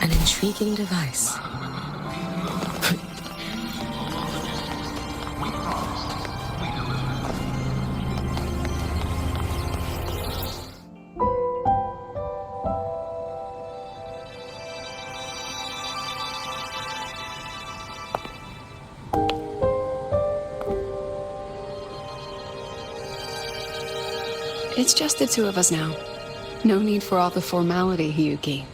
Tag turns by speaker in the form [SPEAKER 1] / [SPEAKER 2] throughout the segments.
[SPEAKER 1] An intriguing device.
[SPEAKER 2] It's just the two of us now. No need for all the formality, Hiyuki.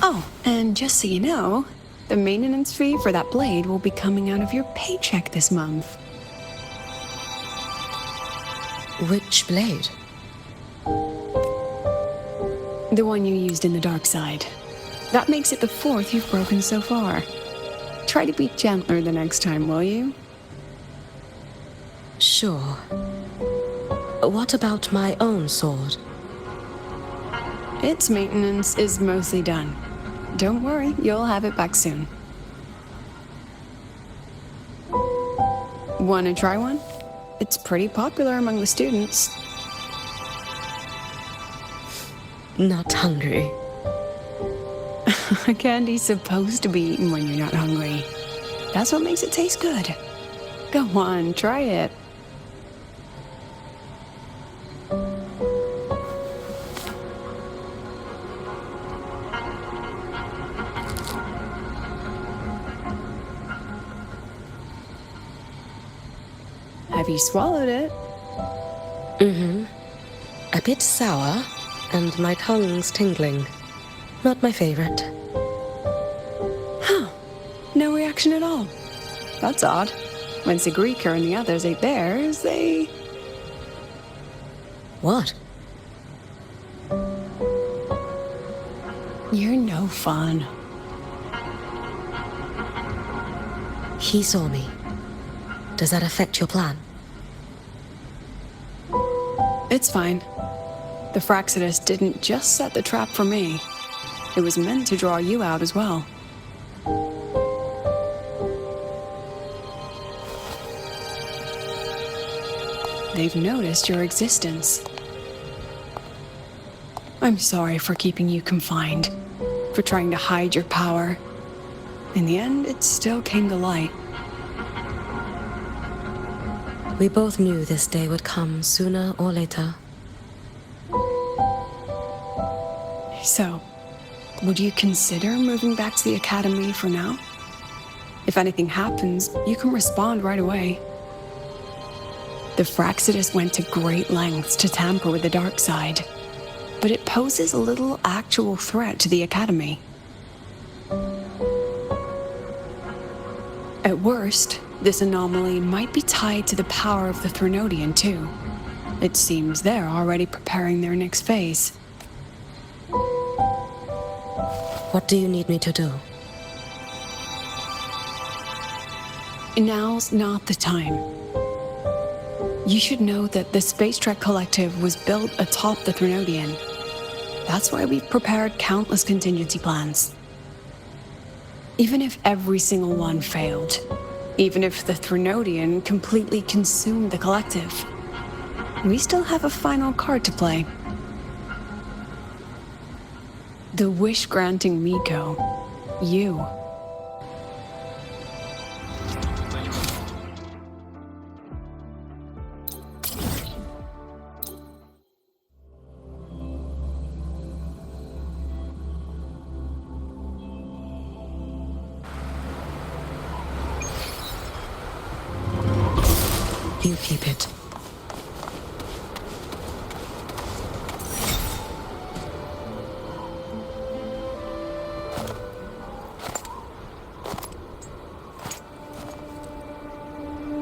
[SPEAKER 2] Oh, and just so you know, the maintenance fee for that blade will be coming out of your paycheck this month.
[SPEAKER 1] Which blade?
[SPEAKER 2] The one you used in the dark side. That makes it the 4th you've broken so far. Try to be gentler the next time, will you?
[SPEAKER 1] Sure. What about my own sword?
[SPEAKER 2] Its maintenance is mostly done. Don't worry, you'll have it back soon. Wanna try one? It's pretty popular among the students.
[SPEAKER 1] Not hungry.
[SPEAKER 2] Candy's supposed to be eaten when you're not hungry. That's what makes it taste good. Go on, try it. Have you swallowed it?
[SPEAKER 1] Mm-hmm. A bit sour, and my tongue's tingling. Not my favorite.
[SPEAKER 2] Huh. No reaction at all. That's odd. When Segue and the others ate theirs, they...
[SPEAKER 1] What?
[SPEAKER 2] You're no fun.
[SPEAKER 1] He saw me. Does that affect your plan?
[SPEAKER 2] It's fine. The Fraxidus didn't just set the trap for me. It was meant to draw you out as well. They've noticed your existence. I'm sorry for keeping you confined, for trying to hide your power. In the end, it still came to light.
[SPEAKER 1] We both knew this day would come sooner or later.
[SPEAKER 2] So, would you consider moving back to the academy for now? If anything happens, you can respond right away. The Fraxidus went to great lengths to tamper with the dark side, but it poses a little actual threat to the academy. At worst, this anomaly might be tied to the power of the Threnodian too. It seems they're already preparing their next phase.
[SPEAKER 1] What do you need me to do?
[SPEAKER 2] Now's not the time. You should know that the Space Trek Collective was built atop the Threnodian. That's why we've prepared countless contingency plans. Even if every single one failed, even if the Threnodian completely consumed the Collective, we still have a final card to play. The wish-granting Miko. You.
[SPEAKER 1] You keep it.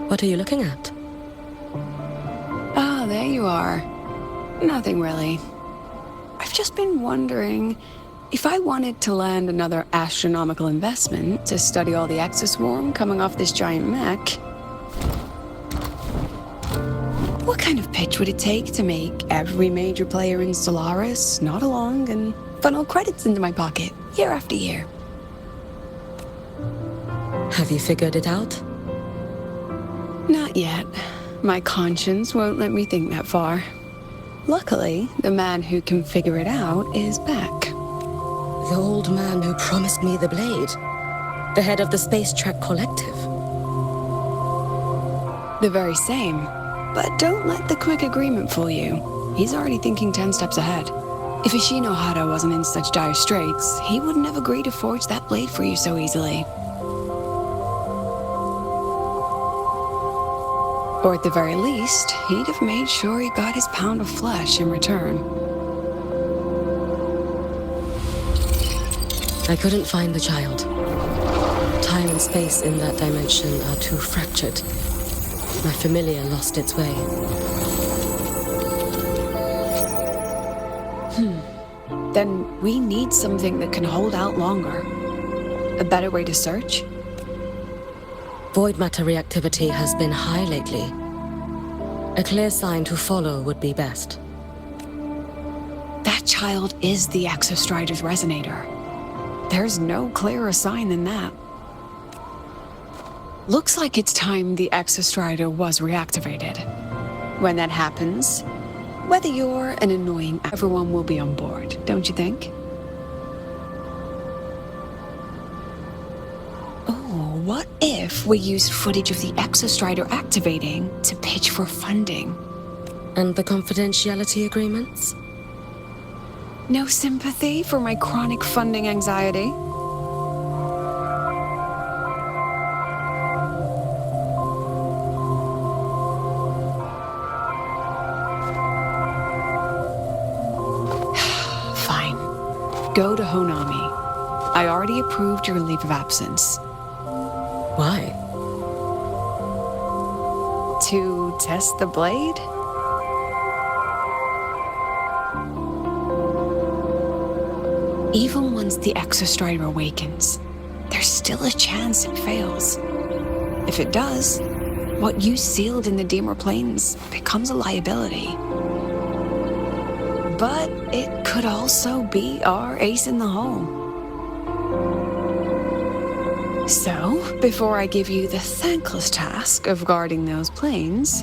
[SPEAKER 1] What are you looking at?
[SPEAKER 2] Ah, there you are. Nothing really. I've just been wondering, if I wanted to land another astronomical investment to study all the exoswarm coming off this giant mech, what kind of pitch would it take to make every major player in Solaris nod along and funnel credits into my pocket year after year?
[SPEAKER 1] Have you figured it out?
[SPEAKER 2] Not yet. My conscience won't let me think that far. Luckily, the man who can figure it out is back.
[SPEAKER 1] The old man who promised me the blade. The head of the Space Trek Collective.
[SPEAKER 2] The very same. But don't let the quick agreement fool you. He's already thinking 10 steps ahead. If Ishinohara wasn't in such dire straits, he wouldn't have agreed to forge that blade for you so easily. Or at the very least, he'd have made sure he got his pound of flesh in return.
[SPEAKER 1] I couldn't find the child. Time and space in that dimension are too fractured. My familiar lost its way.
[SPEAKER 2] Then we need something that can hold out longer. A better way to search?
[SPEAKER 1] Void matter reactivity has been high lately. A clear sign to follow would be best.
[SPEAKER 2] That child is the Exostrider's resonator. There's no clearer sign than that. Looks like it's time the Exostrider was reactivated. When that happens, whether you're an annoying, everyone will be on board, don't you think? Oh, what if we used footage of the Exostrider activating to pitch for funding?
[SPEAKER 1] And the confidentiality agreements?
[SPEAKER 2] No sympathy for my chronic funding anxiety? Fine. Go to Honami. I already approved your leave of absence.
[SPEAKER 1] Why?
[SPEAKER 2] To test the blade? Even once the Exostrider awakens, there's still a chance it fails. If it does, what you sealed in the Dimmer Plains becomes a liability. But it could also be our ace in the hole. So, before I give you the thankless task of guarding those planes,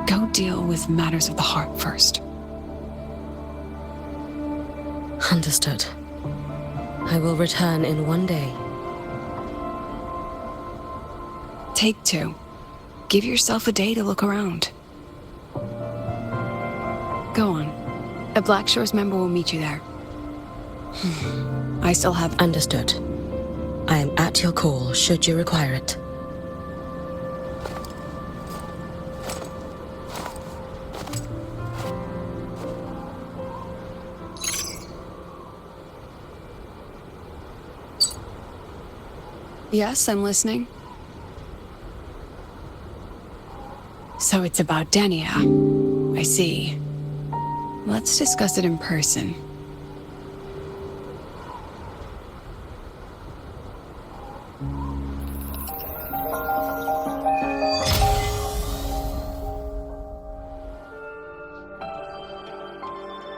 [SPEAKER 2] go deal with matters of the heart first.
[SPEAKER 1] Understood. I will return in one day.
[SPEAKER 2] Take 2. Give yourself a day to look around. Go on. A Black Shores member will meet you there. I still have...
[SPEAKER 1] Understood. I am at your call should you require it.
[SPEAKER 2] Yes, I'm listening. So it's about Denia. I see. Let's discuss it in person.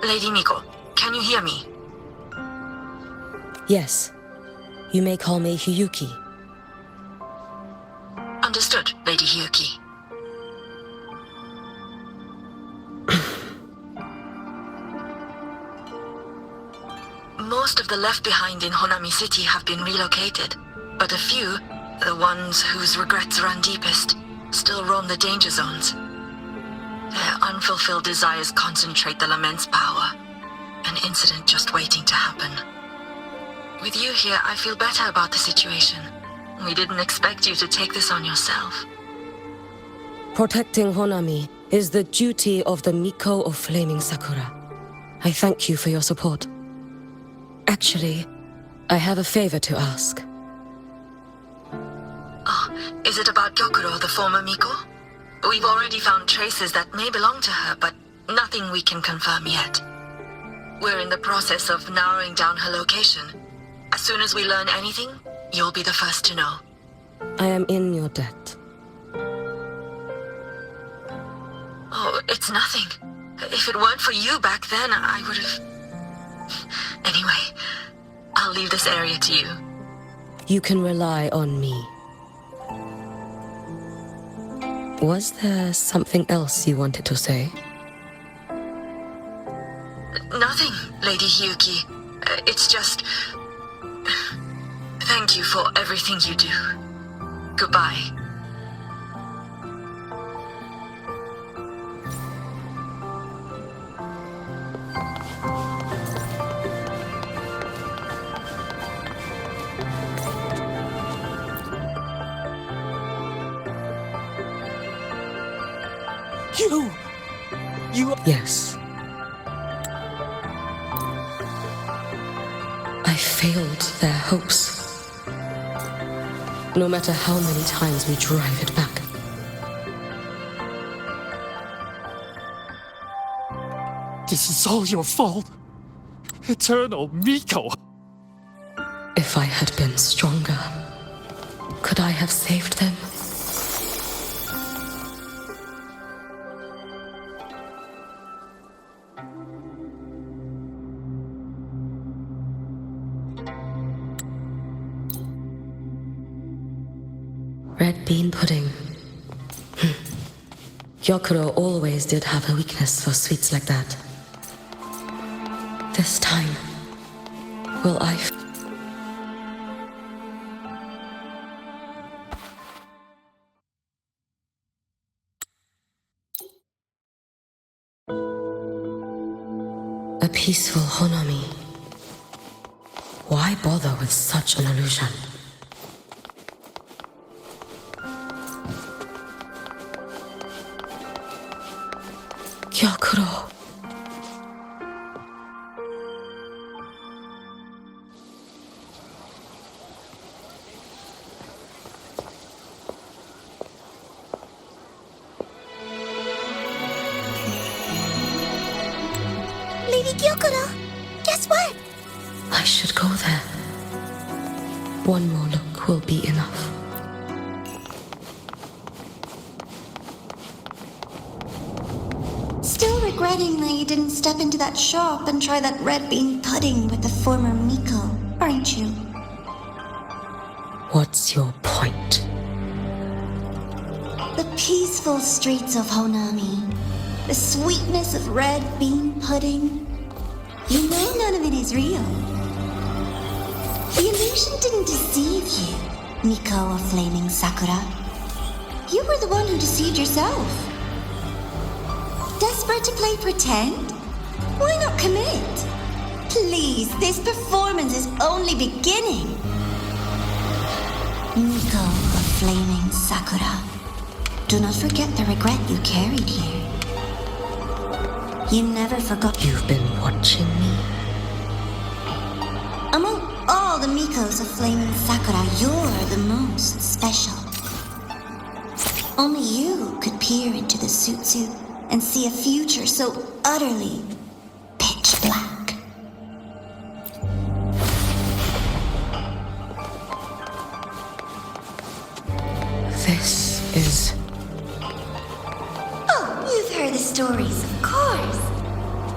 [SPEAKER 3] Lady Miko, can you hear me?
[SPEAKER 1] Yes. You may call me Hiyuki.
[SPEAKER 3] Understood, Lady Hiyuki. Most of the left behind in Honami City have been relocated, but a few, the ones whose regrets run deepest, still roam the danger zones. Their unfulfilled desires concentrate the Lament's power, an incident just waiting to happen. With you here, I feel better about the situation. We didn't expect you to take this on yourself.
[SPEAKER 1] Protecting Honami is the duty of the Miko of Flaming Sakura. I thank you for your support. Actually, I have a favor to ask.
[SPEAKER 3] Oh, is it about Gyokuro, the former Miko? We've already found traces that may belong to her, but nothing we can confirm yet. We're in the process of narrowing down her location. As soon as we learn anything, you'll be the first to know.
[SPEAKER 1] I am in your debt.
[SPEAKER 3] Oh, it's nothing. If it weren't for you back then, I would have... Anyway, I'll leave this area to you.
[SPEAKER 1] You can rely on me. Was there something else you wanted to say?
[SPEAKER 3] Nothing, Lady Hyuki. It's just... Thank you for everything you do. Goodbye.
[SPEAKER 4] You...
[SPEAKER 1] Yes. I failed their hopes. No matter how many times we drive it back.
[SPEAKER 4] This is all your fault. Eternal Miko.
[SPEAKER 1] If I had been stronger, could I have saved them? Red bean pudding. Kuro always did have a weakness for sweets like that. This time, will I... A peaceful Honami. Why bother with such an illusion? Kuro.
[SPEAKER 5] Lady Gyokuro, guess what?
[SPEAKER 1] I should go there. One more look will be enough.
[SPEAKER 5] Still regretting that you didn't step into that shop and try that red bean pudding with the former Miko, aren't you?
[SPEAKER 1] What's your point?
[SPEAKER 5] The peaceful streets of Honami, the sweetness of red bean pudding. You know none of it is real. The illusion didn't deceive you, Miko of Flaming Sakura. You were the one who deceived yourself. Desperate to play pretend? Why not commit? Please, this performance is only beginning. Miko of Flaming Sakura, do not forget the regret you carried here. You never forgot.
[SPEAKER 1] You've been watching me?
[SPEAKER 5] Among all the Mikos of Flaming Sakura, you're the most special. Only you could peer into the Sutsu and see a future so utterly pitch black.
[SPEAKER 1] This is...
[SPEAKER 5] Oh, you've heard the stories, of course.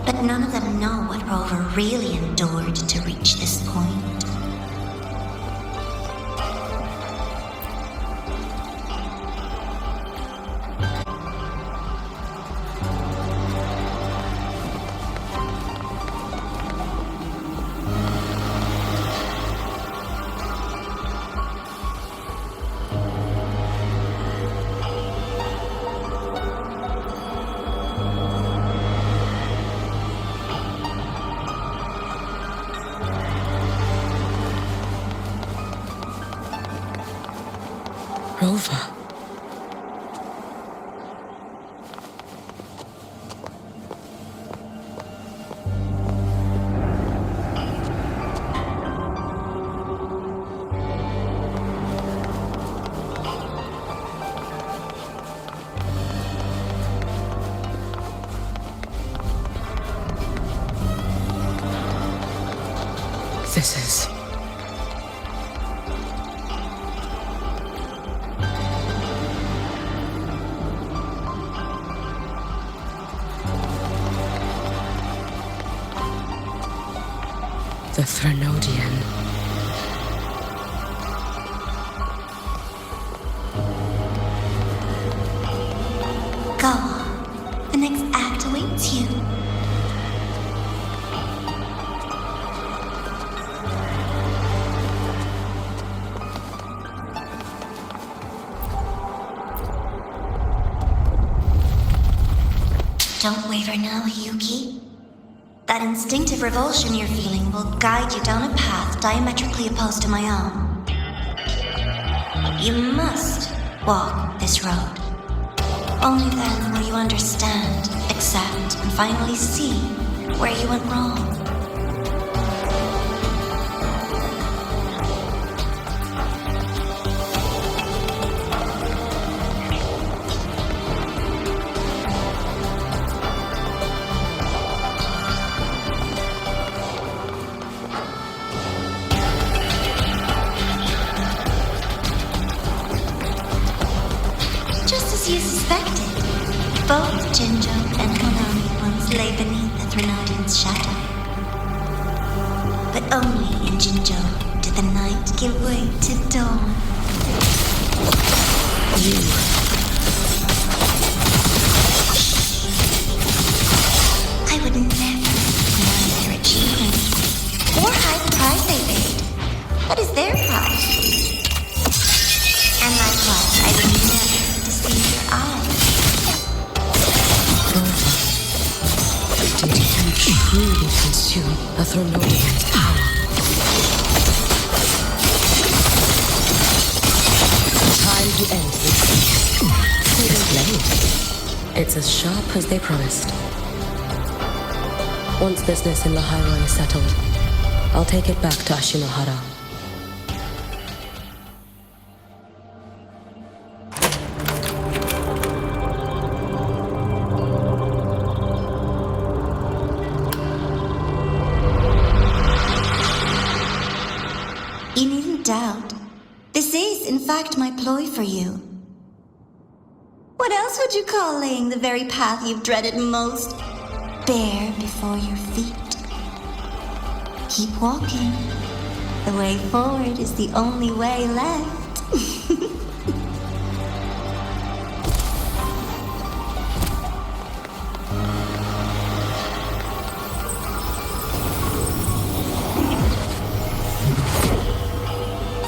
[SPEAKER 5] But none of them know what Rover really endured to reach this point.
[SPEAKER 1] Rover. This is... the Threnodian.
[SPEAKER 5] awaits you. Don't waver now, Yuki. That instinctive revulsion you're feeling will guide you down a path diametrically opposed to my own. You must walk this road. Only then will you understand, accept, and finally see where you went wrong. You suspected. Both Jinjo and Konami once lay beneath the Threnodian's shadow. But only in Jinjo did the night give way to dawn. I would never deny their achievement or hide the prize they paid. What is their prize? And likewise, I would never deceive your eyes.
[SPEAKER 1] Did you truly consume a Threnodian's power? Time to end this. They don't blame. It's as sharp as they promised. Once business in Lahai Roi is settled, I'll take it back to Ashinohara.
[SPEAKER 5] You needn't doubt. This is, in fact, my ploy for you. What else would you call laying the very path you've dreaded most bare before your feet? Keep walking. The way forward is the only way left.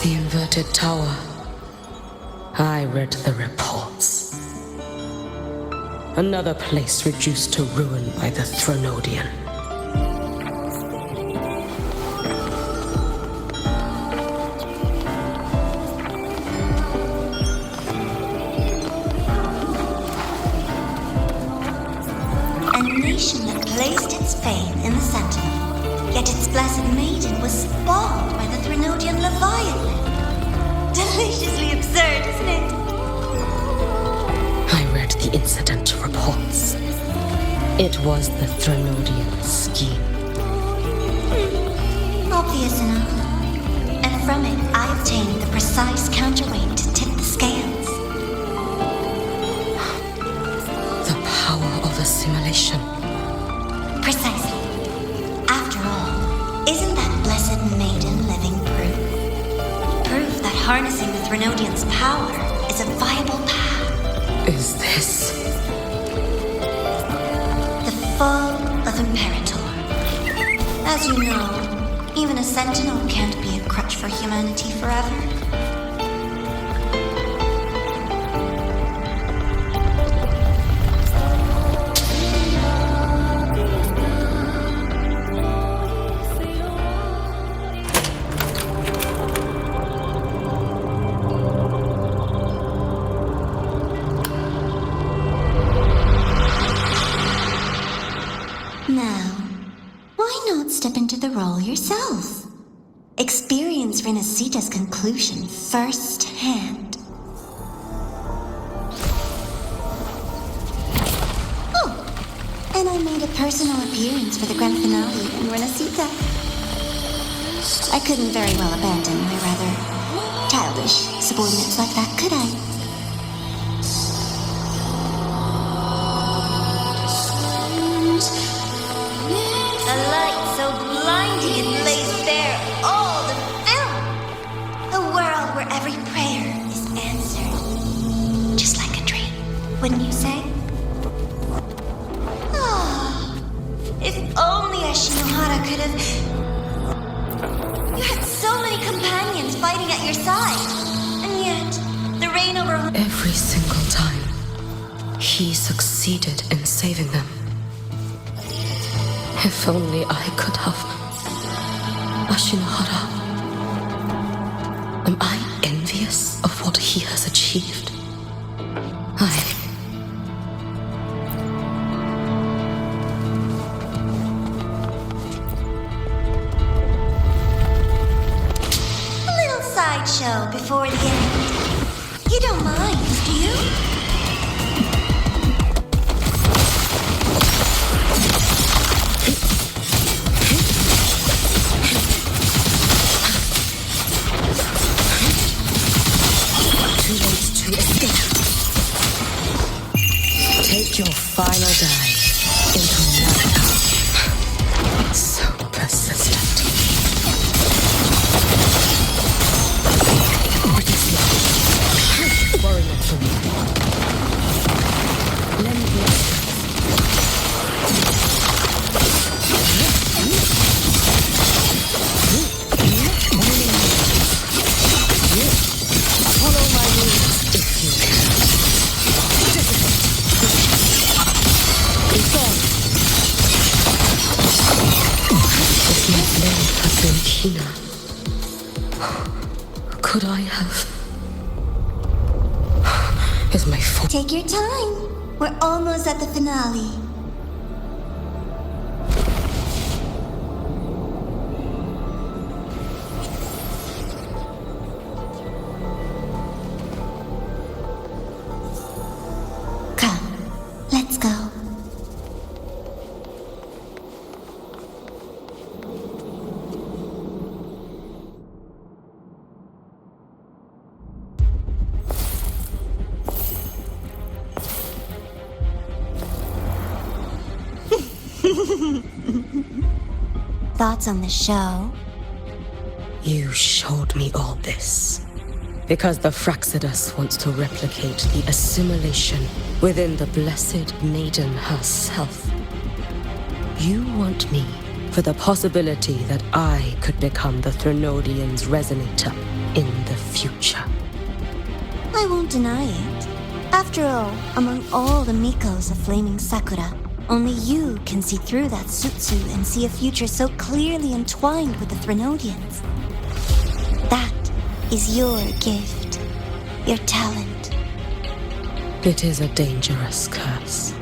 [SPEAKER 1] The inverted tower. I read the reports. Another place reduced to ruin by the Threnodian.
[SPEAKER 5] A nation that placed its faith in the Sentinel, yet its blessed maiden was spawned by the Threnodian Leviathan. Deliciously absurd, isn't it?
[SPEAKER 1] I read the incident reports. It was the Threnodian scheme.
[SPEAKER 5] Obvious enough. And from it, I obtained the precise counterweight to tip the scales.
[SPEAKER 1] The power of assimilation.
[SPEAKER 5] Precisely. After all, isn't that blessed maiden living proof? Proof that harnessing the Threnodian's power is a viable path.
[SPEAKER 1] Is this
[SPEAKER 5] The fall of Imperator. As you know, even a sentinel can't be a crutch for humanity forever. Now, why not step into the role yourself? Experience Renacita's conclusion firsthand. Oh, and I made a personal appearance for the grand finale in Renacita. I couldn't very well abandon my rather childish subordinates like that, could I? A light so blinding it lays bare all the film. A world where every prayer is answered. Just like a dream, wouldn't you say? Ah. could have... You had so many companions fighting at your side. And yet, the reign over...
[SPEAKER 1] Every single time, he succeeded in saving them. If only I could have. Ashinohara. Am I envious of what he has achieved?
[SPEAKER 5] A little sideshow before the end. You don't mind, do you?
[SPEAKER 1] Take your final dive into America. So persistent. Worry not for me. Lend me your follow my lead if you can. If my blade had been keener, could I have? Is my fault?
[SPEAKER 5] Take your time. We're almost at the finale. Come, let's go. Thoughts on the show?
[SPEAKER 1] You showed me all this because the Fraxidus wants to replicate the assimilation within the blessed maiden herself. You want me for the possibility that I could become the Threnodian's resonator in the future.
[SPEAKER 5] I won't deny it. After all, among all the Mikos of Flaming Sakura, only you can see through that Sutsu and see a future so clearly entwined with the Threnodians. That is your gift, your talent.
[SPEAKER 1] It is a dangerous curse.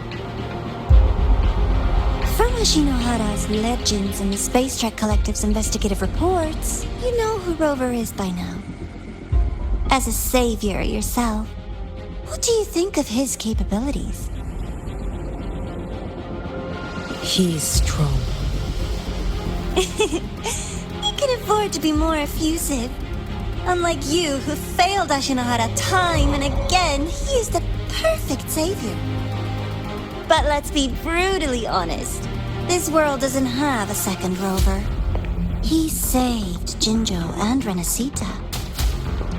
[SPEAKER 5] From Ashinohara's legends and the Space Trek Collective's investigative reports, you know who Rover is by now. As a savior yourself, what do you think of his capabilities?
[SPEAKER 1] He's strong.
[SPEAKER 5] He can afford to be more effusive. Unlike you, who failed Ashinohara time and again, he is the perfect savior. But let's be brutally honest. This world doesn't have a second Rover. He saved Jinjo and Renesita.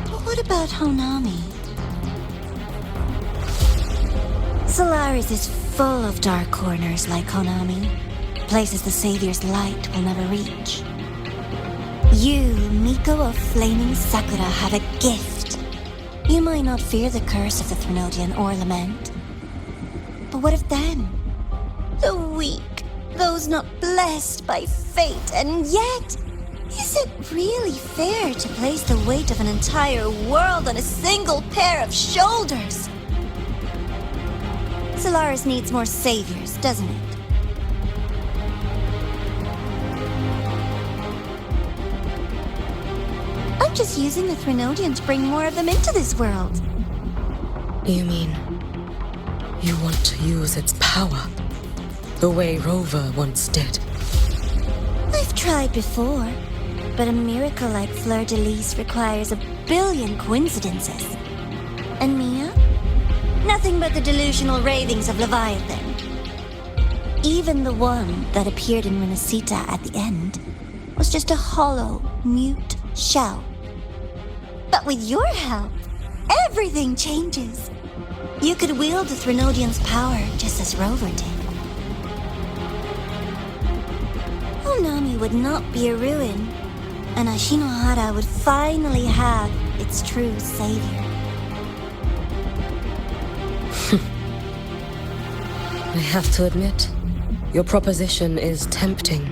[SPEAKER 5] But what about Honami? Solaris is full of dark corners like Honami, places the Savior's light will never reach. You, Miko of Flaming Sakura, have a gift. You might not fear the curse of the Threnodian or lament. But what of them? The weak, those not blessed by fate, and yet, is it really fair to place the weight of an entire world on a single pair of shoulders? Solaris needs more saviors, doesn't it? I'm just using the Threnodian to bring more of them into this world.
[SPEAKER 1] You mean you want to use its power the way Rover once did?
[SPEAKER 5] I've tried before, but a miracle like Fleur-de-Lis requires a billion coincidences. And Mia? Nothing but the delusional ravings of Leviathan. Even the one that appeared in Renesita at the end was just a hollow, mute shell. But with your help, everything changes. You could wield the Threnodian's power just as Rover did. Oh Honami would not be a ruin, and Ashinohara would finally have its true savior.
[SPEAKER 1] I have to admit, your proposition is tempting.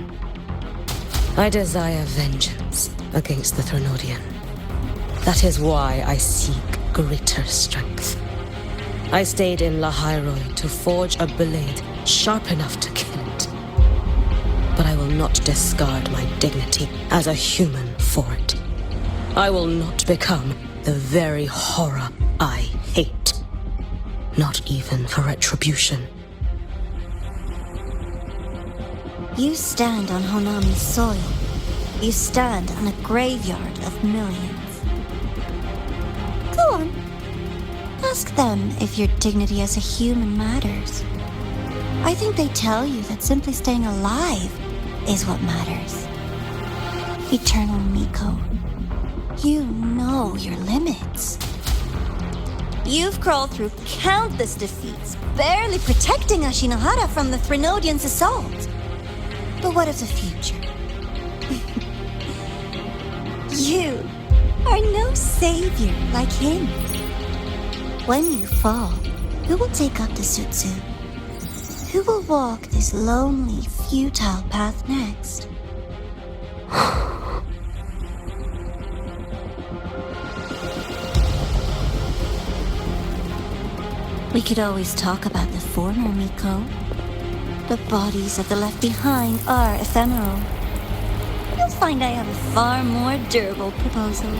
[SPEAKER 1] I desire vengeance against the Threnodian. That is why I seek greater strength. I stayed in Lahai Roi to forge a blade sharp enough to kill it. But I will not discard my dignity as a human for it. I will not become the very horror I hate. Not even for retribution.
[SPEAKER 5] You stand on Honami's soil. You stand on a graveyard of millions. Go on. Ask them if your dignity as a human matters. I think they tell you that simply staying alive is what matters. Eternal Miko, you know your limits. You've crawled through countless defeats, barely protecting Ashinohara from the Threnodian's assault. But what of the future? You are no savior like him. When you fall, who will take up the Sutsu? Who will walk this lonely, futile path next? We could always talk about the former Miko. The bodies of the left behind are ephemeral. You'll find I have a far more durable proposal.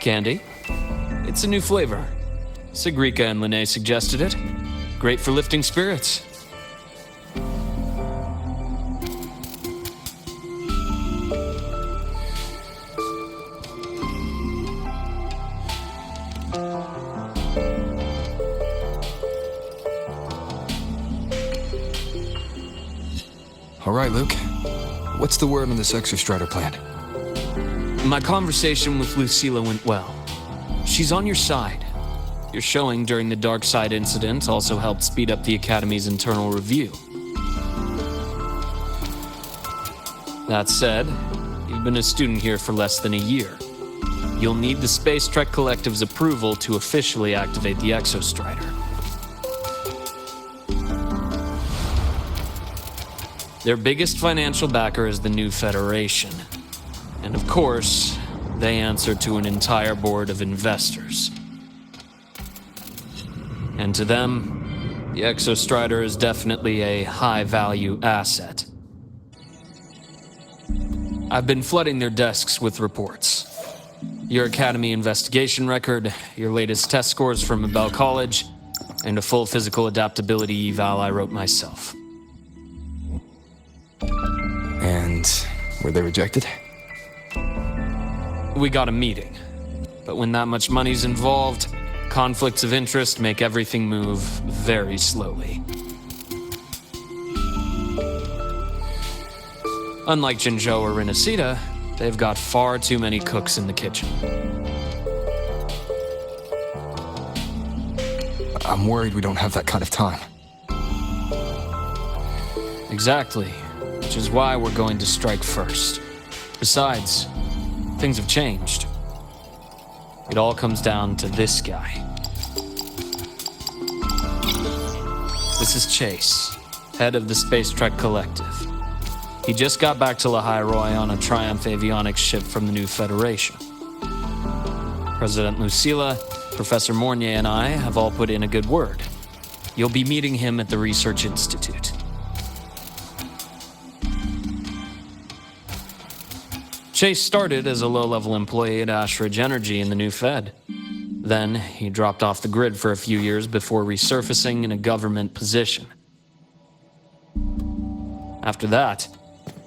[SPEAKER 6] Candy? It's a new flavor. Segue and Lene suggested it. Great for lifting spirits.
[SPEAKER 7] All right, Luke. What's the word on this Exostrider plan?
[SPEAKER 6] My conversation with Lucilla went well. She's on your side. Your showing during the Dark Side incident also helped speed up the Academy's internal review. That said, you've been a student here for less than a year. You'll need the Space Trek Collective's approval to officially activate the Exostrider. Their biggest financial backer is the new Federation. And of course, they answer to an entire board of investors. And to them, the Exostrider is definitely a high-value asset. I've been flooding their desks with reports. Your Academy investigation record, your latest test scores from Abel College, and a full physical adaptability eval I wrote myself.
[SPEAKER 7] And were they rejected?
[SPEAKER 6] We got a meeting, but when that much money's involved, conflicts of interest make everything move very slowly. Unlike Jinzhou or Rinasita, they've got far too many cooks in the kitchen.
[SPEAKER 7] I'm worried we don't have that kind of time.
[SPEAKER 6] Exactly, which is why we're going to strike first. Besides, things have changed. It all comes down to this guy. This is Chase, head of the Space Trek Collective. He just got back to Lahai Roi on a Triumph avionics ship from the new Federation. President Lucilla, Professor Mornier, and I have all put in a good word. You'll be meeting him at the Research Institute. Chase started as a low-level employee at Ashridge Energy in the new Fed. Then, he dropped off the grid for a few years before resurfacing in a government position. After that,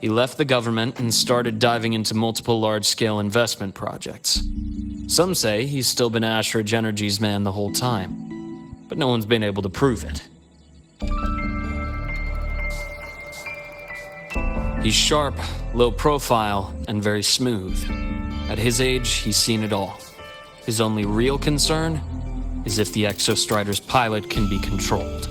[SPEAKER 6] he left the government and started diving into multiple large-scale investment projects. Some say he's still been Ashridge Energy's man the whole time, but no one's been able to prove it. He's sharp, low profile, and very smooth. At his age, he's seen it all. His only real concern is if the Exostrider's pilot can be controlled.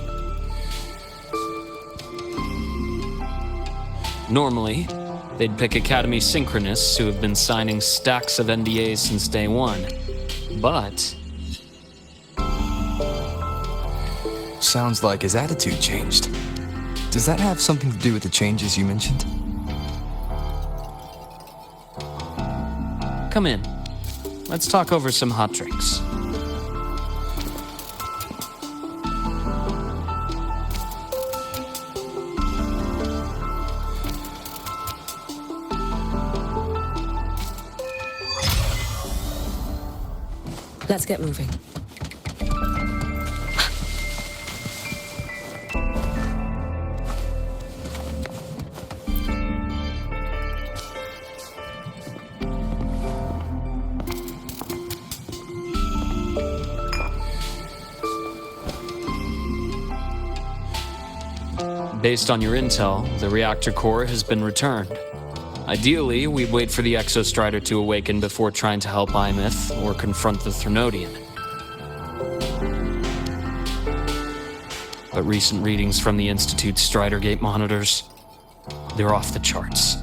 [SPEAKER 6] Normally, they'd pick Academy Synchronists who have been signing stacks of NDAs since day one. But
[SPEAKER 7] Sounds like his attitude changed. Does that have something to do with the changes you mentioned?
[SPEAKER 6] come in. Let's talk over some hot drinks.
[SPEAKER 1] Let's get moving.
[SPEAKER 6] Based on your intel, the reactor core has been returned. Ideally, we'd wait for the Exostrider to awaken before trying to help Imith or confront the Threnodian. But recent readings from the Institute's Strider Gate monitors, they're off the charts.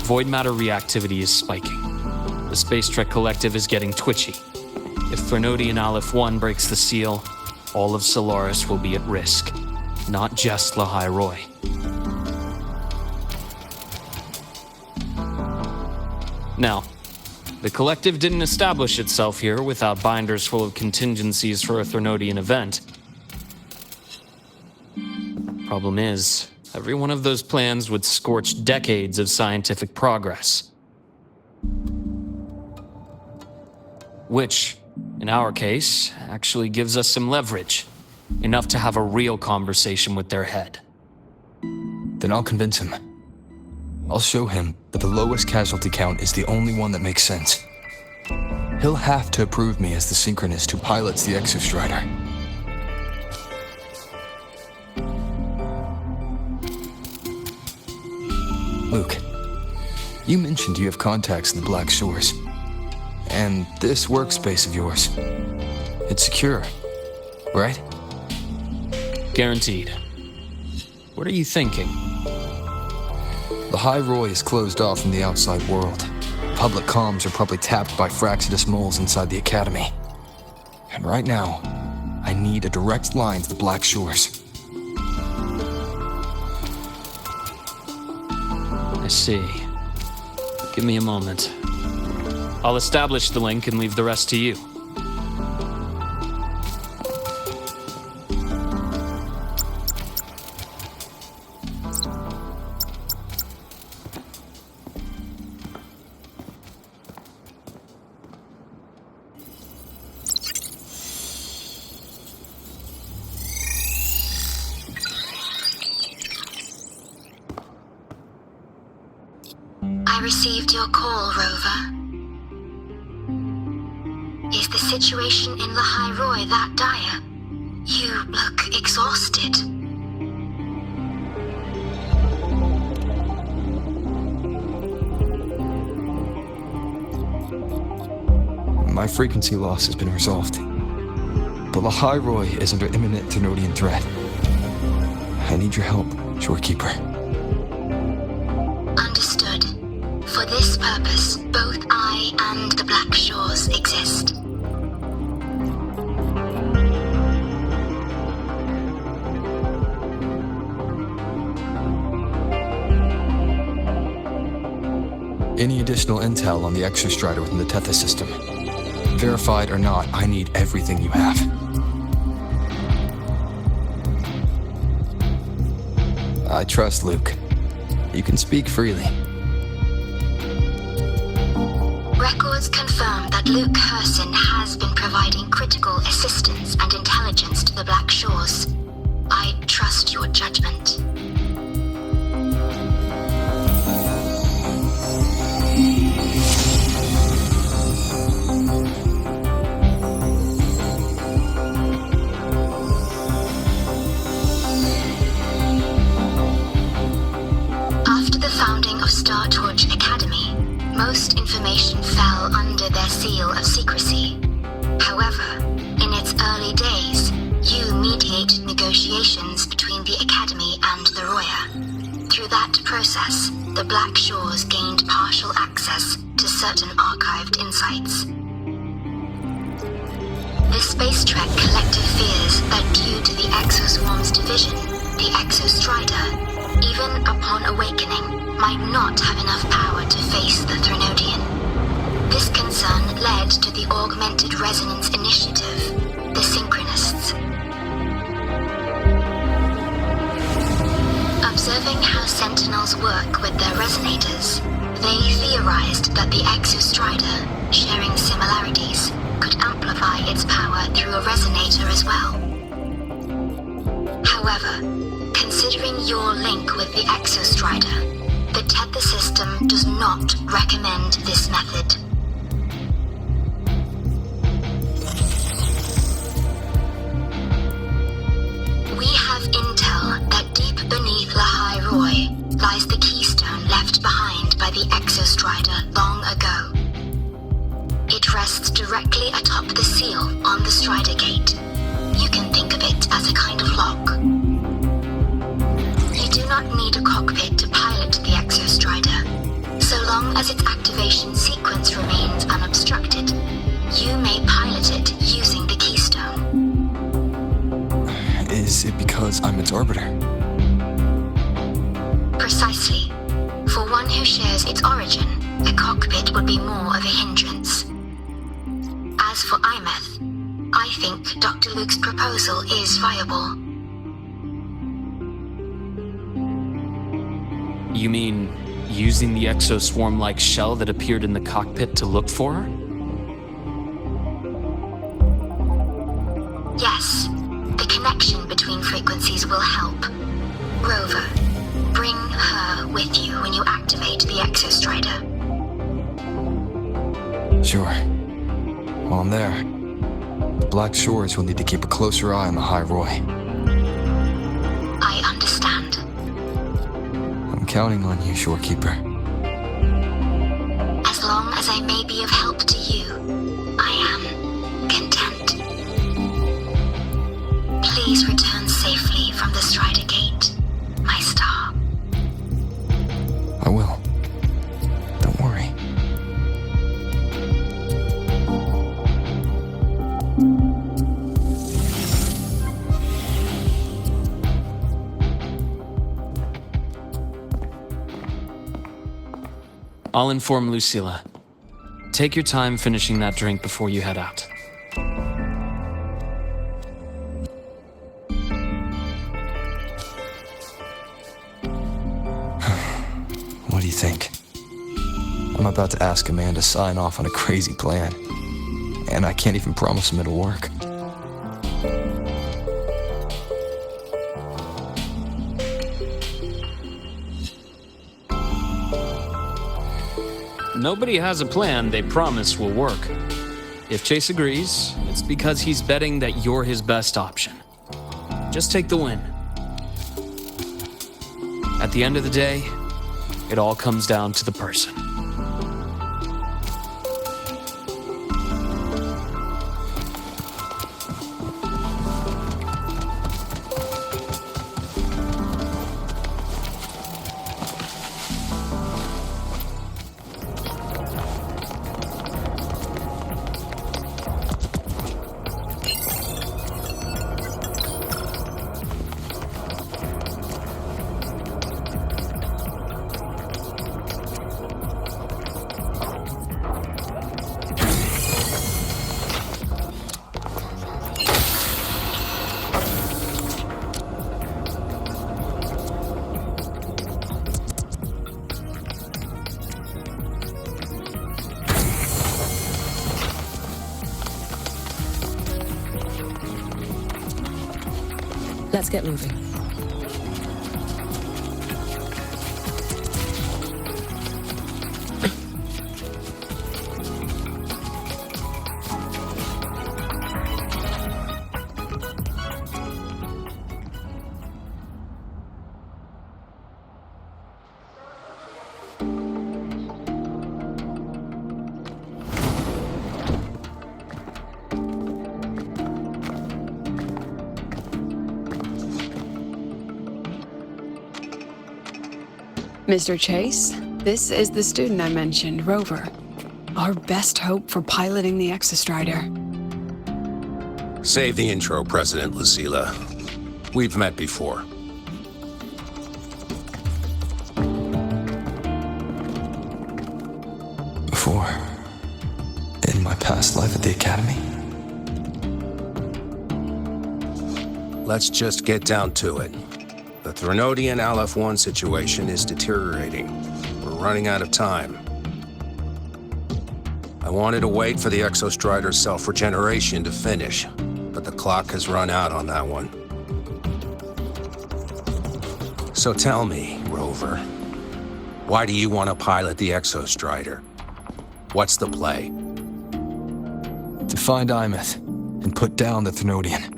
[SPEAKER 6] Void matter reactivity is spiking. The Space Trek Collective is getting twitchy. If Threnodian Aleph 1 breaks the seal, all of Solaris will be at risk. Not just Lahai Roi. Now, the Collective didn't establish itself here without binders full of contingencies for a Threnodian event. Problem is, every one of those plans would scorch decades of scientific progress. Which, in our case, actually gives us some leverage. Enough to have a real conversation with their head.
[SPEAKER 7] Then I'll convince him. I'll show him that the lowest casualty count is the only one that makes sense. He'll have to approve me as the synchronist who pilots the Exostrider. Luke, you mentioned you have contacts in the Black Shores. And this workspace of yours, it's secure, right?
[SPEAKER 6] Guaranteed. What are you thinking?
[SPEAKER 7] Lahai Roi is closed off from the outside world. Public comms are probably tapped by Fraxidus moles inside the Academy. And right now, I need a direct line to the Black Shores.
[SPEAKER 6] I see. Give me a moment. I'll establish the link and leave the rest to you.
[SPEAKER 3] I received your call, Rover. Is the situation in Lahai Roi that dire? You look exhausted.
[SPEAKER 7] My frequency loss has been resolved. But Lahai Roi is under imminent Threnodian threat. I need your help, Shorekeeper.
[SPEAKER 3] Understood. For this purpose, both I and the Black Shores exist.
[SPEAKER 7] Any additional intel on the Exostrider within the Tethys system? Verified or not, I need everything you have. I trust Luke. You can speak freely.
[SPEAKER 3] Records confirm that Luke Herson has been providing critical assistance and intelligence to the Black Shores. I trust your judgment. After the founding of Star Torch Academy, most information fell under their seal of secrecy. However, in its early days, you mediated negotiations between the Academy and the Roya. Through that process, the Black Shores gained partial access to certain archived insights. The Space Trek Collective fears that due to the Exoswarm's division, the Exostrider, even upon awakening, might not have enough power to face the Threnodian. This concern led to the Augmented Resonance Initiative, the Synchronists. Observing how Sentinels work with their resonators, they theorized that the Exostrider, sharing similarities, could amplify its power through a resonator as well. However, considering your link with the Exostrider, the Tether system does not recommend this method. We have intel that deep beneath Lahai Roi lies the keystone left behind by the Exostrider long ago. It rests directly atop the seal on the Strider Gate. You can think of it as a kind of lock. You do not need a cockpit to pilot the Exostrider. So long as its activation sequence remains unobstructed, you may pilot it using the keystone.
[SPEAKER 7] Is it because I'm its arbiter?
[SPEAKER 3] Precisely. For one who shares its origin, a cockpit would be more of a hindrance. As for Imeth, I think Dr. Luke's proposal is viable.
[SPEAKER 6] You mean using the exoswarm-like shell that appeared in the cockpit to look for her?
[SPEAKER 3] Yes, the connection between frequencies will help. Rover, bring her with you when you activate the Exostrider.
[SPEAKER 7] Sure. While I'm there, the Black Shores will need to keep a closer eye on the Lahai Roi.
[SPEAKER 3] I understand.
[SPEAKER 7] I'm counting on you, Shorekeeper.
[SPEAKER 3] As long as I may be of help to you, I am content. Please return safely from the Strider Gate, my star.
[SPEAKER 7] I will. Don't worry.
[SPEAKER 6] I'll inform Lucilla. Take your time finishing that drink before you head out.
[SPEAKER 7] What do you think? I'm about to ask a man to sign off on a crazy plan, and I can't even promise him it'll work.
[SPEAKER 6] Nobody has a plan they promise will work. If Chase agrees, it's because he's betting that you're his best option. Just take the win. At the end of the day, it all comes down to the person.
[SPEAKER 1] Let's get moving.
[SPEAKER 2] Mr. Chase, this is the student I mentioned, Rover. Our best hope for piloting the Exostrider.
[SPEAKER 8] Save the intro, President Lucila. We've met before.
[SPEAKER 7] Before? In my past life at the Academy?
[SPEAKER 8] Let's just get down to it. The Threnodian Aleph-1 situation is deteriorating. We're running out of time. I wanted to wait for the Exostrider's self-regeneration to finish, but the clock has run out on that one. So tell me, Rover, why do you want to pilot the Exostrider? What's the play?
[SPEAKER 7] To find Imeth and put down the Threnodian.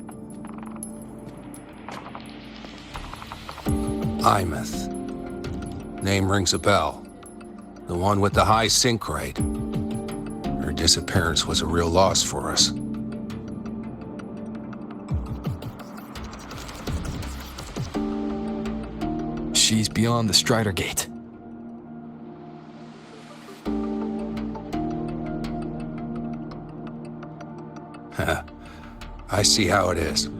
[SPEAKER 8] Imeth. Name rings a bell. The one with the high sync rate. Her disappearance was a real loss for us.
[SPEAKER 7] She's beyond the Strider Gate.
[SPEAKER 8] I see how it is.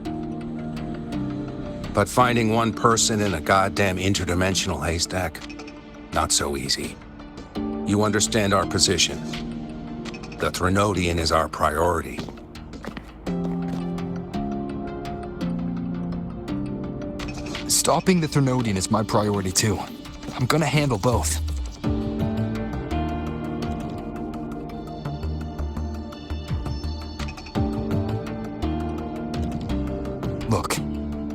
[SPEAKER 8] But finding one person in a goddamn interdimensional haystack, not so easy. You understand our position. The Threnodian is our priority.
[SPEAKER 7] Stopping the Threnodian is my priority too. I'm gonna handle both. Look,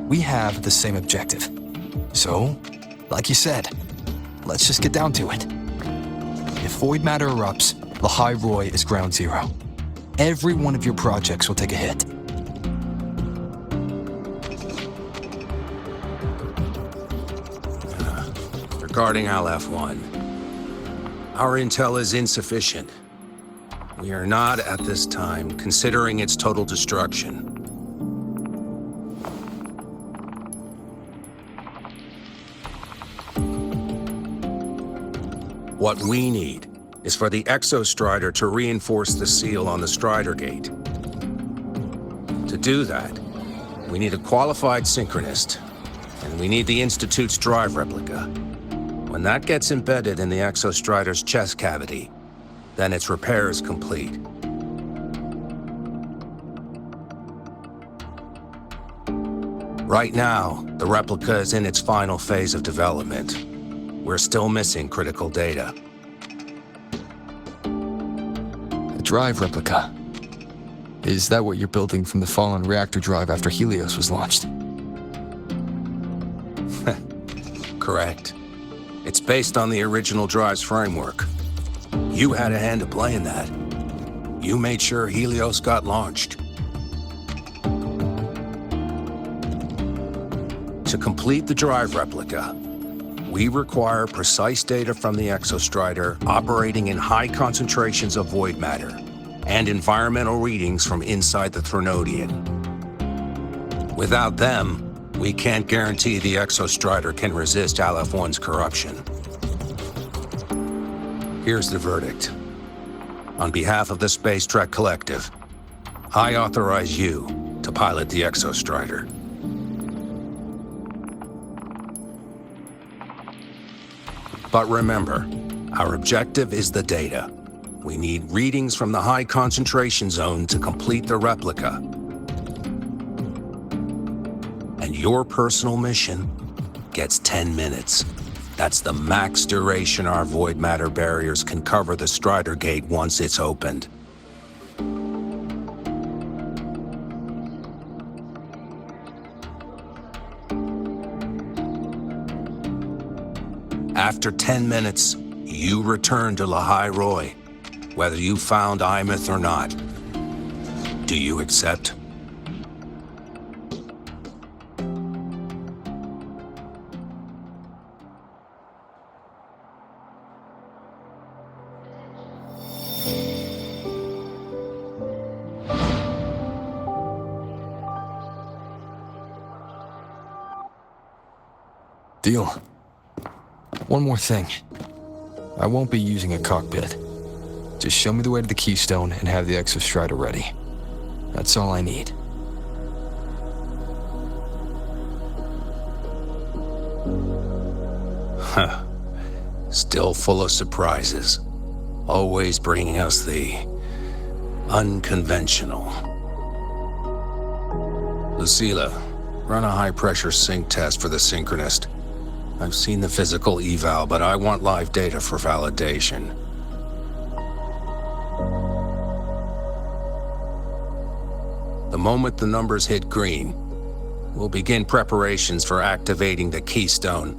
[SPEAKER 7] we have the same objective. So, like you said, let's just get down to it. If void matter erupts, Lahai Roi is ground zero. Every one of your projects will take a hit.
[SPEAKER 8] Regarding Aleph-1, our intel is insufficient. We are not, at this time, considering its total destruction. What we need is for the Exostrider to reinforce the seal on the Strider Gate. To do that, we need a qualified synchronist, and we need the Institute's drive replica. When that gets embedded in the Exostrider's chest cavity, then its repair is complete. Right now, the replica is in its final phase of development. We're still missing critical data.
[SPEAKER 7] A drive replica. Is that what you're building from the fallen reactor drive after Helios was launched?
[SPEAKER 8] Correct. It's based on the original drive's framework. You had a hand to play in that. You made sure Helios got launched. To complete the drive replica, we require precise data from the Exostrider operating in high concentrations of void matter and environmental readings from inside the Threnodian. Without them, we can't guarantee the Exostrider can resist Aleph-1's corruption. Here's the verdict. On behalf of the Space Trek Collective, I authorize you to pilot the Exostrider. But remember, our objective is the data. We need readings from the high concentration zone to complete the replica. And your personal mission gets 10 minutes. That's the max duration our void matter barriers can cover the Strider Gate once it's opened. After 10 minutes, you return to Lahai Roi, whether you found Imeth or not. Do you accept?
[SPEAKER 7] Deal. One more thing. I won't be using a cockpit. Just show me the way to the Keystone and have the Exostrider ready. That's all I need.
[SPEAKER 8] Huh. Still full of surprises. Always bringing us the unconventional. Lucilla, run a high-pressure sync test for the Synchronist. I've seen the physical eval, but I want live data for validation. The moment the numbers hit green, we'll begin preparations for activating the Keystone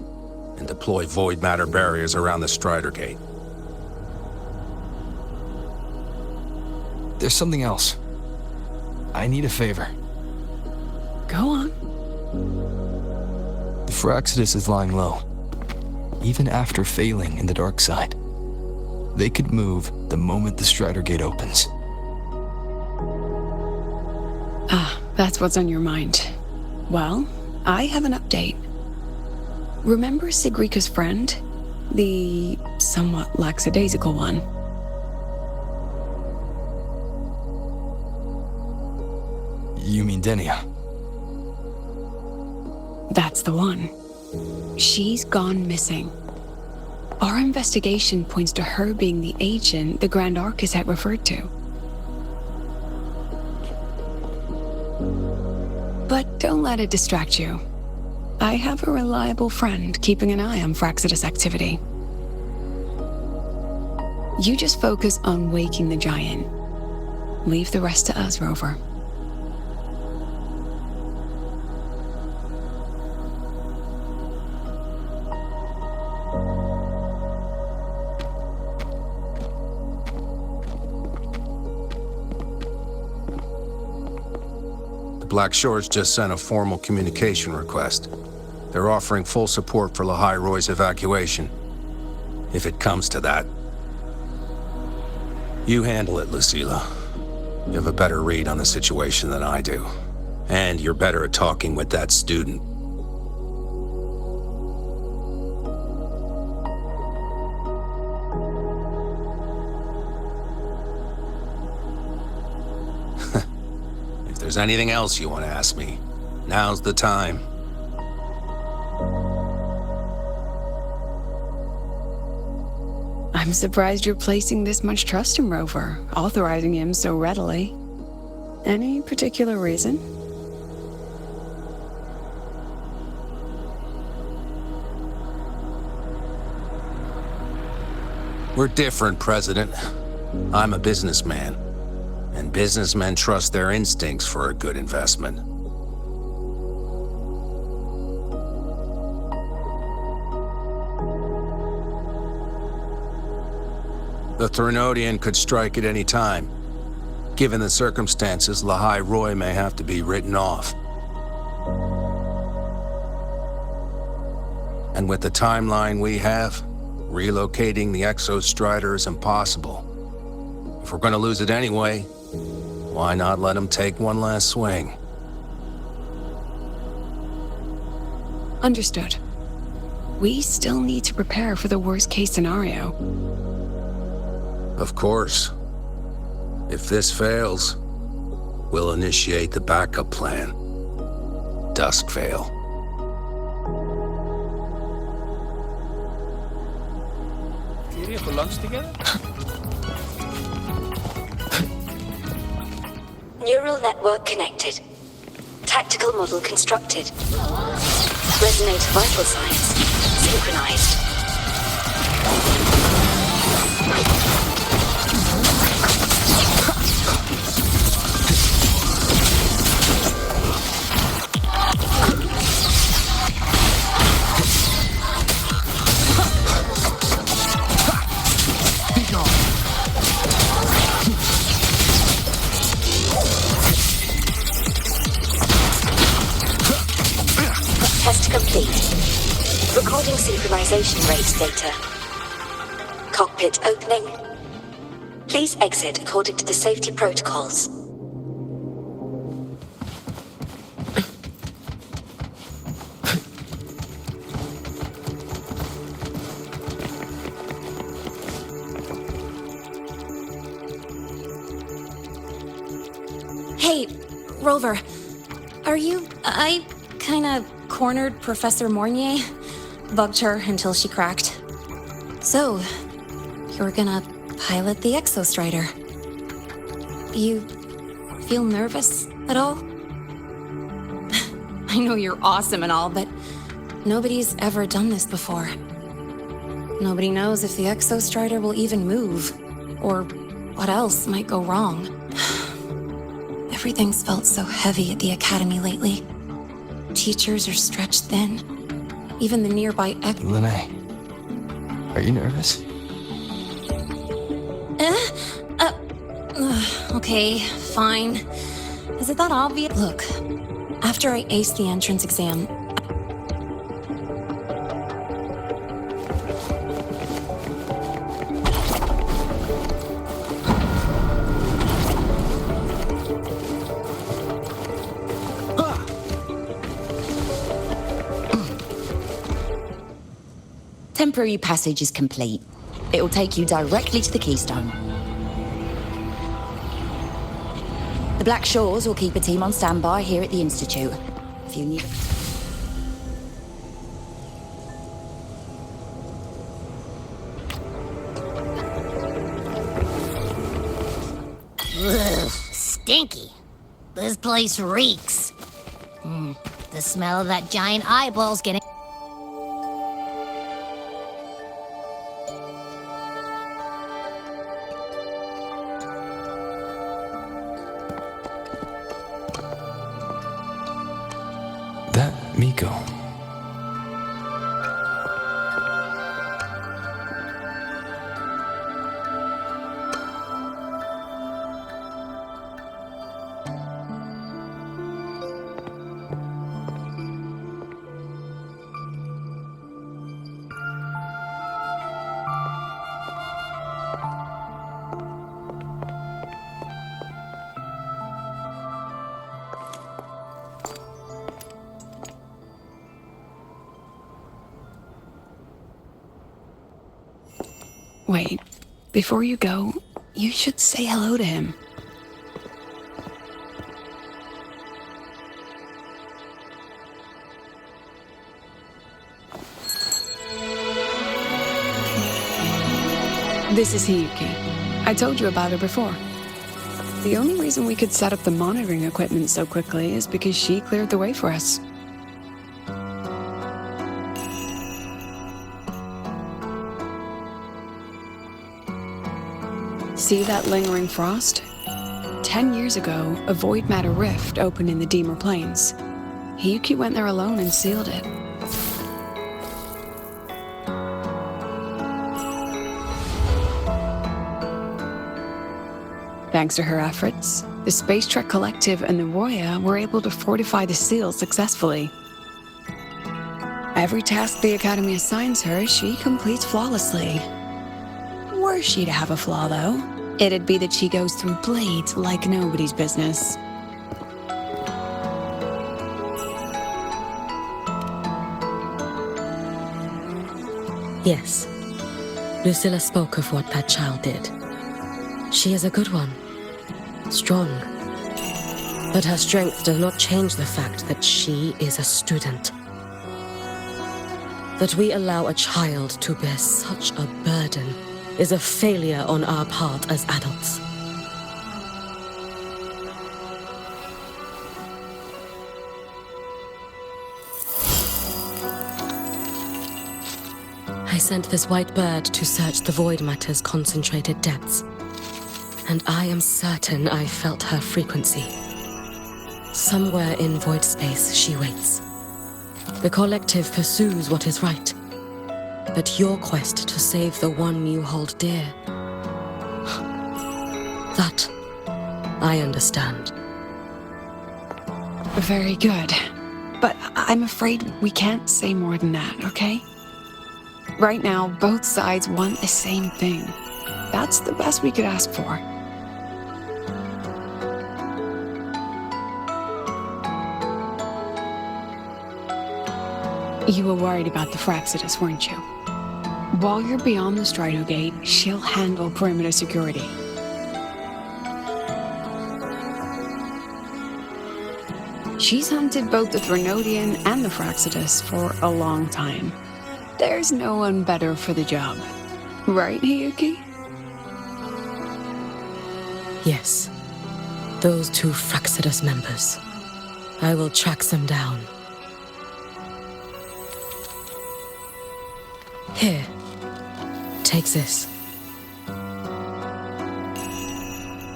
[SPEAKER 8] and deploy void matter barriers around the Strider Gate.
[SPEAKER 7] There's something else. I need a favor.
[SPEAKER 2] Go on.
[SPEAKER 7] The Fraxidus is lying low. Even after failing in the dark side, they could move the moment the Strider Gate opens.
[SPEAKER 2] Ah, that's what's on your mind. Well, I have an update. Remember Sigrika's friend? The somewhat lackadaisical one?
[SPEAKER 7] You mean Denia?
[SPEAKER 2] That's the one. She's gone missing. Our investigation points to her being the agent the Grand Architect referred to. But don't let it distract you. I have a reliable friend keeping an eye on Fraxidus activity. You just focus on waking the giant. Leave the rest to us, Rover.
[SPEAKER 8] Black Shores just sent a formal communication request. They're offering full support for Lahai Roi's evacuation, if it comes to that. You handle it, Lucilla. You have a better read on the situation than I do. And you're better at talking with that student. If there's anything else you want to ask me, now's the time.
[SPEAKER 2] I'm surprised you're placing this much trust in Rover, authorizing him so readily. Any particular reason?
[SPEAKER 8] We're different, President. I'm a businessman, and businessmen trust their instincts for a good investment. The Threnodian could strike at any time. Given the circumstances, Lahai Roi may have to be written off. And with the timeline we have, relocating the Exostrider is impossible. If we're going to lose it anyway, why not let him take one last swing?
[SPEAKER 2] Understood. We still need to prepare for the worst-case scenario.
[SPEAKER 8] Of course. If this fails, we'll initiate the backup plan. Duskvale.
[SPEAKER 4] Here for lunch together?
[SPEAKER 9] Neural network connected. Tactical model constructed. Resonator vital signs synchronized. complete. Recording synchronization rate data. Cockpit opening. Please exit according to the safety protocols.
[SPEAKER 10] Hey, Rover. I kinda cornered Professor Mornier. Bugged her until she cracked. So, you're gonna pilot the Exostrider. You feel nervous at all? I know you're awesome and all, but nobody's ever done this before. Nobody knows if the Exostrider will even move, or what else might go wrong. Everything's felt so heavy at the Academy lately. Teachers are stretched thin. Even the nearby
[SPEAKER 7] Lahai, are you nervous?
[SPEAKER 10] Okay, fine. Is it that obvious? Look, after I aced the entrance exam,
[SPEAKER 11] Temporary passage is complete. It will take you directly to the Keystone. The Black Shores will keep a team on standby here at the Institute. If you need...
[SPEAKER 12] Ugh, stinky. This place reeks. The smell of that giant eyeball's getting...
[SPEAKER 7] That Miko.
[SPEAKER 2] Wait, before you go, you should say hello to him. This is Hiyuki. I told you about her before. The only reason we could set up the monitoring equipment so quickly is because she cleared the way for us. See that lingering frost? 10 years ago, a void matter rift opened in the Deemer Plains. Hiyuki went there alone and sealed it. Thanks to her efforts, the Space Trek Collective and the Roya were able to fortify the seal successfully. Every task the Academy assigns her, she completes flawlessly. Were she to have a flaw, though, it'd be that she goes through blades like nobody's business.
[SPEAKER 1] Yes. Lucilla spoke of what that child did. She is a good one. Strong. But her strength does not change the fact that she is a student. That we allow a child to bear such a burden is a failure on our part as adults. I sent this white bird to search the void matter's concentrated depths, and I am certain I felt her frequency. Somewhere in void space she waits. The collective pursues what is right, but your quest to save the one you hold dear, that I understand.
[SPEAKER 2] Very good. But I'm afraid we can't say more than that, okay? Right now, both sides want the same thing. That's the best we could ask for. You were worried about the Fraxidus, weren't you? While you're beyond the Strido Gate, she'll handle perimeter security. She's hunted both the Threnodian and the Fraxidus for a long time. There's no one better for the job. Right, Hiyuki?
[SPEAKER 1] Yes. Those two Fraxidus members. I will track them down. Here. Take this.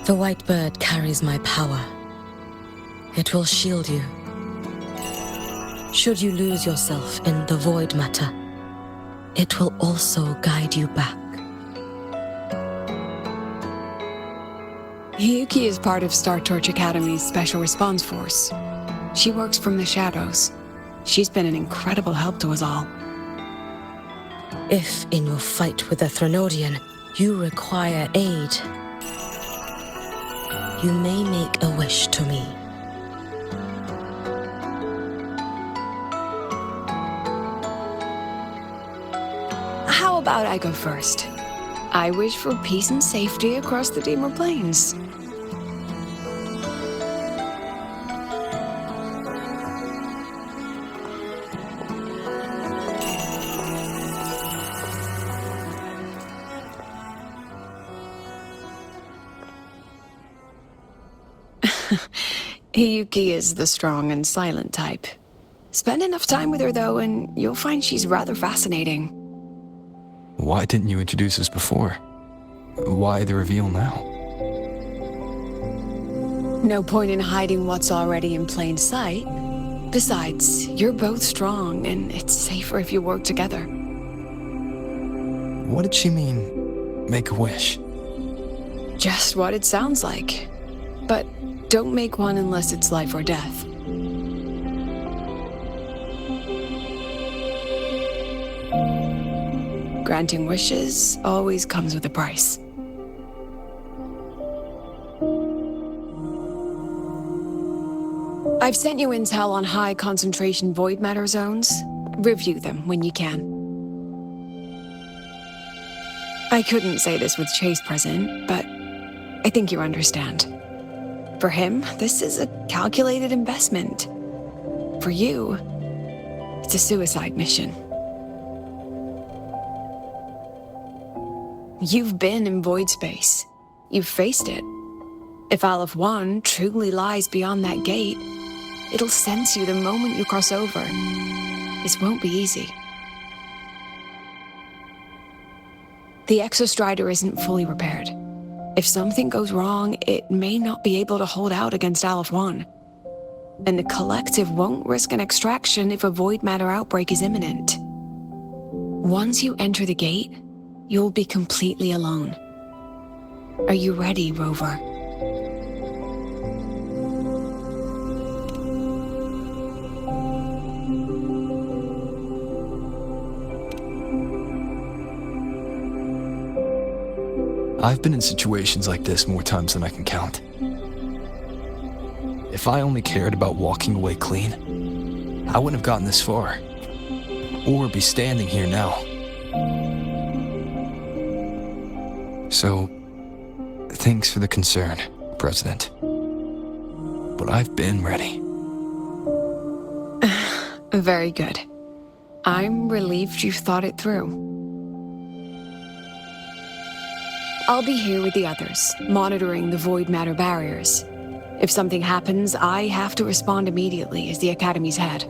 [SPEAKER 1] The white bird carries my power. It will shield you. Should you lose yourself in the void matter, it will also guide you back.
[SPEAKER 2] Hiyuki is part of Star Torch Academy's Special Response Force. She works from the shadows. She's been an incredible help to us all.
[SPEAKER 1] If, in your fight with the Threnodian, you require aid, you may make a wish to me.
[SPEAKER 2] How about I go first? I wish for peace and safety across the Deemer Plains. Hiyuki is the strong and silent type. Spend enough time with her, though, and you'll find she's rather fascinating.
[SPEAKER 7] Why didn't you introduce us before? Why the reveal now?
[SPEAKER 2] No point in hiding what's already in plain sight. Besides, you're both strong, and it's safer if you work together.
[SPEAKER 7] What did she mean, make a wish?
[SPEAKER 2] Just what it sounds like. But don't make one unless it's life or death. Granting wishes always comes with a price. I've sent you intel on high concentration void matter zones. Review them when you can. I couldn't say this with Chase present, but I think you understand. For him, this is a calculated investment. For you, it's a suicide mission. You've been in void space. You've faced it. If Aleph 1 truly lies beyond that gate, it'll sense you the moment you cross over. This won't be easy. The Exostrider isn't fully repaired. If something goes wrong, it may not be able to hold out against Aleph 1. And the Collective won't risk an extraction if a void matter outbreak is imminent. Once you enter the gate, you'll be completely alone. Are you ready, Rover?
[SPEAKER 7] I've been in situations like this more times than I can count. If I only cared about walking away clean, I wouldn't have gotten this far. Or be standing here now. So, thanks for the concern, President. But I've been ready.
[SPEAKER 2] Very good. I'm relieved you've thought it through. I'll be here with the others, monitoring the void matter barriers. If something happens, I have to respond immediately as the Academy's head.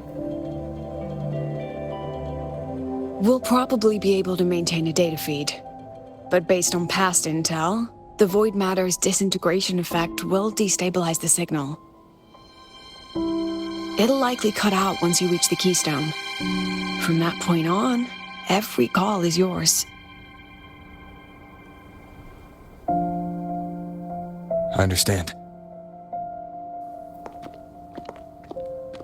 [SPEAKER 2] We'll probably be able to maintain a data feed. But based on past intel, the void matter's disintegration effect will destabilize the signal. It'll likely cut out once you reach the keystone. From that point on, every call is yours.
[SPEAKER 7] I understand.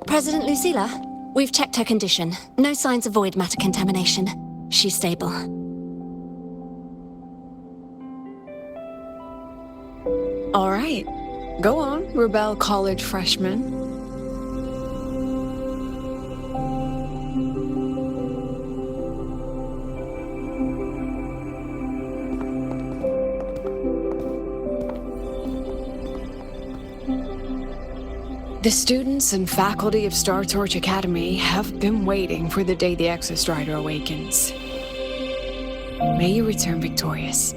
[SPEAKER 11] President Lucilla,
[SPEAKER 10] We've checked her condition. No signs of void matter contamination. She's stable.
[SPEAKER 2] All right. Go on, Rebel College freshman. The students and faculty of Star Torch Academy have been waiting for the day the Exostrider awakens. May you return victorious.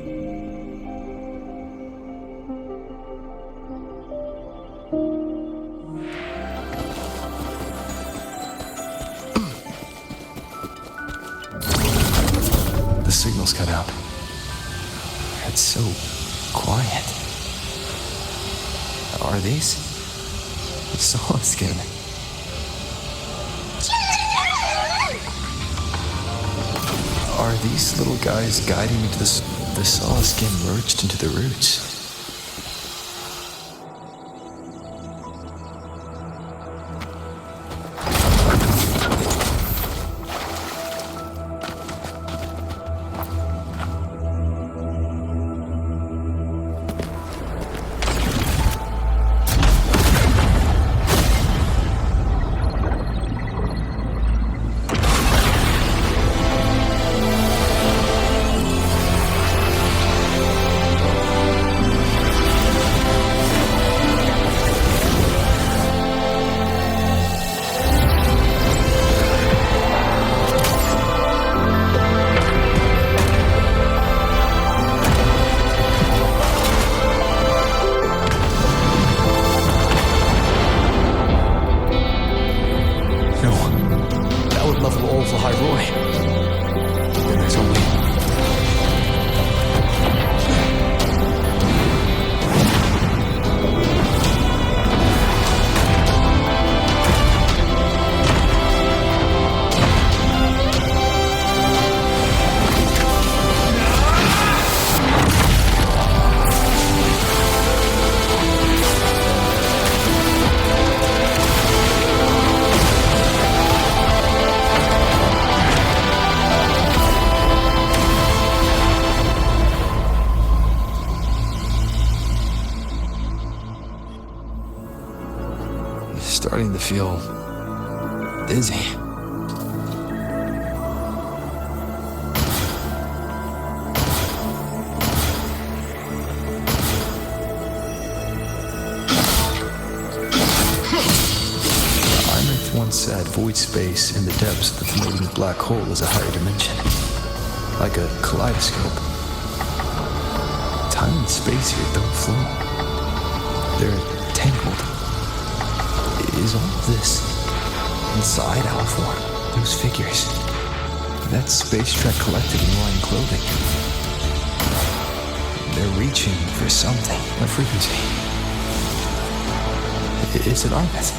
[SPEAKER 7] The signal's cut out. It's so quiet. Are these? Solid skin. Are these little guys guiding me to the solid skin merged into the roots? Level all of Lahai Roi. Then there's only... starting to feel dizzy. Einrich once said void space in the depths of the floating black hole is a higher dimension, like a kaleidoscope. Time and space here don't flow. They're tangled. Is all of this inside our form? Those figures. That space trek collected in royal clothing. They're reaching for something. A frequency. Is it Armith?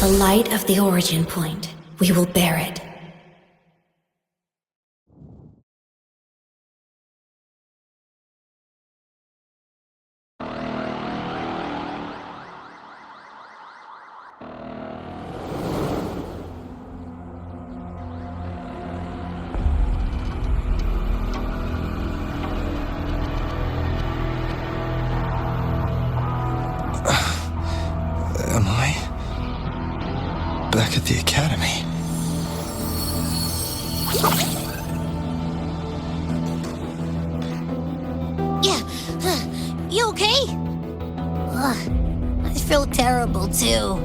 [SPEAKER 9] The light of the origin point. We will bear it.
[SPEAKER 7] Am I back at the academy?
[SPEAKER 12] Yeah, you okay? I feel terrible too.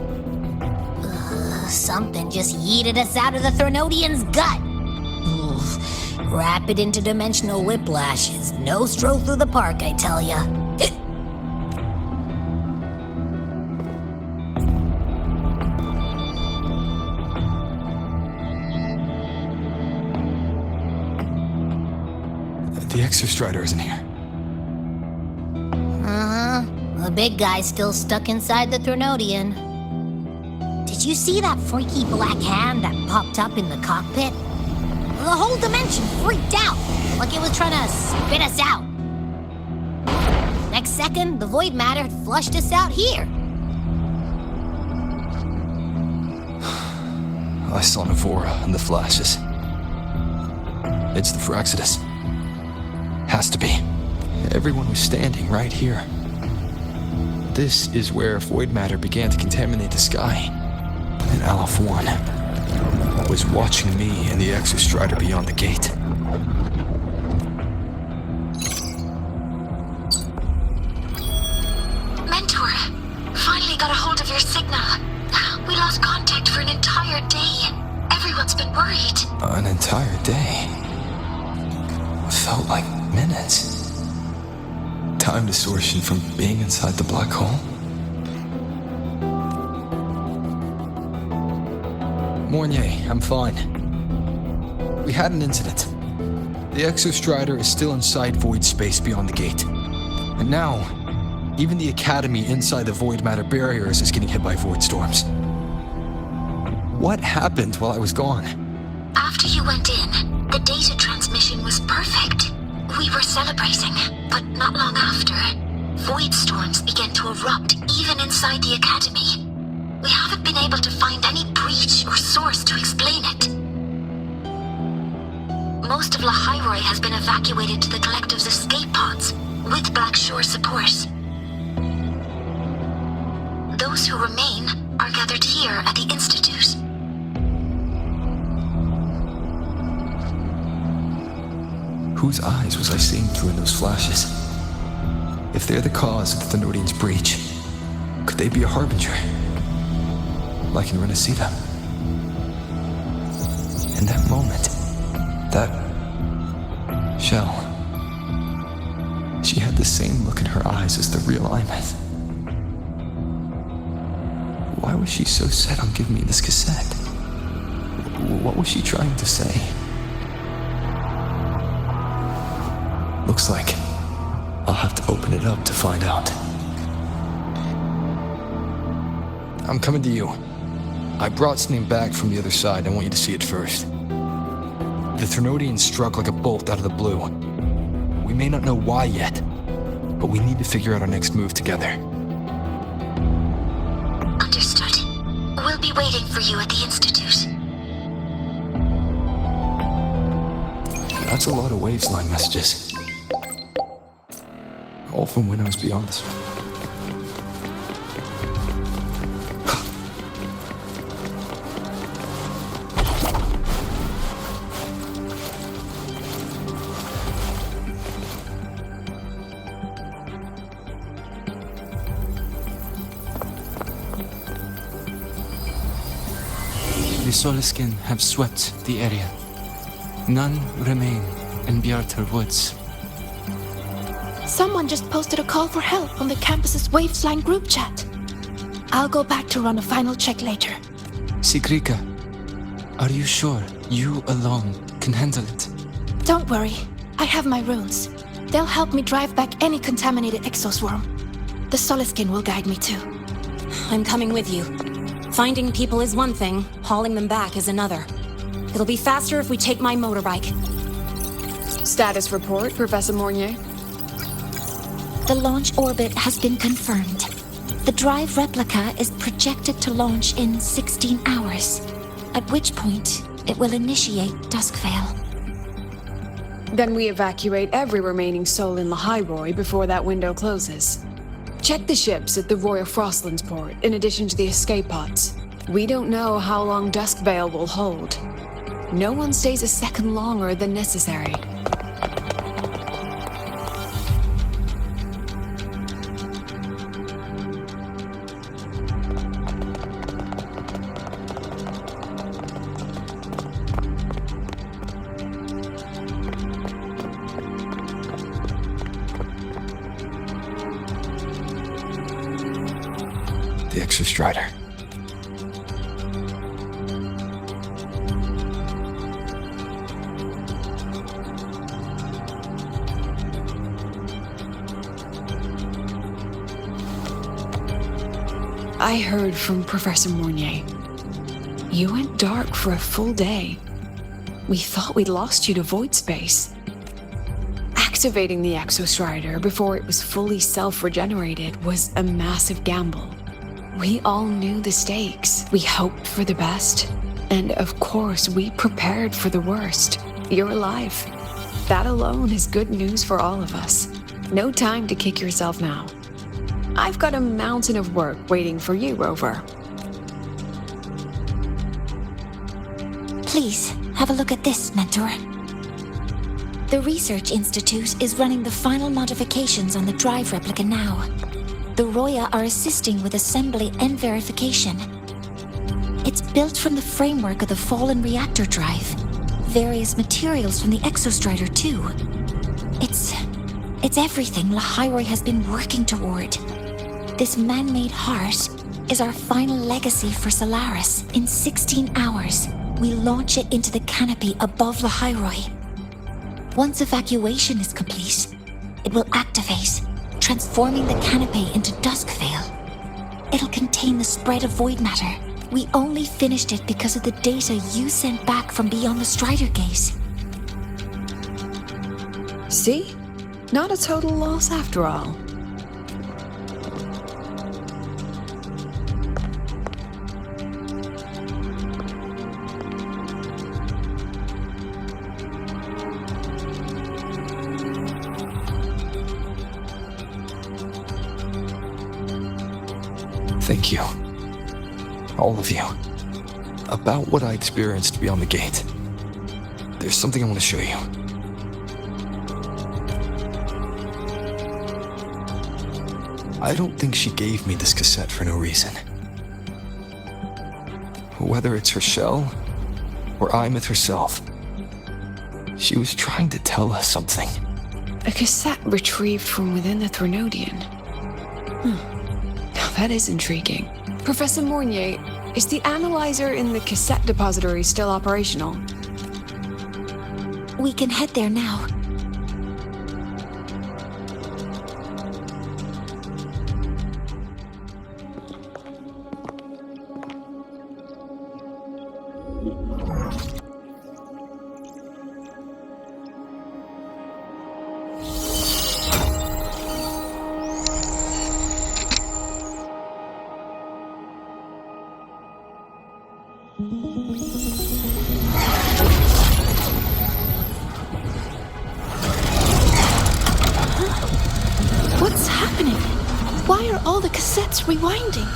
[SPEAKER 12] Something just yeeted us out of the Threnodian's gut. Rapid interdimensional whiplash is no stroll through the park, I tell ya.
[SPEAKER 7] The Exostrider isn't here.
[SPEAKER 12] The big guy's still stuck inside the Threnodian. Did you see that freaky black hand that popped up in the cockpit? The whole dimension freaked out, like it was trying to spit us out. Next second, the void matter had flushed us out here.
[SPEAKER 7] I saw Navora in the flashes. It's the Fraxidus. Has to be. Everyone was standing right here. This is where void matter began to contaminate the sky. And Aleph 1 was watching me and the Exostrider beyond the gate.
[SPEAKER 3] Mentor, finally got a hold of your signal. We lost contact for an entire day. Everyone's been worried.
[SPEAKER 7] An entire day. Felt like minutes. Time distortion from being inside the black hole. Mornier, I'm fine. We had an incident. The Exostrider is still inside void space beyond the gate. And now, even the Academy inside the void matter barriers is getting hit by void storms. What happened while I was gone?
[SPEAKER 3] After you went in, the data transmission was perfect. We were celebrating, but not long after, void storms began to erupt even inside the Academy. We haven't been able to find any breach or source to explain it. Most of Lahai Roi has been evacuated to the Collective's escape pods, with Black Shore support. Those who remain are gathered here at the Institute.
[SPEAKER 7] Whose eyes was I seeing through in those flashes? If they're the cause of the Thenodian's breach, could they be a harbinger? Like in Renacita? In that moment, that shell, she had the same look in her eyes as the real Imeth. Why was she so set on giving me this cassette? What was she trying to say? Looks like I'll have to open it up to find out. I'm coming to you. I brought something back from the other side. I want you to see it first. The Threnodian struck like a bolt out of the blue. We may not know why yet, but we need to figure out our next move together.
[SPEAKER 3] Understood. We'll be waiting for you at the Institute.
[SPEAKER 7] That's a lot of waveline messages. All from when I was beyond this.
[SPEAKER 13] The Soliskin have swept the area. None remain in Bjartar Woods.
[SPEAKER 14] Someone just posted a call for help on the campus's Wavesline group chat. I'll go back to run a final check later.
[SPEAKER 13] Sigrika, are you sure you alone can handle it?
[SPEAKER 14] Don't worry, I have my runes. They'll help me drive back any contaminated exoswarm. the Soliskin will guide me to.
[SPEAKER 10] I'm coming with you. Finding people is one thing, hauling them back is another. It'll be faster if we take my motorbike.
[SPEAKER 2] Status report, Professor Mornier.
[SPEAKER 12] The launch orbit has been confirmed. The drive replica is projected to launch in 16 hours, at which point it will initiate Duskvale.
[SPEAKER 2] Then we evacuate every remaining soul in Lahai Roi before that window closes. Check the ships at the Royal Frostlands port, in addition to the escape pods. We don't know how long Duskvale will hold. No one stays a second longer than necessary.
[SPEAKER 7] The Exostrider.
[SPEAKER 2] I heard from Professor Mornier. You went dark for a full day. We thought we'd lost you to void space. Activating the Exostrider before it was fully self-regenerated was a massive gamble. We all knew the stakes. We hoped for the best. And of course, we prepared for the worst. You're alive. That alone is good news for all of us. No time to kick yourself now. I've got a mountain of work waiting for you, Rover.
[SPEAKER 12] Please, have a look at this, Mentor. The Research Institute is running the final modifications on the drive replica now. The Roya are assisting with assembly and verification. It's built from the framework of the fallen reactor drive. Various materials from the Exostrider, too. It's everything Lahai Roi has been working toward. This man-made heart is our final legacy for Solaris. In 16 hours, we launch it into the canopy above Lahai Roi. Once evacuation is complete, it will activate, transforming the canopy into Duskvale. It'll contain the spread of void matter. We only finished it because of the data you sent back from beyond the Strider Gate.
[SPEAKER 2] See? Not a total loss after all.
[SPEAKER 7] Thank you. All of you. About what I experienced beyond the gate. There's something I want to show you. I don't think she gave me this cassette for no reason. Whether it's her shell, or Imeth herself, she was trying to tell us something.
[SPEAKER 2] A cassette retrieved from within the Threnodian. Now that is intriguing. Professor Mornier, is the analyzer in the cassette depository still operational?
[SPEAKER 12] We can head there now.
[SPEAKER 14] What's happening? Why are all the cassettes rewinding?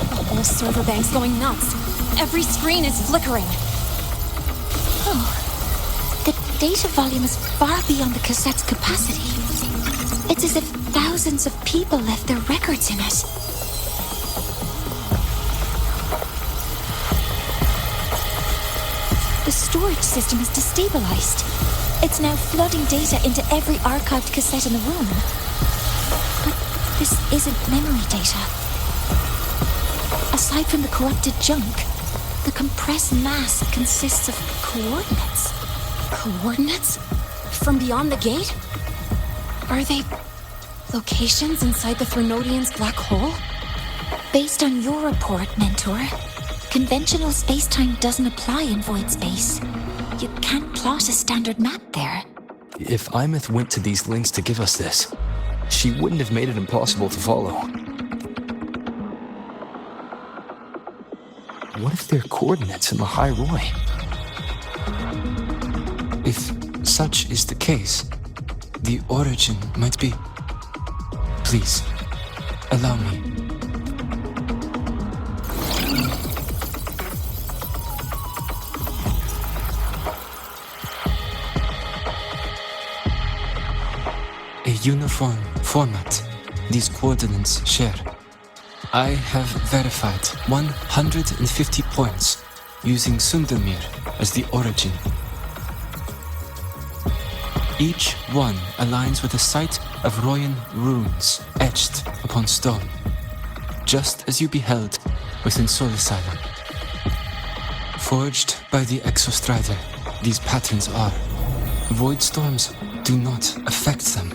[SPEAKER 10] The whole server bank's going nuts. Every screen is flickering.
[SPEAKER 12] Oh, the data volume is far beyond the cassette's capacity. It's as if thousands of people left their records in it. The storage system is destabilized. It's now flooding data into every archived cassette in the room. But this isn't memory data. Aside from the corrupted junk, The compressed mass consists of coordinates.
[SPEAKER 10] Coordinates? From beyond the gate? Are they locations inside the Threnodian's black hole?
[SPEAKER 12] Based on your report, Mentor, conventional space-time doesn't apply in void space. You can't plot a standard map there.
[SPEAKER 7] If Imeth went to these lengths to give us this, she wouldn't have made it impossible to follow. What if they're coordinates in Lahai Roi?
[SPEAKER 13] If such is the case, the origin might be... Please, allow me. A uniform format these coordinates share. I have verified 150 points using Sundermere as the origin. Each one aligns with a site of Royan runes etched upon stone, just as you beheld within Soul Asylum. Forged by the Exostrider, these patterns are. Void storms do not affect them.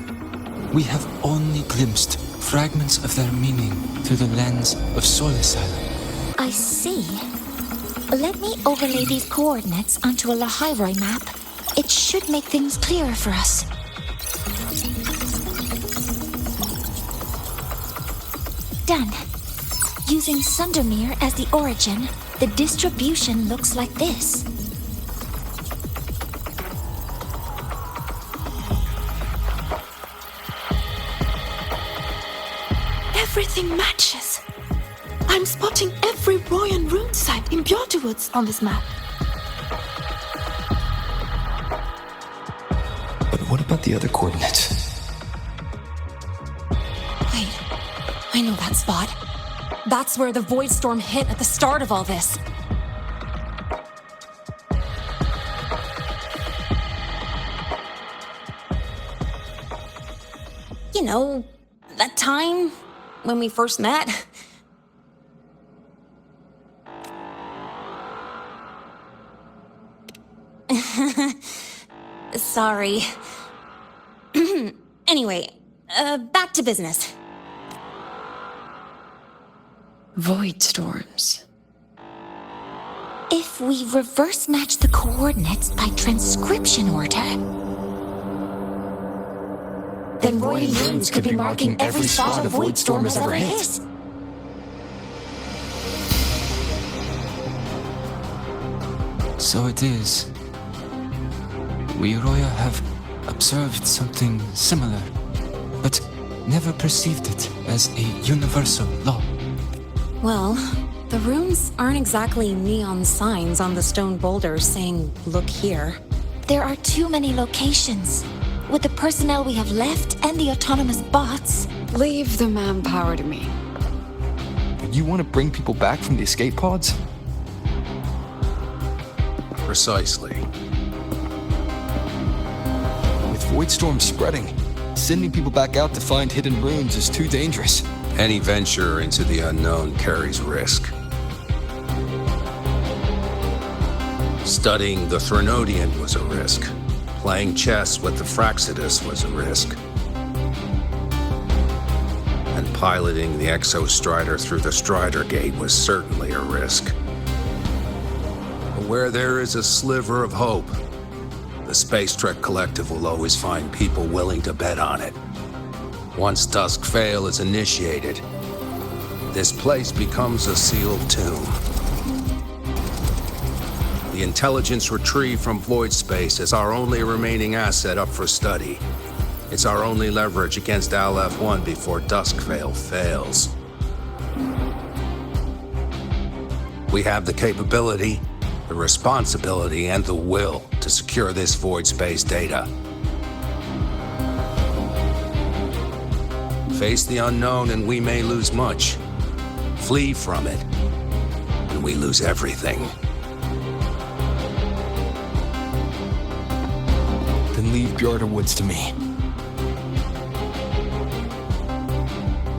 [SPEAKER 13] We have only glimpsed fragments of their meaning through the lens of Soul Asylum.
[SPEAKER 12] I see. Let me overlay these coordinates onto a Lahai Roi map. It should make things clearer for us. Done. Using Sundermere as the origin, the distribution looks like this.
[SPEAKER 14] Everything matches. I'm spotting every Royan rune site in Bjorterwoods on this map.
[SPEAKER 7] But what about the other coordinates?
[SPEAKER 10] Wait, I know that spot. That's where the void storm hit at the start of all this. You know, that time when we first met. Sorry. Anyway, back to business.
[SPEAKER 2] Void storms.
[SPEAKER 12] If we reverse match the coordinates by transcription order, then Royan runes could be marking every spot a void storm has ever hit.
[SPEAKER 13] So it is. We Roya have observed something similar, but never perceived it as a universal law.
[SPEAKER 10] Well, the runes aren't exactly neon signs on the stone boulders saying, "Look here."
[SPEAKER 12] There are too many locations. With the personnel we have left and the autonomous bots...
[SPEAKER 2] Leave the manpower to me.
[SPEAKER 7] You want to bring people back from the escape pods?
[SPEAKER 8] Precisely.
[SPEAKER 7] With void storms spreading, sending people back out to find hidden runes is too dangerous.
[SPEAKER 8] Any venture into the unknown carries risk. Studying the Threnodian was a risk. Playing chess with the Fraxidus was a risk. And piloting the Exostrider through the Strider Gate was certainly a risk. But where there is a sliver of hope, the Space Trek Collective will always find people willing to bet on it. Once Dusk Vale is initiated, this place becomes a sealed tomb. The intelligence retrieved from void space is our only remaining asset up for study. It's our only leverage against Aleph-1 before Dusk Vale fails. We have the capability, the responsibility, and the will to secure this void space data. Face the unknown and we may lose much. Flee from it, and we lose everything.
[SPEAKER 7] Then leave Bjorterwoods to me.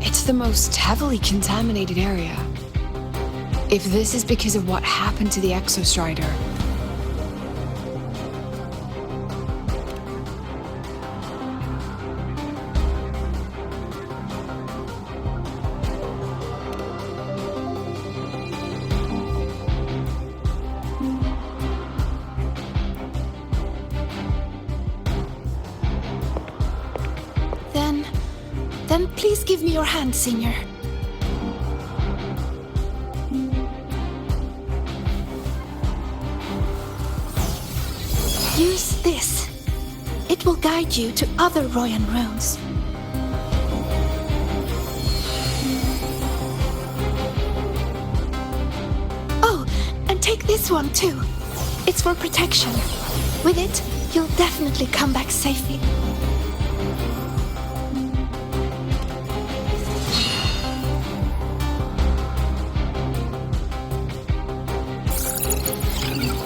[SPEAKER 2] It's the most heavily contaminated area. If this is because of what happened to the Exostrider,
[SPEAKER 14] then please give me your hand, Senior. Use this. It will guide you to other Royan runes. Oh, and take this one too. It's for protection. With it, you'll definitely come back safely.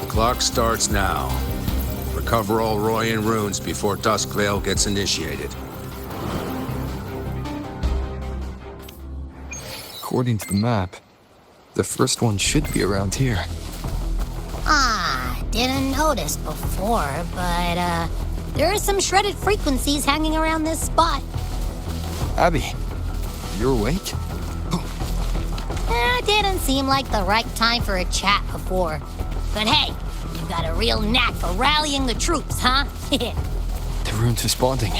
[SPEAKER 8] Clock starts now. Recover all Royan runes before Duskvale gets initiated.
[SPEAKER 7] According to the map, the first one should be around here.
[SPEAKER 12] Didn't notice before, but, there are some shredded frequencies hanging around this spot.
[SPEAKER 7] Abby, you're awake?
[SPEAKER 12] Didn't seem like the right time for a chat before. But hey, you got a real knack for rallying the troops, huh?
[SPEAKER 7] The rune's responding.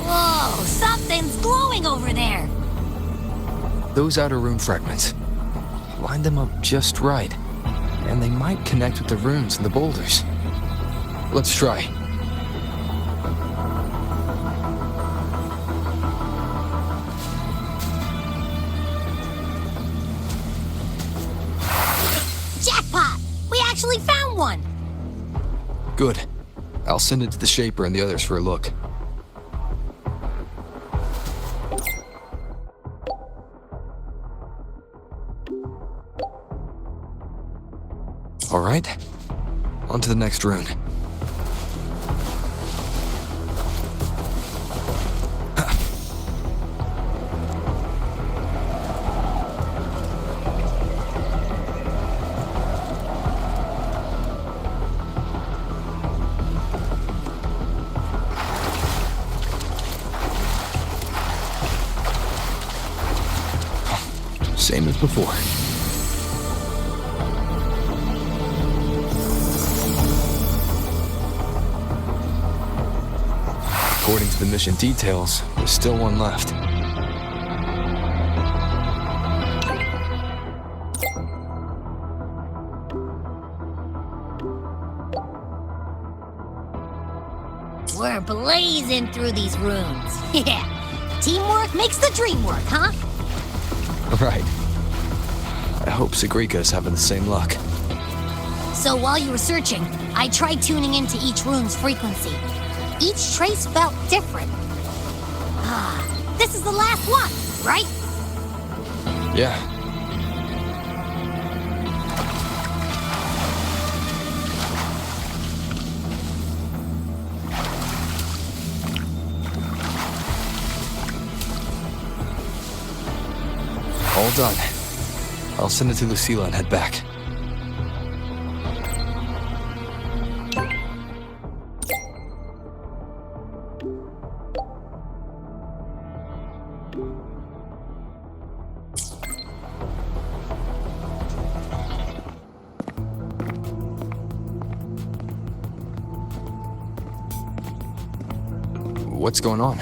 [SPEAKER 12] Whoa, something's glowing over there.
[SPEAKER 7] Those outer rune fragments. Line them up just right, and they might connect with the runes and the boulders. Let's try.
[SPEAKER 12] Jackpot! We actually found one!
[SPEAKER 7] Good. I'll send it to the Shaper and the others for a look. All right, on to the next rune. Same as before. According to the mission details, there's still one left.
[SPEAKER 12] We're blazing through these runes. Yeah, teamwork makes the dream work, huh?
[SPEAKER 7] Right. I hope Segrika's having the same luck.
[SPEAKER 12] So while you were searching, I tried tuning into each rune's frequency. Each trace felt different. This is the last one, right?
[SPEAKER 7] Yeah. All done. I'll send it to Lucilla and head back. What's going on?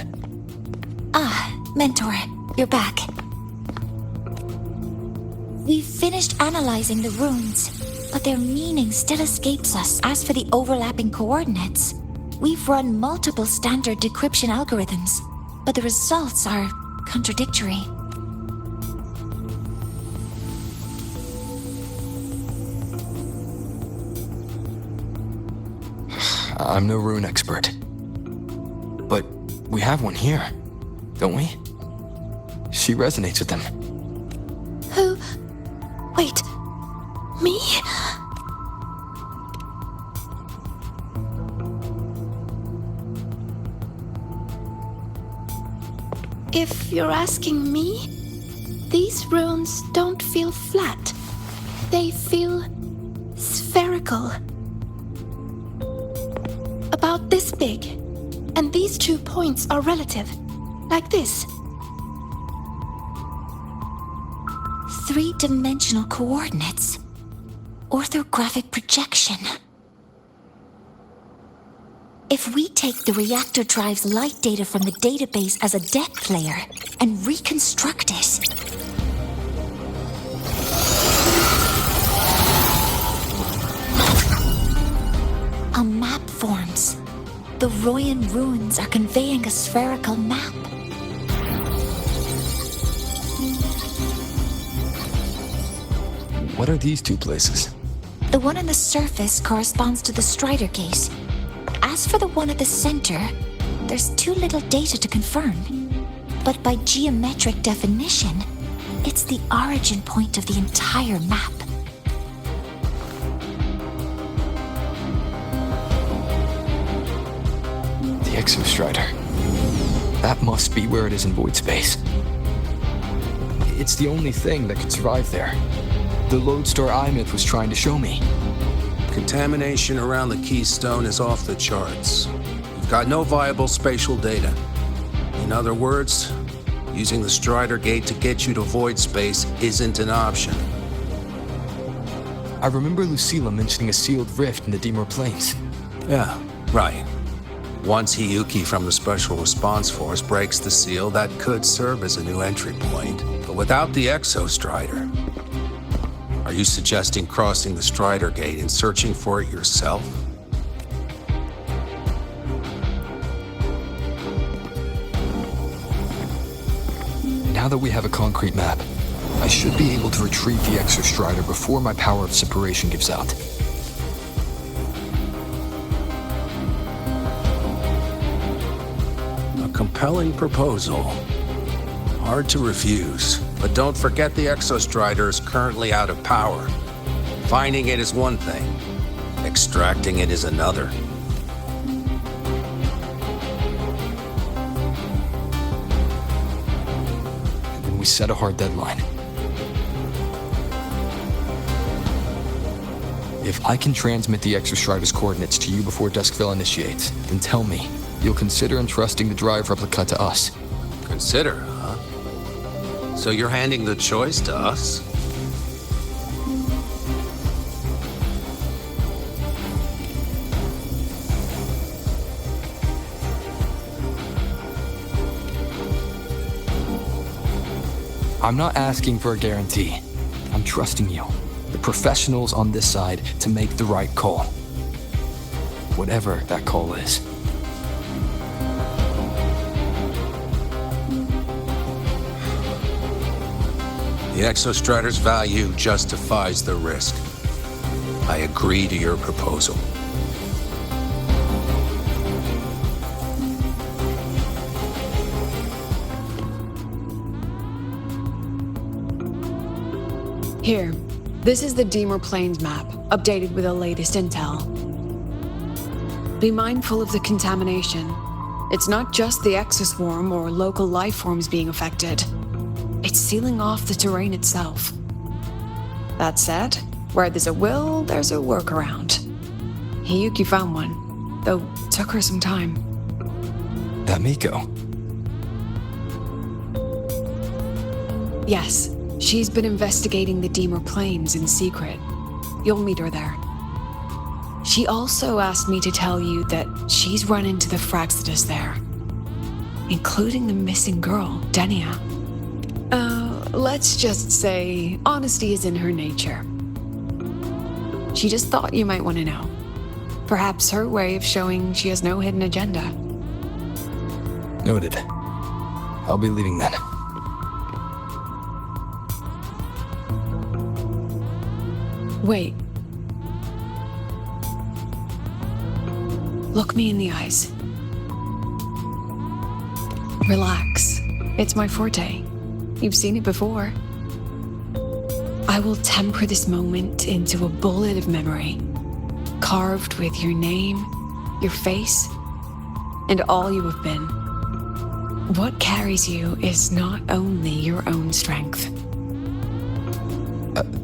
[SPEAKER 14] Mentor, you're back. We've finished analyzing the runes, but their meaning still escapes us. As for the overlapping coordinates, we've run multiple standard decryption algorithms, but the results are contradictory.
[SPEAKER 7] I'm no rune expert. But we have one here, don't we? She resonates with them.
[SPEAKER 14] Who? Wait. Me?
[SPEAKER 2] If you're asking me, these runes don't feel flat. They feel spherical. About this big. And these 2 points are relative. Like this.
[SPEAKER 14] 3-dimensional coordinates. Orthographic projection. If we take the reactor drive's light data from the database as a depth layer and reconstruct it, a map forms. The Royan ruins are conveying a spherical map.
[SPEAKER 7] What are these 2 places?
[SPEAKER 14] The one on the surface corresponds to the Strider Gate. As for the one at the center, there's too little data to confirm. But by geometric definition, it's the origin point of the entire map.
[SPEAKER 7] The Exostrider. That must be where it is in void space. It's the only thing that could survive there. The Lodestar Eye-Myth was trying to show me.
[SPEAKER 8] Contamination around the keystone is off the charts. You've got no viable spatial data. In other words, using the Strider Gate to get you to void space isn't an option.
[SPEAKER 7] I remember Lucilla mentioning a sealed rift in the Dimor Plains.
[SPEAKER 8] Yeah, right. Once Hiyuki from the Special Response Force breaks the seal, that could serve as a new entry point. But without the Exostrider, are you suggesting crossing the Strider Gate and searching for it yourself?
[SPEAKER 7] Now that we have a concrete map, I should be able to retrieve the Exostrider before my power of separation gives out.
[SPEAKER 8] A compelling proposal. Hard to refuse. But don't forget the Exostrider is currently out of power. Finding it is one thing. Extracting it is another.
[SPEAKER 7] And then we set a hard deadline. If I can transmit the Exostrider's coordinates to you before Duskville initiates, then tell me, you'll consider entrusting the drive replica to us.
[SPEAKER 8] Consider, huh? So you're handing the choice to us?
[SPEAKER 7] I'm not asking for a guarantee. I'm trusting you, the professionals on this side, to make the right call. Whatever that call is.
[SPEAKER 8] The Exostrider's value justifies the risk. I agree to your proposal.
[SPEAKER 2] Here, this is the Dimor Plains map, updated with the latest intel. Be mindful of the contamination. It's not just the exoswarm or local life forms being affected. It's sealing off the terrain itself. That said, where there's a will, there's a workaround. Hiyuki found one, though took her some time.
[SPEAKER 7] That Miko?
[SPEAKER 2] Yes, she's been investigating the Dimor Plains in secret. You'll meet her there. She also asked me to tell you that she's run into the Fraxidus there, including the missing girl, Denia. Let's just say honesty is in her nature. She just thought you might want to know. Perhaps her way of showing she has no hidden agenda.
[SPEAKER 7] Noted. I'll be leaving then.
[SPEAKER 2] Wait. Look me in the eyes. Relax. It's my forte. You've seen it before. I will temper this moment into a bullet of memory, carved with your name, your face, and all you have been. What carries you is not only your own strength.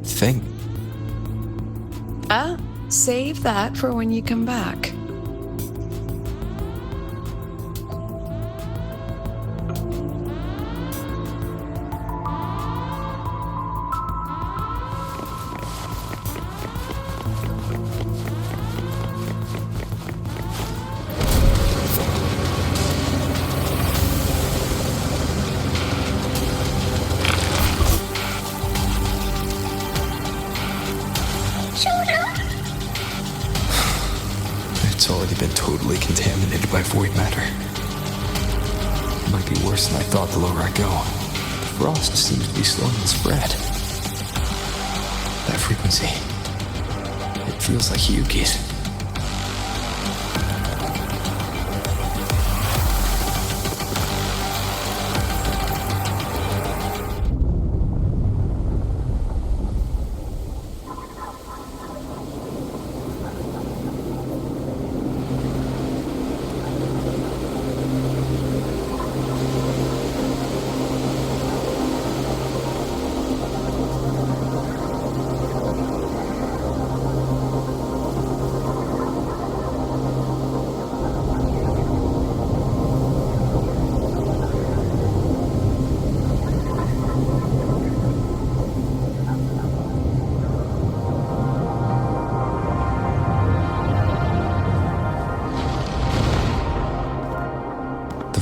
[SPEAKER 13] Thing.
[SPEAKER 2] Save that for when you come back.
[SPEAKER 13] It's already been totally contaminated by void matter. It might be worse than I thought the lower I go. The frost seems to be slowing the spread. That frequency. It feels like Hyuki's.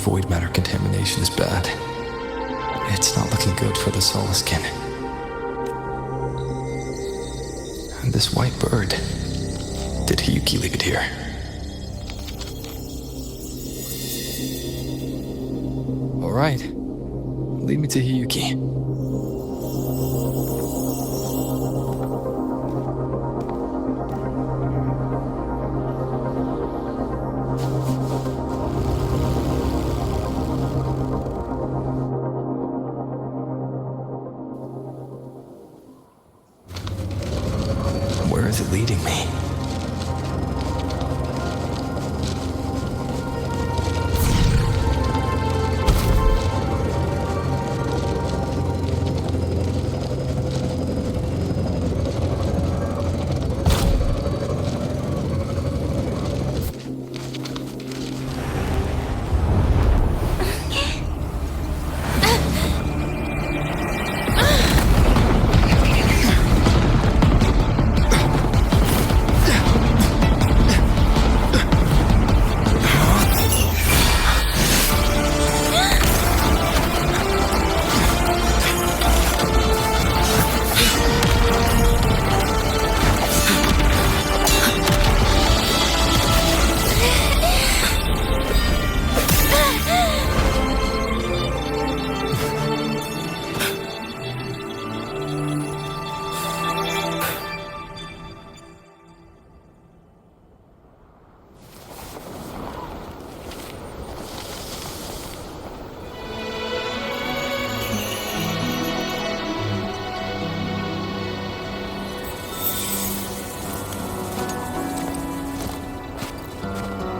[SPEAKER 13] Void matter contamination is bad. It's not looking good for the Solaskin. And this white bird. Did Hyuki leave it here? All right. Lead me to Hyuki. Where is it leading me?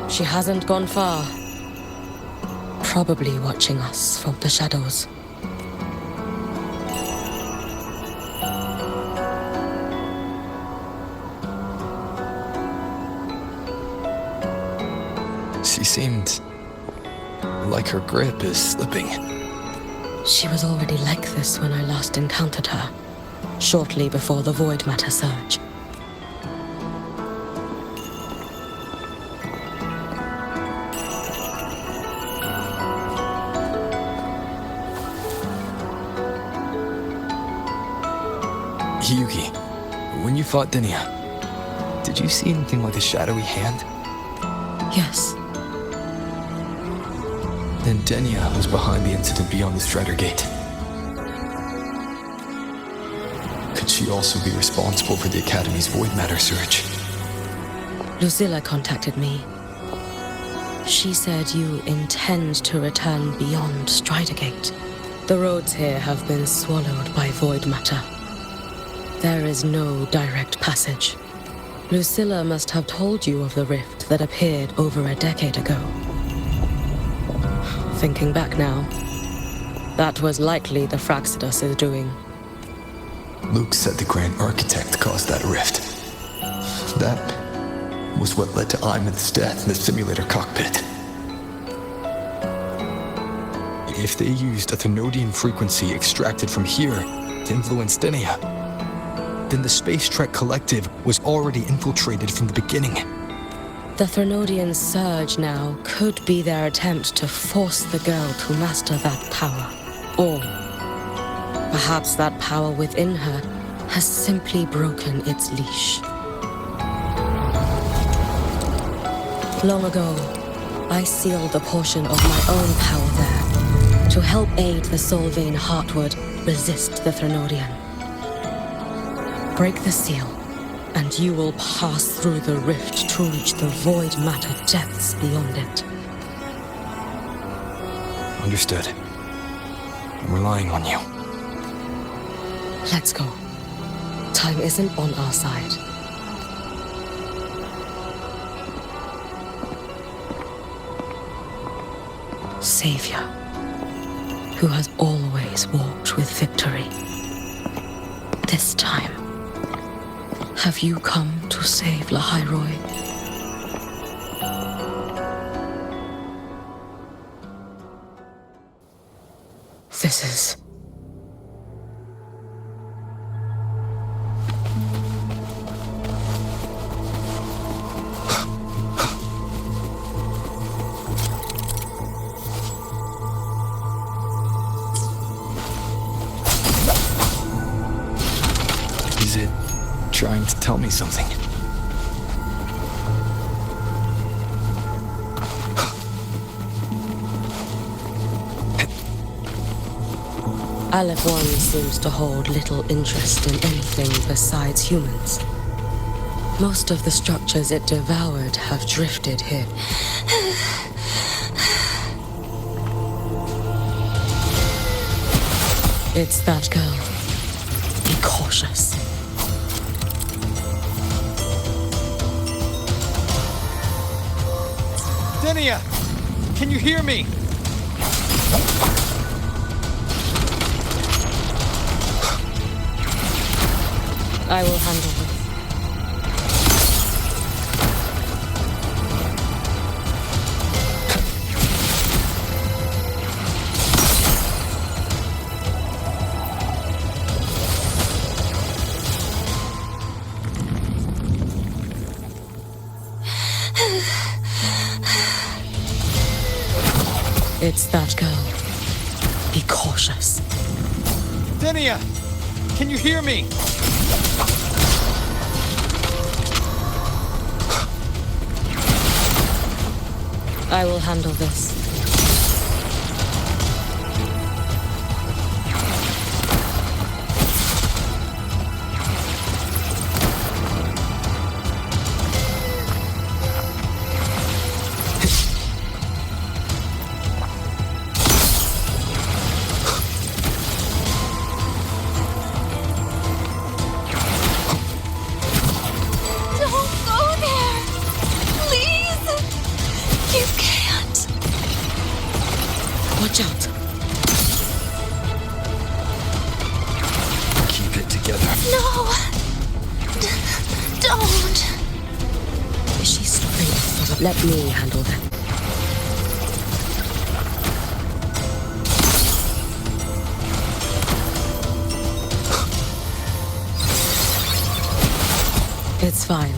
[SPEAKER 1] She hasn't gone far. Probably watching us from the shadows.
[SPEAKER 13] She seemed like her grip is slipping.
[SPEAKER 1] She was already like this when I last encountered her, shortly before the void matter surge.
[SPEAKER 13] Hyuki, when you fought Denia, did you see anything like a shadowy hand?
[SPEAKER 1] Yes.
[SPEAKER 13] Then Denia was behind the incident beyond the Strider Gate. Could she also be responsible for the Academy's void matter surge?
[SPEAKER 1] Lucilla contacted me. She said you intend to return beyond Strider Gate. The roads here have been swallowed by void matter. There is no direct passage. Lucilla must have told you of the rift that appeared over a decade ago. Thinking back now, that was likely the Fraxidus' doing.
[SPEAKER 7] Luke said the Grand Architect caused that rift. That was what led to Iman's death in the simulator cockpit. If they used a Thenodian frequency extracted from here to influence Denia, then the Space Trek Collective was already infiltrated from the beginning.
[SPEAKER 1] The Thenodian surge now could be their attempt to force the girl to master that power. Or perhaps that power within her has simply broken its leash. Long ago, I sealed a portion of my own power there to help aid the Solvane Heartwood resist the Thenodian. Break the seal, and you will pass through the rift to reach the void matter depths beyond it.
[SPEAKER 7] Understood. I'm relying on you.
[SPEAKER 1] Let's go. Time isn't on our side. Savior, who has always walked with victory. This time, have you come to save Lahai Roi? This is...
[SPEAKER 7] Is it trying to tell me something?
[SPEAKER 1] Aleph 1 seems to hold little interest in anything besides humans. Most of the structures it devoured have drifted here. It's that girl. Be cautious.
[SPEAKER 4] Denia! Can you hear me?
[SPEAKER 1] I will handle this. It's that girl. Be cautious.
[SPEAKER 4] Denia! Can you hear me?
[SPEAKER 1] I will handle this. Watch out.
[SPEAKER 7] Keep it together.
[SPEAKER 14] No! Don't!
[SPEAKER 1] Is she straight? Let me handle them. It's fine.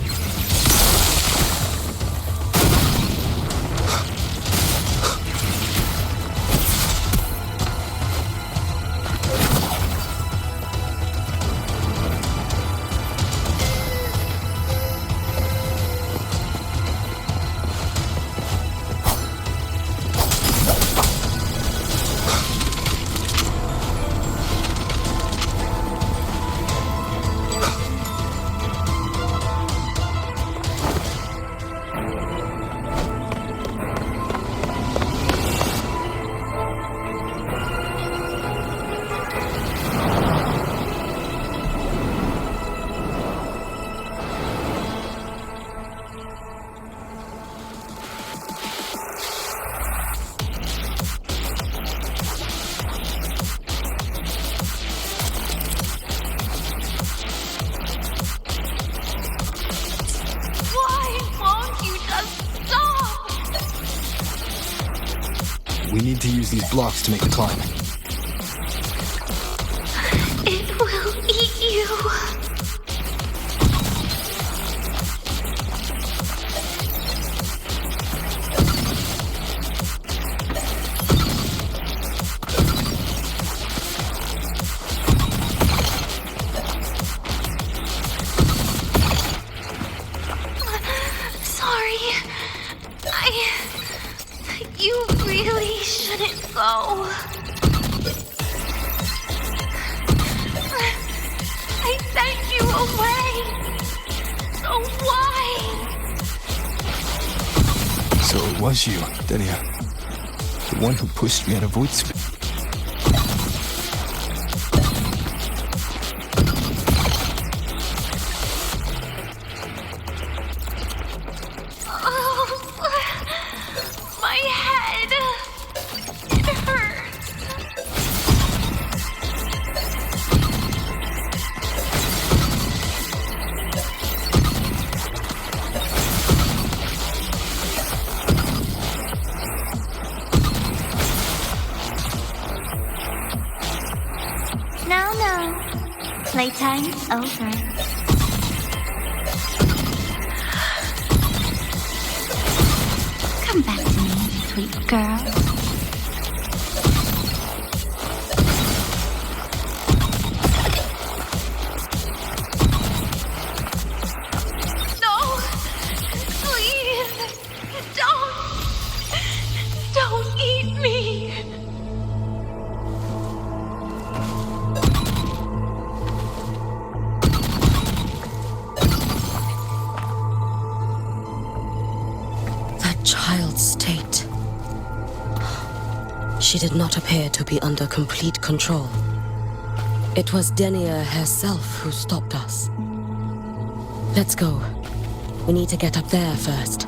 [SPEAKER 7] these blocks to make the climb.
[SPEAKER 12] It will eat you. Sorry. You really shouldn't go. I sent you away. So why?
[SPEAKER 7] So it was you, Denia. The one who pushed me out of void space.
[SPEAKER 12] My head. It hurts. No. Playtime's over. Come back to me, sweet girl. No! Please! Don't eat me!
[SPEAKER 1] That child's state. She did not appear to be under complete control. It was Denia herself who stopped us. Let's go. We need to get up there first.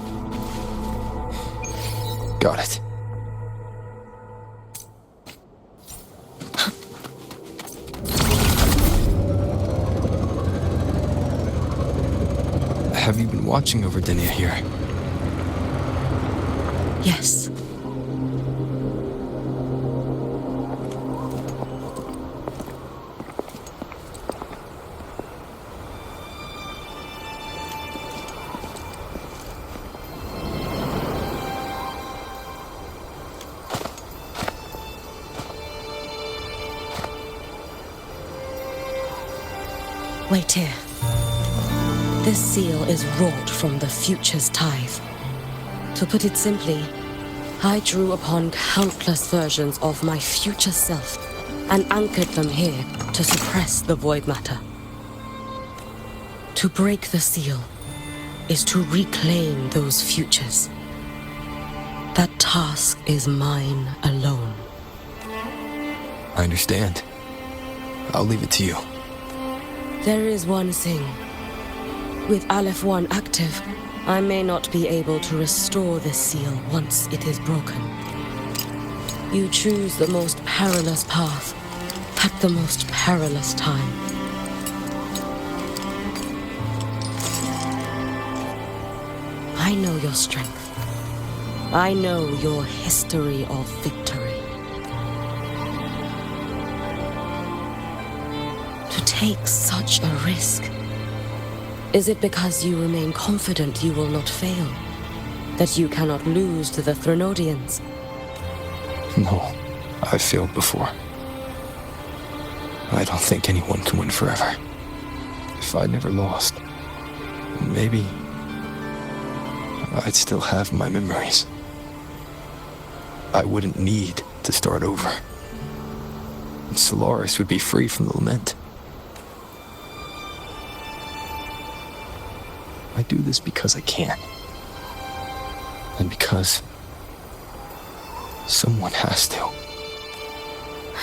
[SPEAKER 7] Got it. Have you been watching over Denia here?
[SPEAKER 1] Yes. Wait here. This seal is wrought from the future's tithe. To put it simply, I drew upon countless versions of my future self and anchored them here to suppress the void matter. To break the seal is to reclaim those futures. That task is mine alone.
[SPEAKER 7] I understand. I'll leave it to you.
[SPEAKER 1] There is one thing. With Aleph 1 active, I may not be able to restore this seal once it is broken. You choose the most perilous path at the most perilous time. I know your strength. I know your history of victory. To take such a risk, is it because you remain confident you will not fail? That you cannot lose to the Threnodians?
[SPEAKER 7] No, I've failed before. I don't think anyone can win forever. If I'd never lost, maybe I'd still have my memories. I wouldn't need to start over. And Solaris would be free from the lament. I do this because I can. And because someone has to.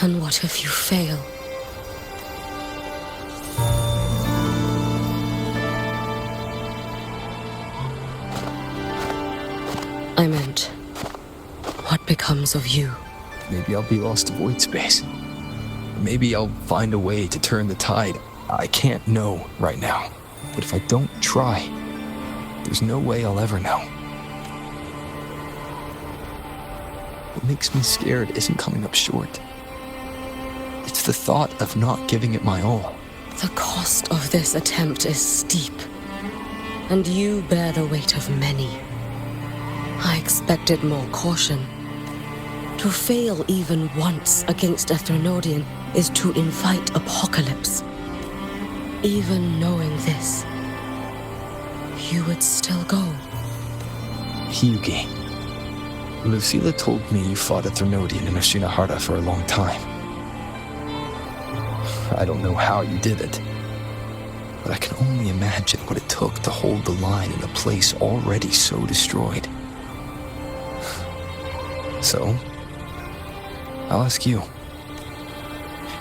[SPEAKER 1] And what if you fail? I meant, what becomes of you?
[SPEAKER 7] Maybe I'll be lost to void space. Maybe I'll find a way to turn the tide. I can't know right now. But if I don't try, there's no way I'll ever know. What makes me scared isn't coming up short. It's the thought of not giving it my all.
[SPEAKER 1] The cost of this attempt is steep, and you bear the weight of many. I expected more caution. To fail even once against a Threnodian is to invite apocalypse. Even knowing this, you would still go.
[SPEAKER 7] Hyugi, Lucilla told me you fought a Threnodian in Ashinahara for a long time. I don't know how you did it, but I can only imagine what it took to hold the line in a place already so destroyed. So, I'll ask you,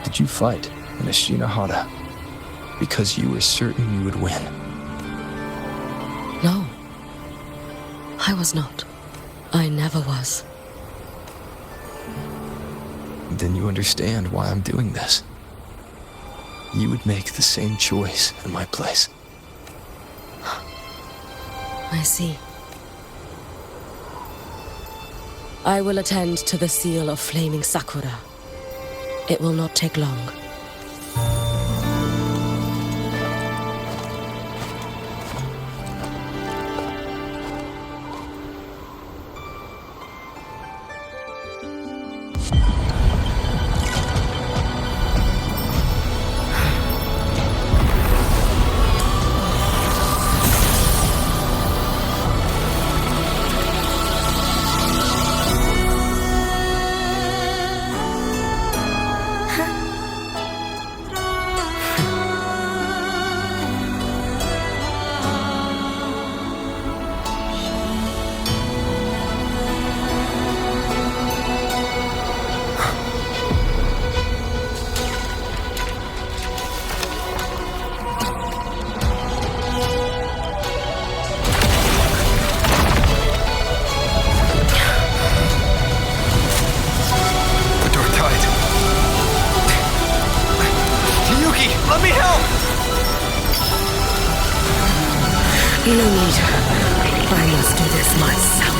[SPEAKER 7] did you fight in Ashinahara because you were certain you would win?
[SPEAKER 1] No, I was not. I never was.
[SPEAKER 7] Then you understand why I'm doing this. You would make the same choice in my place.
[SPEAKER 1] I see. I will attend to the seal of flaming Sakura. It will not take long.
[SPEAKER 4] Let me help!
[SPEAKER 1] No need. I must do this myself.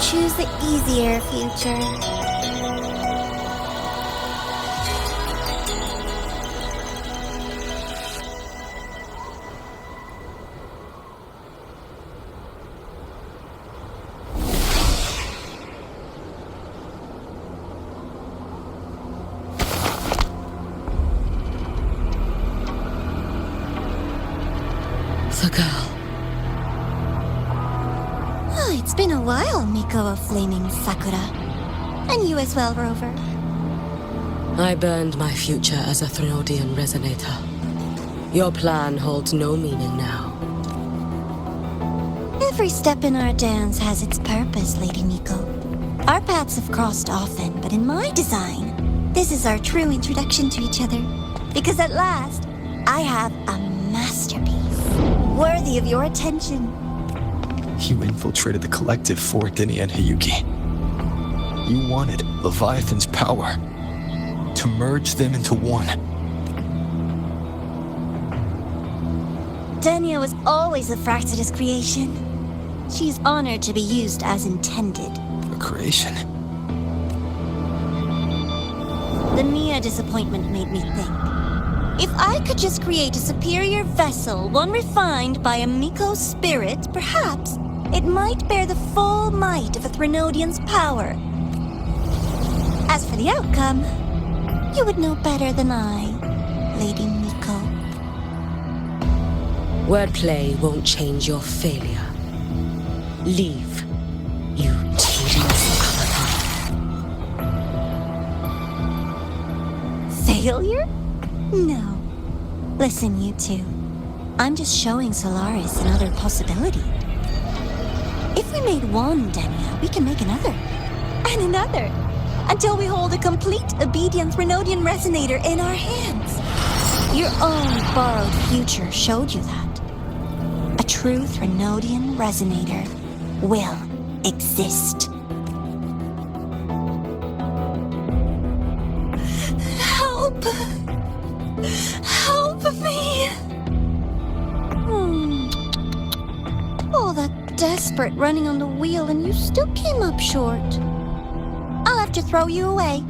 [SPEAKER 12] Choose the easier future.
[SPEAKER 1] The girl.
[SPEAKER 12] It's been a while, Miko of Flaming Sakura. And you as well, Rover.
[SPEAKER 1] I burned my future as a Threnodian resonator. Your plan holds no meaning now.
[SPEAKER 12] Every step in our dance has its purpose, Lady Miko. Our paths have crossed often, but in my design, this is our true introduction to each other. Because at last, I have a masterpiece, worthy of your attention.
[SPEAKER 7] You infiltrated the collective for Dini and Hyugi. You wanted Leviathan's power to merge them into one.
[SPEAKER 12] Denia was always a Fraxidus creation. She's honored to be used as intended.
[SPEAKER 7] A creation?
[SPEAKER 12] The Mia disappointment made me think. If I could just create a superior vessel, one refined by a Miko spirit, perhaps it might bear the full might of a Threnodian's power. As for the outcome, you would know better than I, Lady Miko.
[SPEAKER 1] Wordplay won't change your failure. Leave, you tedious avatar.
[SPEAKER 12] Failure? No. Listen, you two. I'm just showing Solaris another possibility. If we made one Denia, we can make another. And another. Until we hold a complete obedient Threnodian resonator in our hands.
[SPEAKER 14] Your own borrowed future showed you that. A true Threnodian resonator will exist.
[SPEAKER 15] Help! Help me!
[SPEAKER 14] All that desperate running on the wheel and you still came up short. I'll have to throw you away.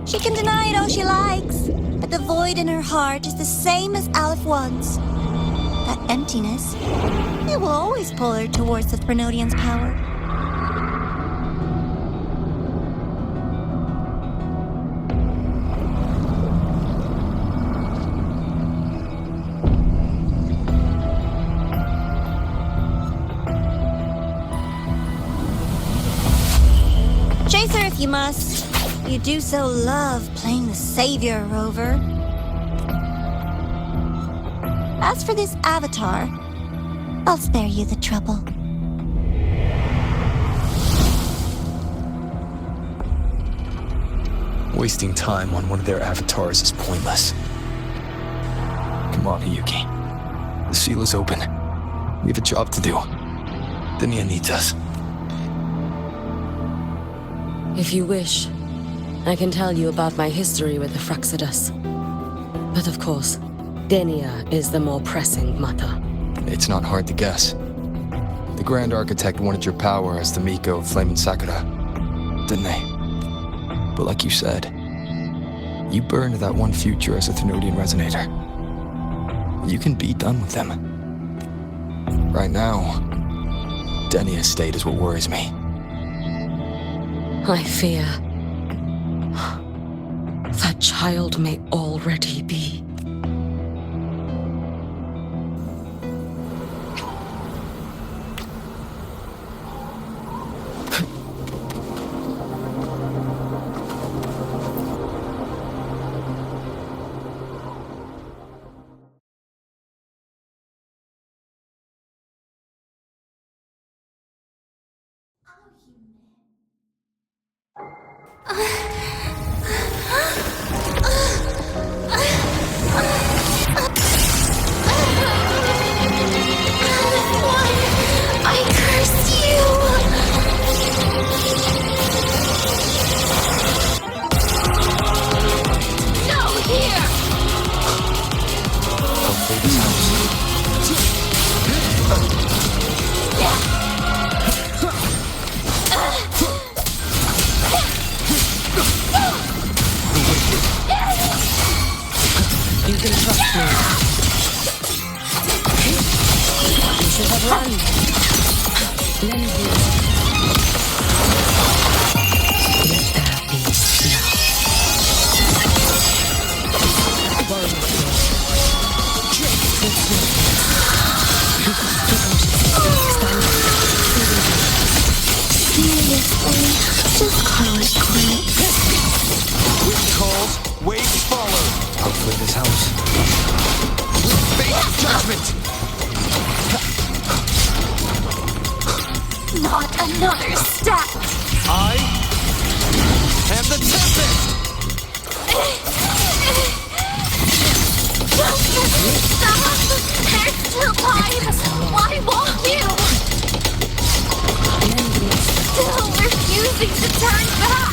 [SPEAKER 14] She can deny it all she likes, but the void in her heart is the same as Aleph One's. That emptiness, it will always pull her towards the Threnodian's power. Chase her if you must. You do so love playing the savior, Rover. As for this avatar, I'll spare you the trouble.
[SPEAKER 7] Wasting time on one of their avatars is pointless. Come on, Hiyuki. The seal is open. We have a job to do. Denia needs us.
[SPEAKER 1] If you wish, I can tell you about my history with the Fraxidus. But of course, Denia is the more pressing matter.
[SPEAKER 7] It's not hard to guess. The Grand Architect wanted your power as the Miko of Flame and Sakura, didn't they? But like you said, you burned that one future as a Threnodian resonator. You can be done with them. Right now, Denia's state is what worries me.
[SPEAKER 1] I fear that child may already be.
[SPEAKER 15] You can trust me. You should have run. Lend me. Let there be snow.
[SPEAKER 14] Seriously, just call it quits.
[SPEAKER 4] Wind calls, waves follow.
[SPEAKER 7] Hopefully this helps.
[SPEAKER 4] Face judgment!
[SPEAKER 15] Not another step!
[SPEAKER 4] I am the Tempest!
[SPEAKER 15] Stop! There's still time! Why won't you? Still refusing to turn back!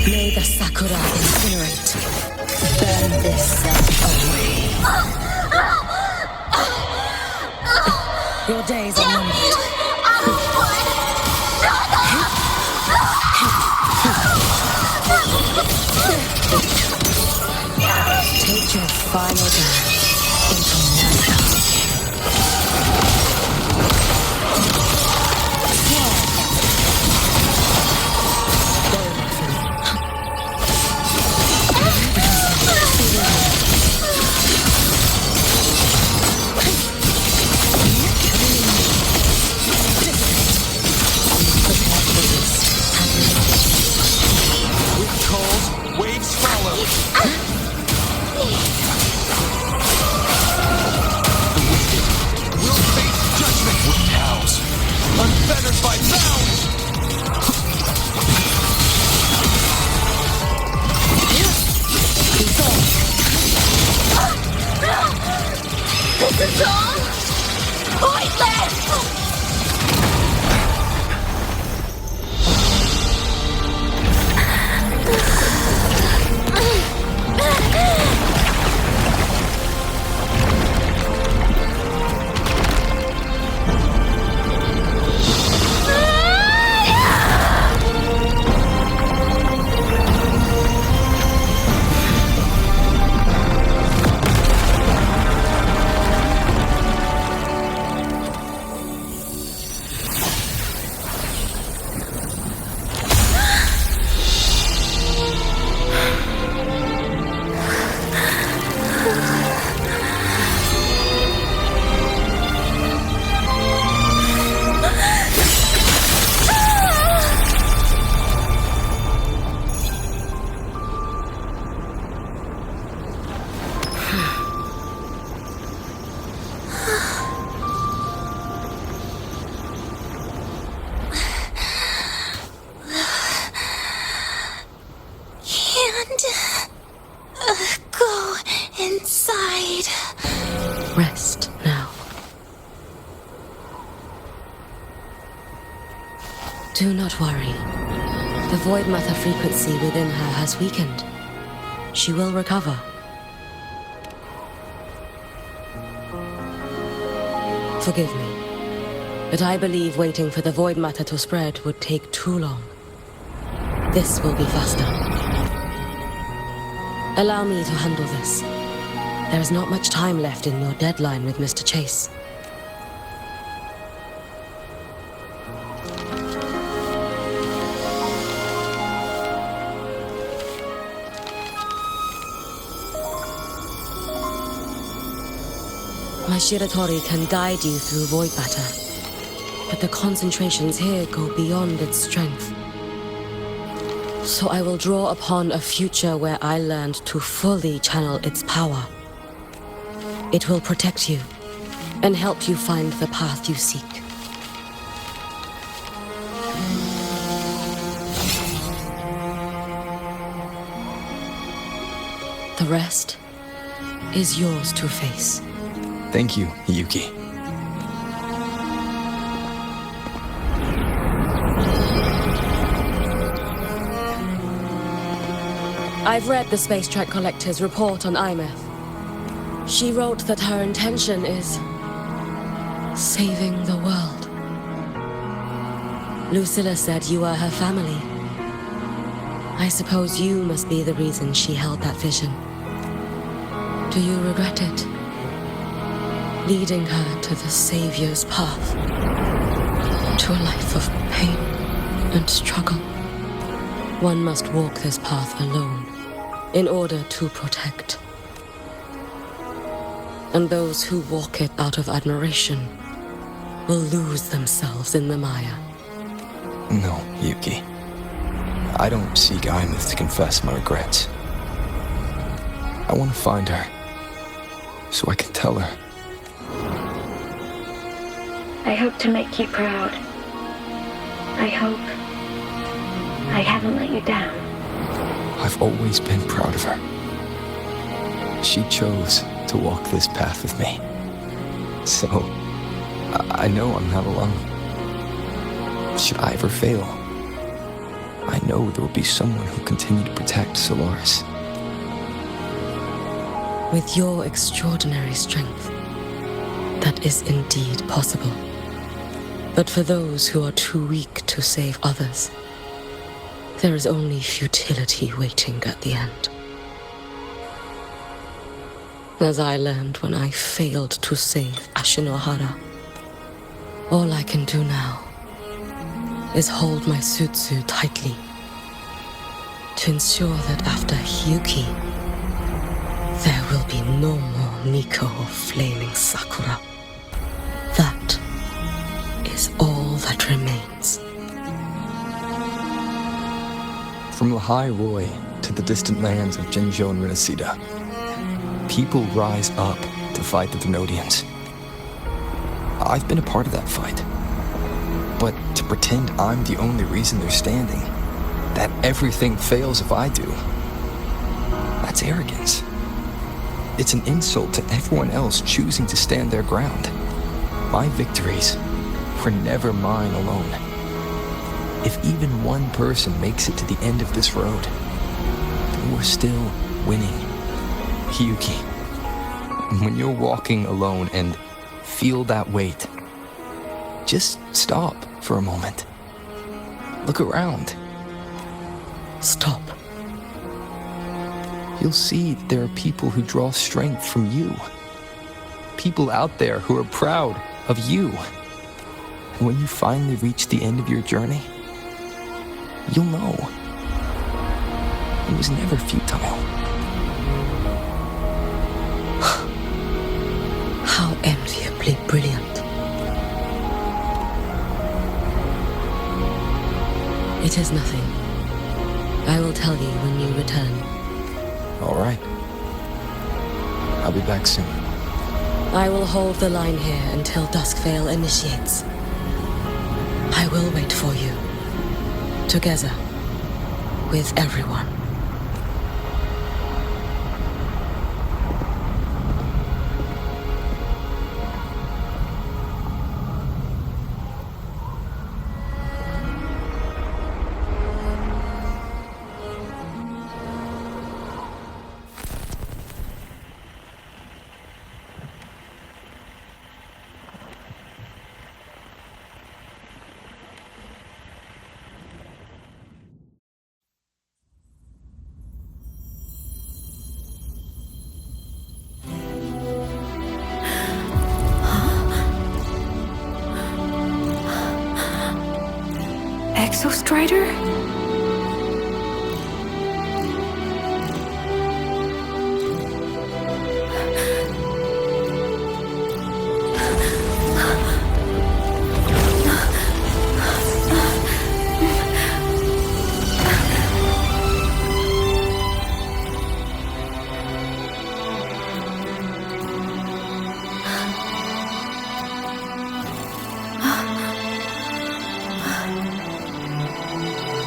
[SPEAKER 1] May the Sakura incinerate. Burn this self away. Your days are numbered. Take your final dance into Nazca.
[SPEAKER 7] We'll face judgment with cows, unfettered by bounds!
[SPEAKER 15] This is all pointless!
[SPEAKER 14] Go inside.
[SPEAKER 1] Rest now. Do not worry. The Void Matter frequency within her has weakened. She will recover. Forgive me, but I believe waiting for the Void Matter to spread would take too long. This will be faster. Allow me to handle this. There is not much time left in your deadline with Mr. Chase. My Shiratori can guide you through Void Matter, but the concentrations here go beyond its strength. So I will draw upon a future where I learned to fully channel its power. It will protect you and help you find the path you seek. The rest is yours to face.
[SPEAKER 7] Thank you, Yuki.
[SPEAKER 1] I've read the Space Track Collector's report on IMEF. She wrote that her intention is saving the world. Lucilla said you are her family. I suppose you must be the reason she held that vision. Do you regret it? Leading her to the Savior's path, to a life of pain and struggle. One must walk this path alone in order to protect. And those who walk it out of admiration will lose themselves in the Maya.
[SPEAKER 7] No, Yuki. I don't seek Imeth to confess my regrets. I want to find her, so I can tell her.
[SPEAKER 16] I hope to make you proud. I hope I haven't let you down.
[SPEAKER 7] I've always been proud of her. She chose to walk this path with me. So, I know I'm not alone. Should I ever fail, I know there will be someone who'll continue to protect Solaris.
[SPEAKER 1] With your extraordinary strength, that is indeed possible. But for those who are too weak to save others, there is only futility waiting at the end. As I learned when I failed to save Ashinohara, all I can do now is hold my Sutsu tightly to ensure that after Hyuki, there will be no more Nico or flaming Sakura. That is all that remains.
[SPEAKER 7] From Lahai Roi to the distant lands of Jinzhou and Renacida. People rise up to fight the Thenodians. I've been a part of that fight. But to pretend I'm the only reason they're standing, that everything fails if I do, that's arrogance. It's an insult to everyone else choosing to stand their ground. My victories were never mine alone. If even one person makes it to the end of this road, then we're still winning. Hiyuki, when you're walking alone and feel that weight, just stop for a moment. Look around.
[SPEAKER 1] Stop.
[SPEAKER 7] You'll see there are people who draw strength from you. People out there who are proud of you. And when you finally reach the end of your journey, you'll know it was never futile.
[SPEAKER 1] How enviably brilliant. It is nothing. I will tell you when you return.
[SPEAKER 7] All right. I'll be back soon.
[SPEAKER 1] I will hold the line here until Duskvale initiates. I will wait for you. Together. With everyone.
[SPEAKER 2] Exostrider?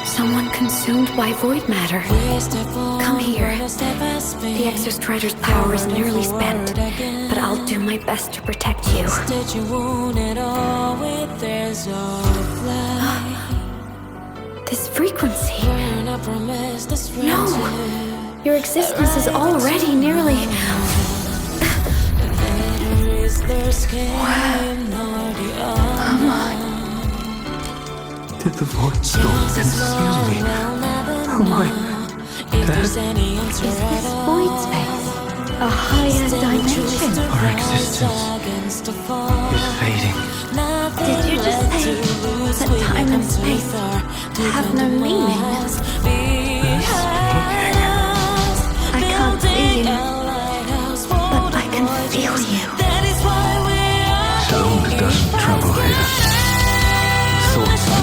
[SPEAKER 2] Someone consumed by void matter. Come here. The Exostrider's power is nearly spent, but I'll do my best to protect you. This frequency. No! Your existence is already nearly...
[SPEAKER 13] Did the void storm consume me? Am I dead?
[SPEAKER 2] Is this void space a higher dimension?
[SPEAKER 13] Our existence is fading.
[SPEAKER 2] Did you just say that time and space have no meaning? I can't see you, but I can feel you.
[SPEAKER 13] Soul doesn't travel here. Thoughts do.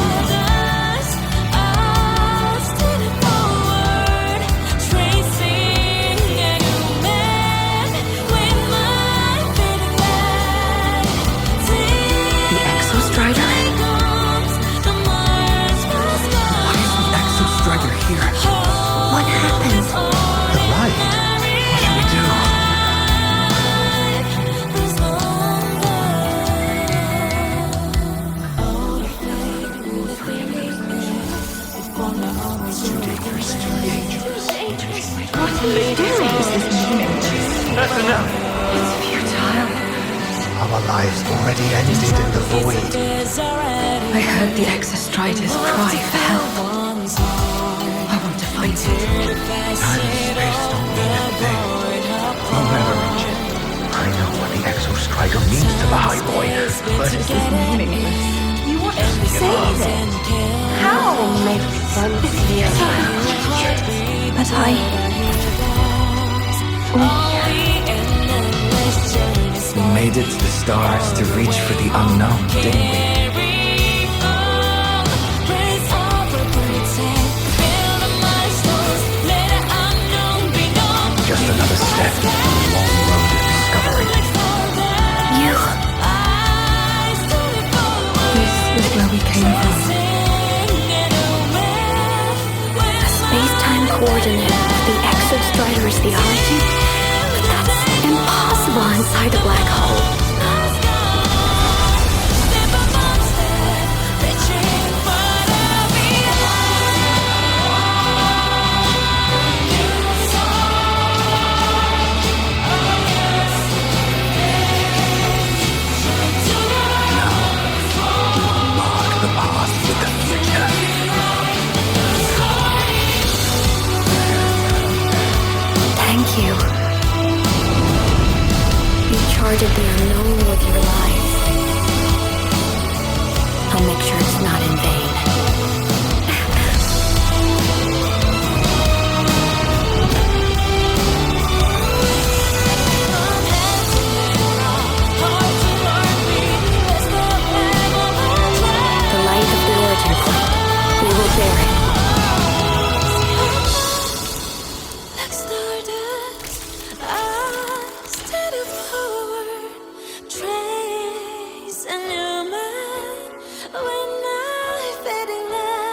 [SPEAKER 17] That's enough.
[SPEAKER 2] It's futile.
[SPEAKER 17] Our lives already ended in the void.
[SPEAKER 2] I heard the Exostrider's cry for help. I want to find it.
[SPEAKER 17] Time and space don't mean a thing. We'll never reach it. I know what the Exostrider means to Lahai Roi, but
[SPEAKER 2] This is meaningless. You want to save it. How make sense here? But
[SPEAKER 17] we made it to the stars to reach for the unknown, didn't we?
[SPEAKER 15] Praise over, protect, build up my souls, let it
[SPEAKER 17] step on a long road of discovery.
[SPEAKER 2] You. This is where we came from. A space-time coordinate of the exostrider's theology? But that's impossible inside a black hole. Thank you. You charted the unknown with your life. I'll make sure it's not in vain. The light of the origin point. We will bear it.
[SPEAKER 15] Trace a new man when I fading light.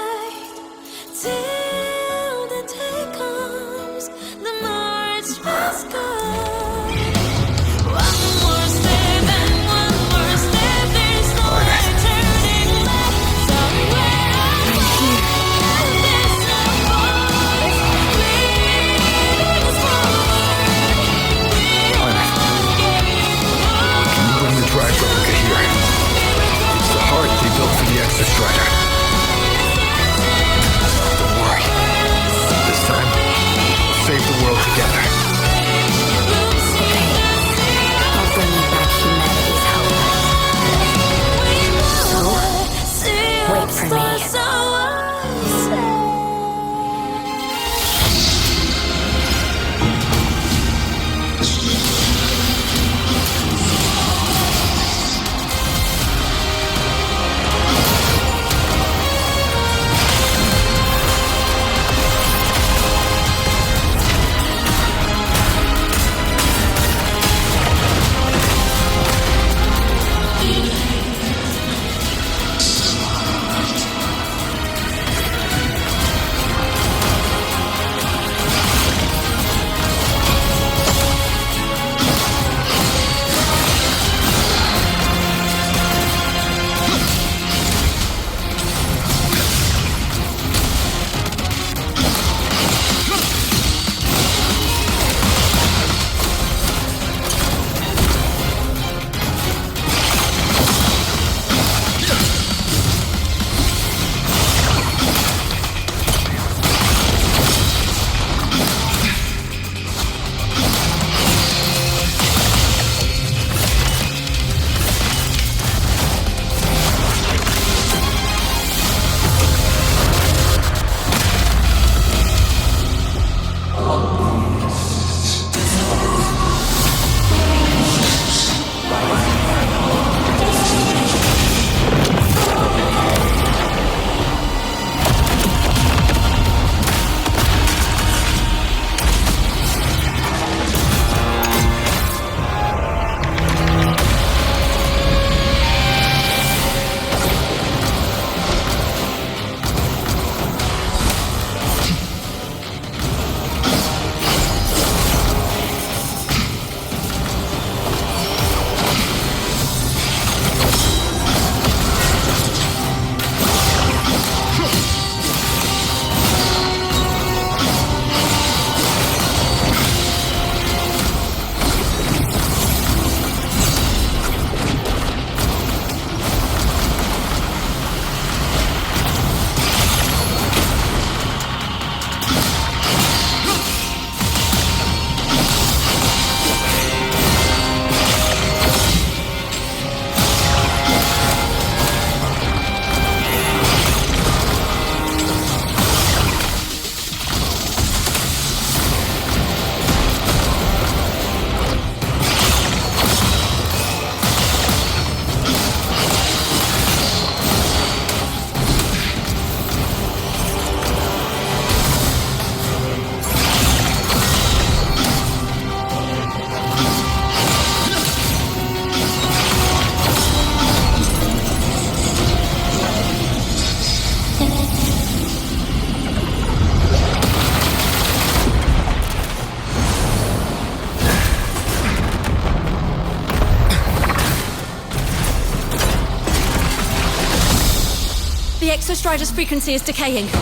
[SPEAKER 10] Exostrider's frequency is decaying. Its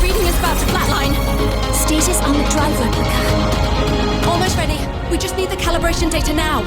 [SPEAKER 10] reading is about to flatline.
[SPEAKER 14] Status on the drive replica.
[SPEAKER 10] Almost ready. We just need the calibration data now.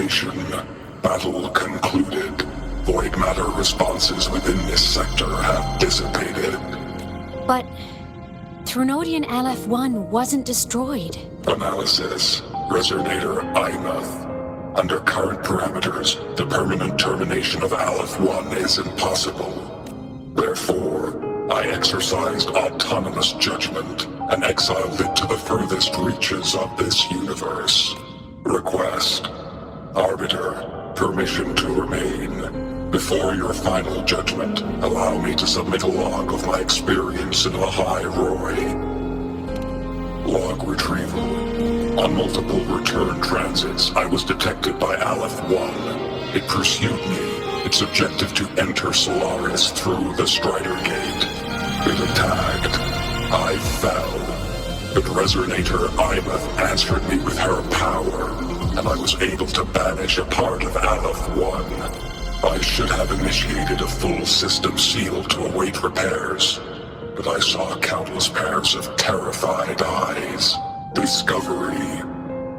[SPEAKER 18] confirmation. Battle concluded. Void matter responses within this sector have dissipated.
[SPEAKER 14] But Threnodian LF-1 wasn't destroyed.
[SPEAKER 18] Analysis. Resonator IMATH. Under current parameters, the permanent termination of LF-1 is impossible. Therefore, I exercised autonomous judgment and exiled it to the furthest reaches of this universe. Request. Arbiter, permission to remain. Before your final judgment, allow me to submit a log of my experience in Lahai Roi. Log retrieval. On multiple return transits, I was detected by LF-1. It pursued me, its objective to enter Solaris through the Strider Gate. It attacked. I fell. But Resonator IMATH answered me with her power, and I was able to banish a part of LF-1. I should have initiated a full system seal to await repairs, but I saw countless pairs of terrified eyes. Discovery.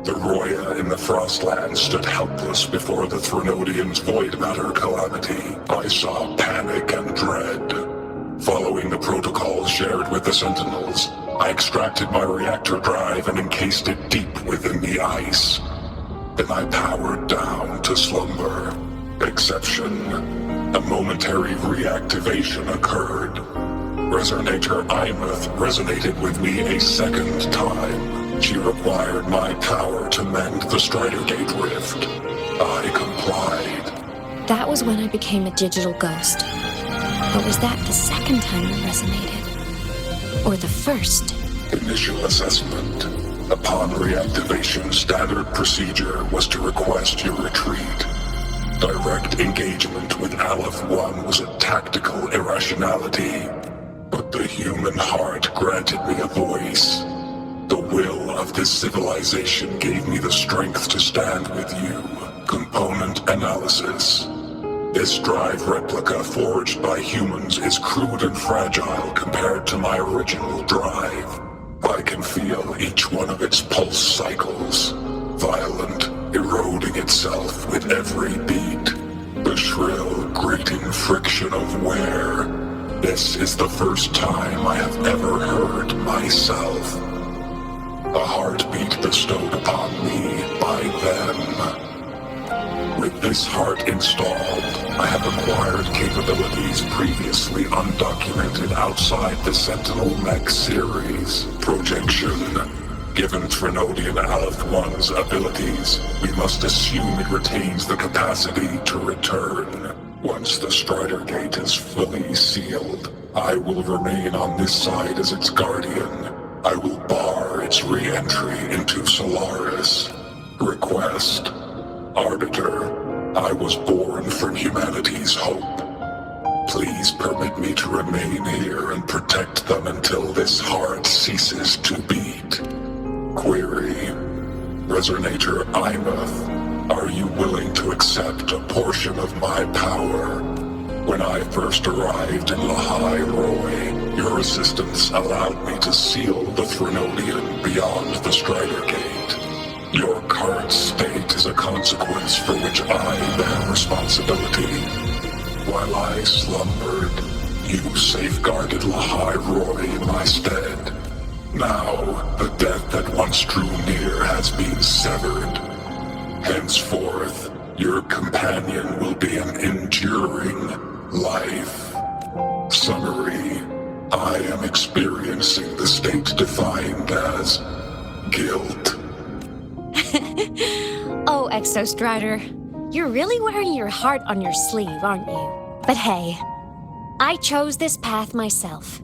[SPEAKER 18] The Roya in the Frostland stood helpless before the Threnodians' void matter calamity. I saw panic and dread. Following the protocols shared with the Sentinels, I extracted my reactor drive and encased it deep within the ice. Then I powered down to slumber. Exception. A momentary reactivation occurred. Resonator IMATH resonated with me a second time. She required my power to mend the Strider Gate rift. I complied.
[SPEAKER 14] That was when I became a digital ghost. But was that the second time it resonated? Or the first?
[SPEAKER 18] Initial assessment. Upon reactivation, standard procedure was to request your retreat. Direct engagement with LF-1 was a tactical irrationality. But the human heart granted me a voice. The will of this civilization gave me the strength to stand with you. Component analysis. This drive replica forged by humans is crude and fragile compared to my original drive. I can feel each one of its pulse cycles, violent, eroding itself with every beat. The shrill, grating friction of wear. This is the first time I have ever heard myself. A heartbeat bestowed upon me by them. With this heart installed, I have acquired capabilities previously undocumented outside the Sentinel Mech series. Projection. Given Threnodian LF-1's abilities, we must assume it retains the capacity to return. Once the Strider Gate is fully sealed, I will remain on this side as its guardian. I will bar its re-entry into Solaris. Request. Arbiter, I was born from humanity's hope. Please permit me to remain here and protect them until this heart ceases to beat. Query. Resonator IMATH, are you willing to accept a portion of my power? When I first arrived in Lahai Roi, your assistance allowed me to seal the Threnodian beyond the Strider Gate. Your current state is a consequence for which I bear responsibility. While I slumbered, you safeguarded Lahai Roi in my stead. Now, the death that once drew near has been severed. Henceforth, your companion will be an enduring life. Summary. I am experiencing the state defined as guilt.
[SPEAKER 14] Oh, Exostrider, you're really wearing your heart on your sleeve, aren't you? But hey, I chose this path myself.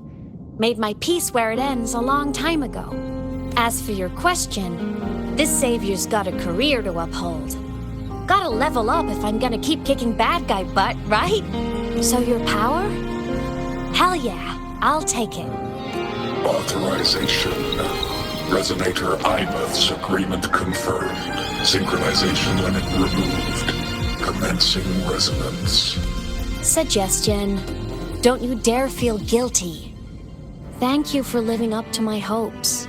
[SPEAKER 14] Made my peace where it ends a long time ago. As for your question, this savior's got a career to uphold. Gotta level up if I'm gonna keep kicking bad guy butt, right? So your power? Hell yeah, I'll take it.
[SPEAKER 18] Authorization. Resonator IMATH's agreement confirmed. Synchronization limit removed. Commencing resonance.
[SPEAKER 14] Suggestion. Don't you dare feel guilty. Thank you for living up to my hopes.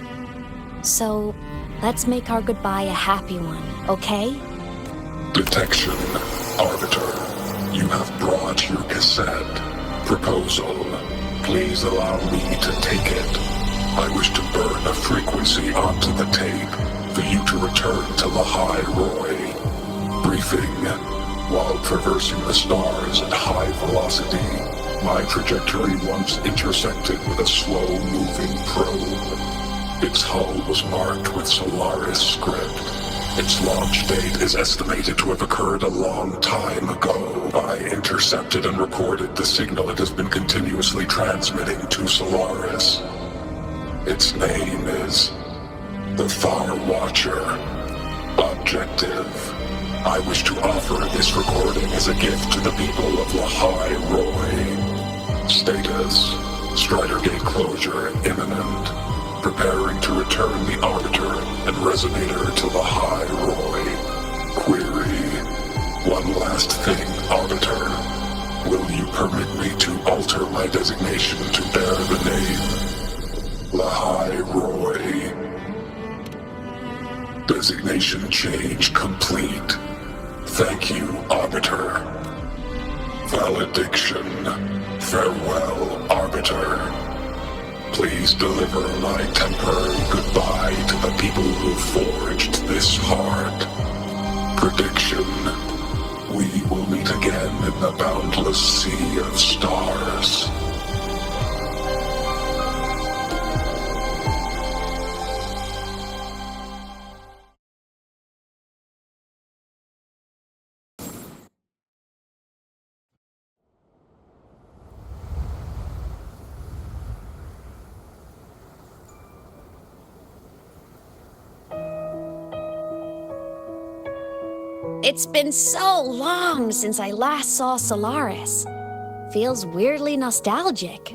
[SPEAKER 14] So, let's make our goodbye a happy one, okay?
[SPEAKER 18] Detection, Arbiter. You have brought your cassette. Proposal. Please allow me to take it. I wish to burn a frequency onto the tape for you to return to Lahai Roi. Briefing. While traversing the stars at high velocity, my trajectory once intersected with a slow-moving probe. Its hull was marked with Solaris script. Its launch date is estimated to have occurred a long time ago. I intercepted and recorded the signal it has been continuously transmitting to Solaris. Its name is the Far Watcher. Objective. I wish to offer this recording as a gift to the people of Lahai Roi. Status. Strider Gate closure imminent. Preparing to return the Arbiter and Resonator to Lahai Roi. Query. One last thing, Arbiter. Will you permit me to alter my designation to bear the name Lahai Roi? Designation change complete. Thank you, Arbiter. Valediction. Farewell, Arbiter. Please deliver my temporary goodbye to the people who forged this heart. Prediction. We will meet again in the boundless sea of stars.
[SPEAKER 14] It's been so long since I last saw Solaris. Feels weirdly nostalgic.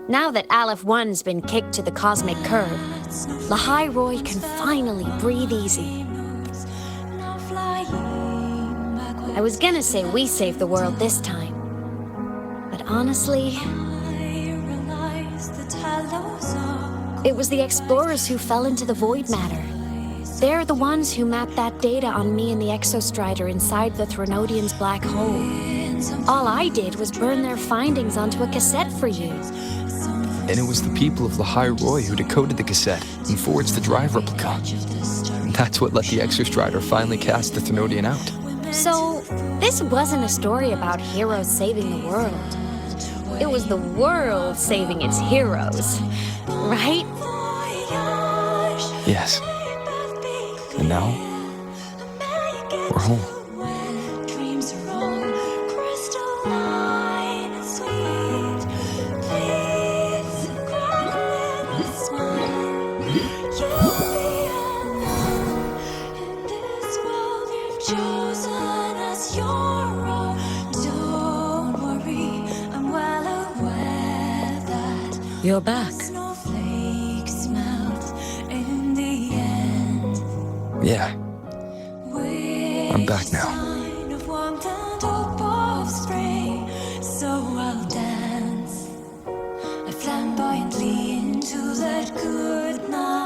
[SPEAKER 14] Now that Aleph 1's been kicked to the cosmic curb, Lahai Roi can finally breathe easy. I was gonna say we saved the world this time, but honestly, it was the explorers who fell into the void matter. They're the ones who mapped that data on me and the Exostrider inside the Threnodian's black hole. All I did was burn their findings onto a cassette for you.
[SPEAKER 7] And it was the people of Lahai Roi who decoded the cassette and forged the drive replica. That's what let the Exostrider finally cast the Threnodian out.
[SPEAKER 14] So, this wasn't a story about heroes saving the world. It was the world saving its heroes, right?
[SPEAKER 7] Yes. And now, we're home.
[SPEAKER 1] You're back.
[SPEAKER 7] Yeah. I'm back now.
[SPEAKER 15] So I'll dance flamboyantly into that good night.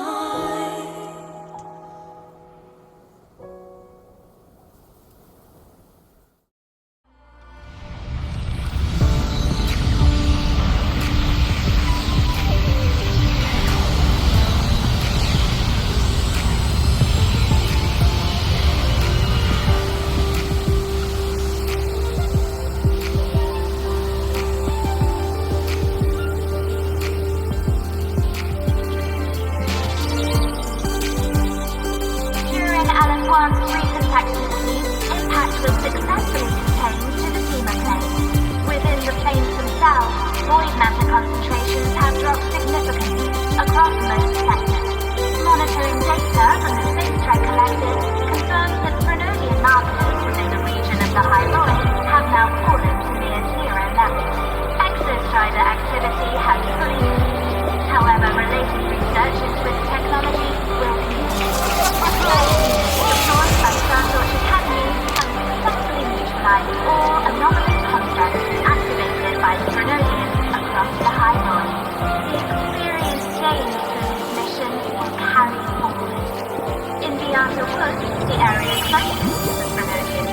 [SPEAKER 15] The area closest to the Threnodian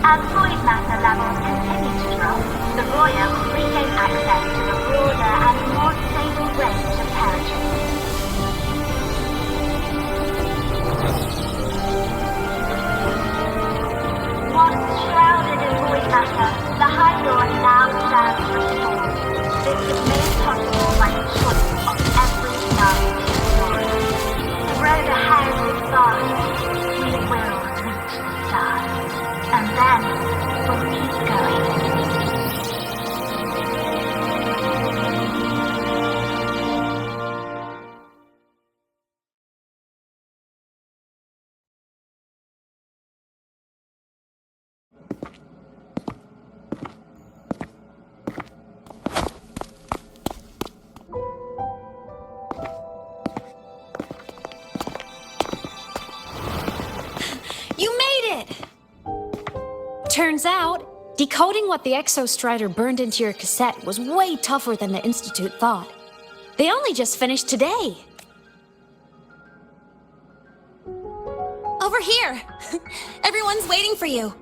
[SPEAKER 15] As void matter levels continue to drop, the Roya will regain access to a broader and more stable range of territory. Once shrouded in void matter, the Lahai Roi now stands restored. This was made possible by the choice of every young explorer. The road ahead is vast. We will reach the stars. And then we'll keep going.
[SPEAKER 10] You made it! Turns out, decoding what the Exostrider burned into your cassette was way tougher than the Institute thought. They only just finished today. Over here! Everyone's waiting for you.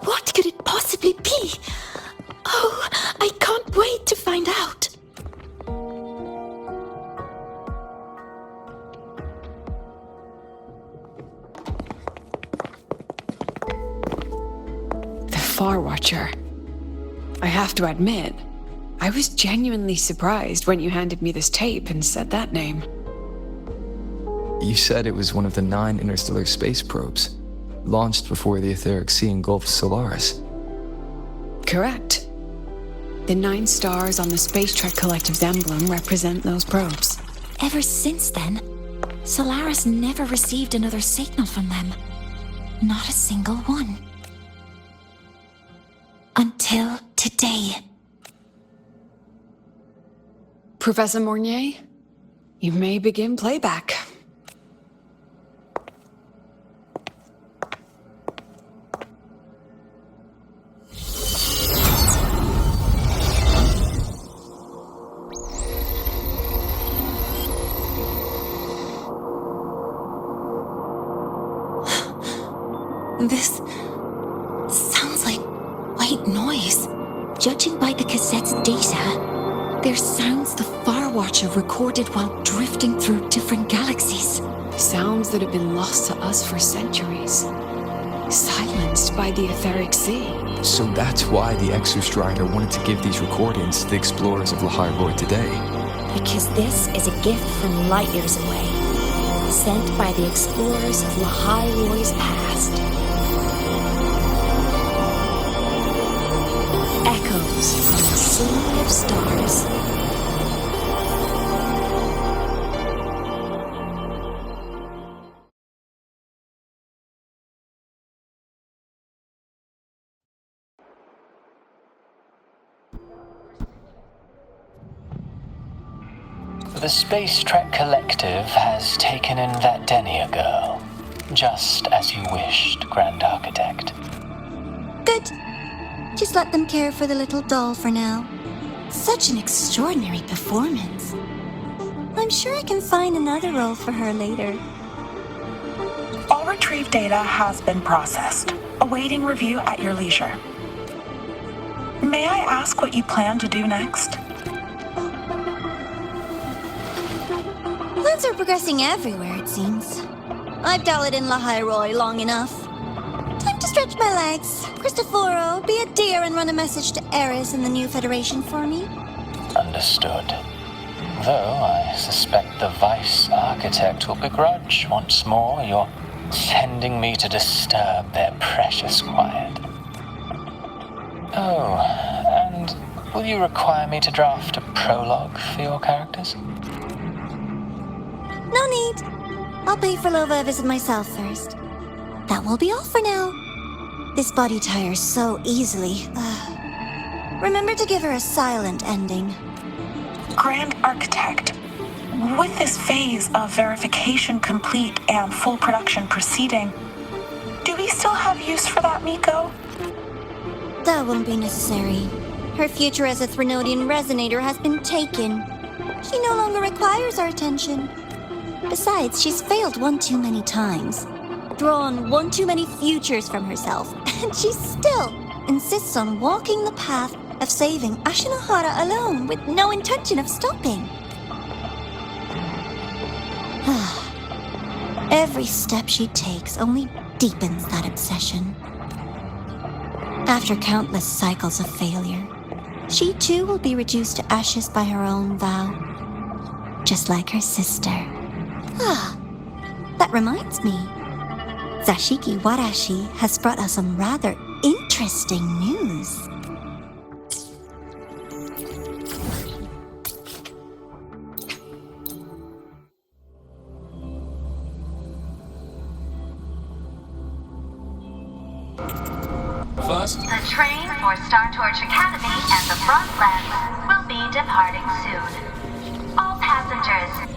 [SPEAKER 10] What could it possibly be? Oh, I can't wait to find out.
[SPEAKER 2] The Far Watcher. I have to admit, I was genuinely surprised when you handed me this tape and said that name.
[SPEAKER 7] You said it was one of the 9 interstellar space probes, launched before the etheric sea engulfed Solaris.
[SPEAKER 2] Correct. The 9 stars on the Space Trek Collective's emblem represent those probes.
[SPEAKER 14] Ever since then, Solaris never received another signal from them. Not a single one. Until today.
[SPEAKER 2] Professor Mornier, you may begin playback.
[SPEAKER 14] This sounds like white noise. Judging by the cassette's data, they're sounds the Far Watcher recorded while drifting through different galaxies.
[SPEAKER 2] Sounds that have been lost to us for centuries. Silenced by the etheric sea.
[SPEAKER 7] So that's why the Exostrider wanted to give these recordings to the explorers of Lahai Roi today.
[SPEAKER 10] Because this is a gift from light years away, sent by the explorers of Lahai Roi's past. Echoes from the sea of stars.
[SPEAKER 19] The Space Trek Collective has taken in that Denia girl, just as you wished, Grand Architect.
[SPEAKER 5] Good. Just let them care for the little doll for now. Such an extraordinary performance. I'm sure I can find another role for her later.
[SPEAKER 20] All retrieved data has been processed, awaiting review at your leisure. May I ask what you plan to do next?
[SPEAKER 5] Plans are progressing everywhere, it seems. I've dallied in Lahai Roi long enough. Time to stretch my legs. Cristoforo, be a dear and run a message to Eris and the new Federation for me.
[SPEAKER 19] Understood. Though I suspect the Vice Architect will begrudge once more your sending me to disturb their precious quiet. Oh, and will you require me to draft a prologue for your characters?
[SPEAKER 5] No need. I'll pay for Lova a visit myself first. That will be all for now. This body tires so easily. Remember to give her a silent ending.
[SPEAKER 20] Grand Architect, with this phase of verification complete and full production proceeding, do we still have use for that Miko?
[SPEAKER 5] That won't be necessary. Her future as a Threnodian resonator has been taken. She no longer requires our attention. Besides, she's failed one too many times, drawn one too many futures from herself, and she still insists on walking the path of saving Ashinohara alone with no intention of stopping. Every step she takes only deepens that obsession. After countless cycles of failure, she too will be reduced to ashes by her own vow, just like her sister. That reminds me. Zashiki Warashi has brought us some rather interesting news.
[SPEAKER 15] The train for Star Torch Academy and the Frontlands will be departing soon. All passengers.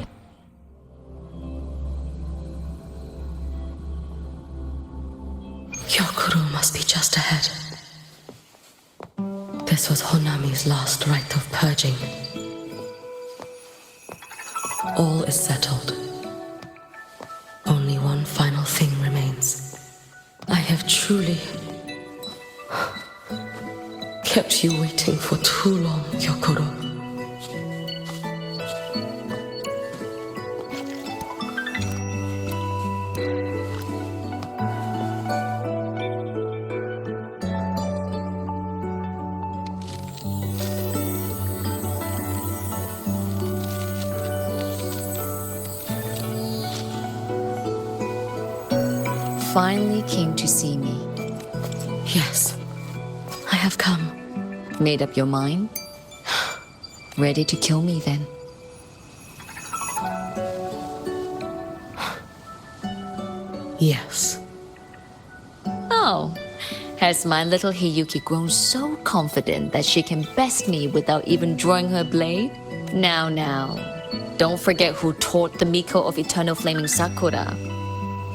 [SPEAKER 1] Kuro must be just ahead. This was Honami's last rite of purging. All is settled. Only one final thing remains. I have truly kept you waiting for too long, Kuro.
[SPEAKER 11] Finally came to see me.
[SPEAKER 1] Yes, I have come.
[SPEAKER 11] Made up your mind? Ready to kill me then?
[SPEAKER 1] Yes.
[SPEAKER 11] Oh, has my little Hiyuki grown so confident that she can best me without even drawing her blade? Now. Don't forget who taught the Miko of Eternal Flaming Sakura.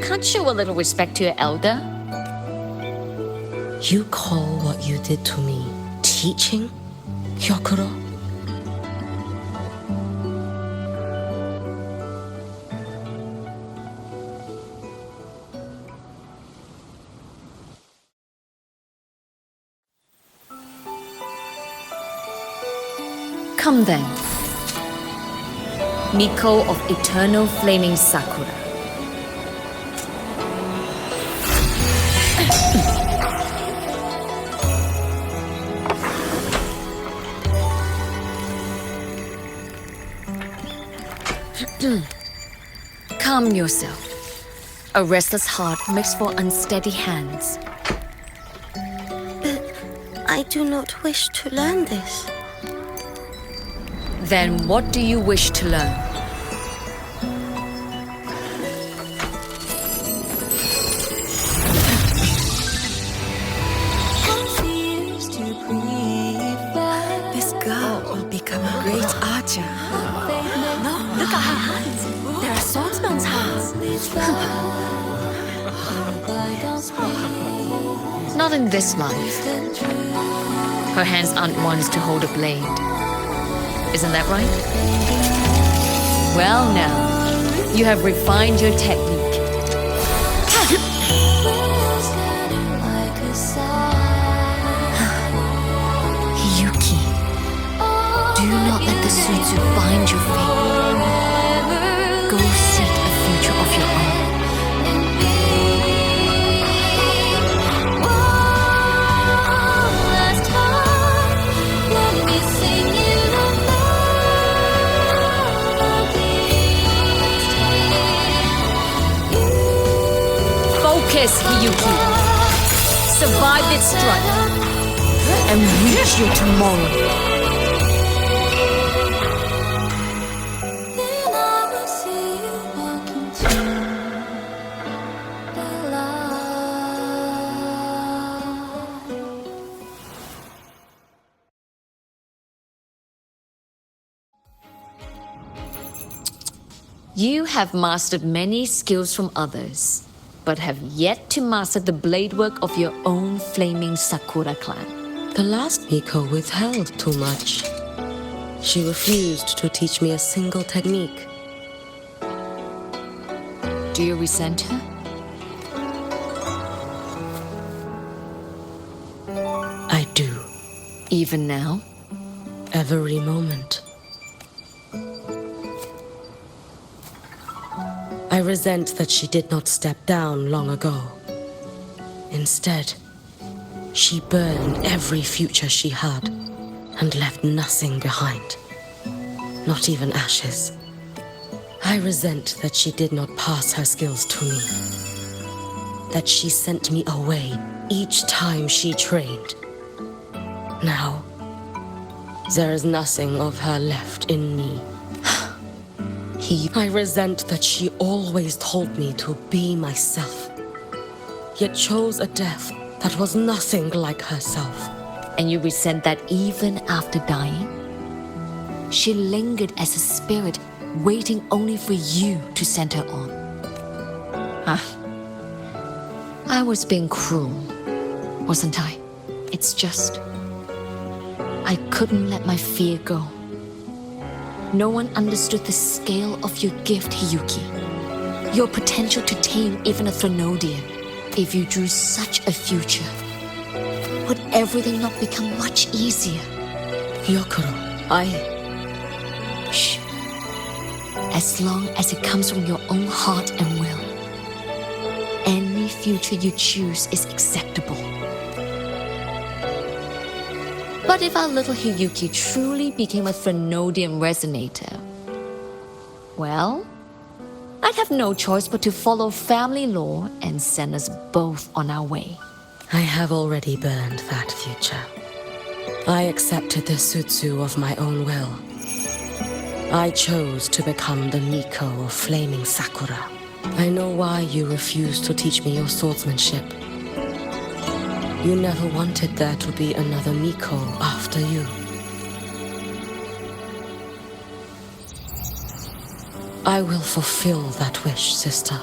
[SPEAKER 11] Can't show a little respect to your elder?
[SPEAKER 1] You call what you did to me teaching, Kuro?
[SPEAKER 11] Come then. Miko of Eternal Flaming Sakura. Calm yourself. A restless heart makes for unsteady hands.
[SPEAKER 1] But I do not wish to learn this.
[SPEAKER 11] Then what do you wish to learn?
[SPEAKER 2] This girl will become a great archer. No, look at her hands. There are swordsman's hands.
[SPEAKER 11] Not in this life. Her hands aren't ones to hold a blade. Isn't that right? Well now, you have refined your technique. Hiyuki, do not let the Sutsu bind your fate. Go seek a future of your own. Focus, Hiyuki. Survive its strife and reach your tomorrow. You have mastered many skills from others, but have yet to master the blade work of your own flaming Sakura clan.
[SPEAKER 1] The last Miko withheld too much. She refused to teach me a single technique.
[SPEAKER 11] Do you resent her?
[SPEAKER 1] I do.
[SPEAKER 11] Even now?
[SPEAKER 1] Every moment. I resent that she did not step down long ago. Instead, she burned every future she had and left nothing behind. Not even ashes. I resent that she did not pass her skills to me. That she sent me away each time she trained. Now, there is nothing of her left in me. I resent that she always told me to be myself, yet chose a death that was nothing like herself.
[SPEAKER 11] And you resent that even after dying? She lingered as a spirit, waiting only for you to send her on. I was being cruel, wasn't I? It's just... I couldn't let my fear go. No one understood the scale of your gift, Hiyuki. Your potential to tame even a Threnodian. If you drew such a future, would everything not become much easier?
[SPEAKER 1] Yokoro,
[SPEAKER 11] Shh. As long as it comes from your own heart and will, any future you choose is acceptable. But if our little Hiyuki truly became a Threnodian resonator, well, I'd have no choice but to follow family law and send us both on our way.
[SPEAKER 1] I have already burned that future. I accepted the Sutsu of my own will. I chose to become the Miko of Flaming Sakura. I know why you refused to teach me your swordsmanship. You never wanted there to be another Miko after you. I will fulfill that wish, sister.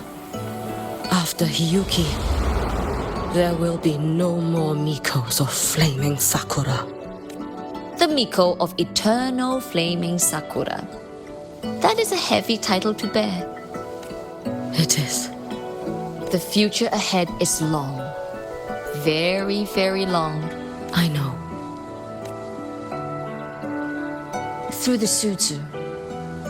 [SPEAKER 1] After Hiyuki, there will be no more Mikos of Flaming Sakura.
[SPEAKER 11] The Miko of Eternal Flaming Sakura. That is a heavy title to bear.
[SPEAKER 1] It is.
[SPEAKER 11] The future ahead is long. Very, very long.
[SPEAKER 1] I know.
[SPEAKER 11] Through the Sutsu,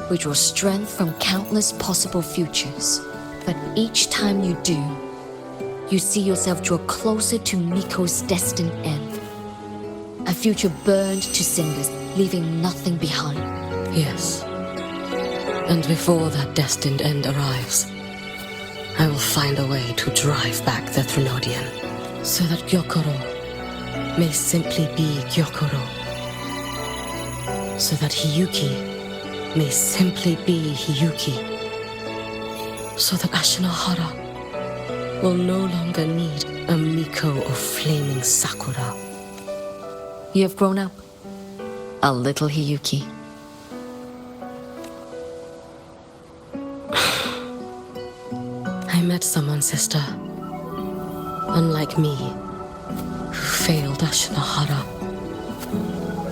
[SPEAKER 11] we draw strength from countless possible futures. But each time you do, you see yourself draw closer to Miko's destined end. A future burned to cinders, leaving nothing behind.
[SPEAKER 1] Yes. And before that destined end arrives, I will find a way to drive back the Threnodian, so that Gyokoro may simply be Gyokoro. So that Hiyuki may simply be Hiyuki. So that Ashinohara will no longer need a Miko of Flaming Sakura.
[SPEAKER 11] You have grown up, a little Hiyuki.
[SPEAKER 1] I met someone, sister. Unlike me, who failed Ashinohara.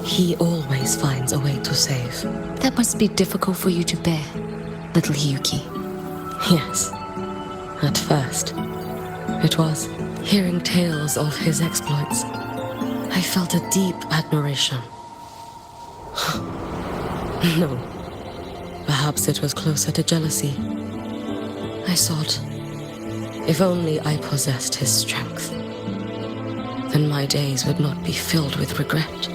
[SPEAKER 1] He always finds a way to save.
[SPEAKER 11] That must be difficult for you to bear, little Hiyuki.
[SPEAKER 1] Yes. At first, it was. Hearing tales of his exploits, I felt a deep admiration. No. Perhaps it was closer to jealousy. I thought, if only I possessed his strength, then my days would not be filled with regret.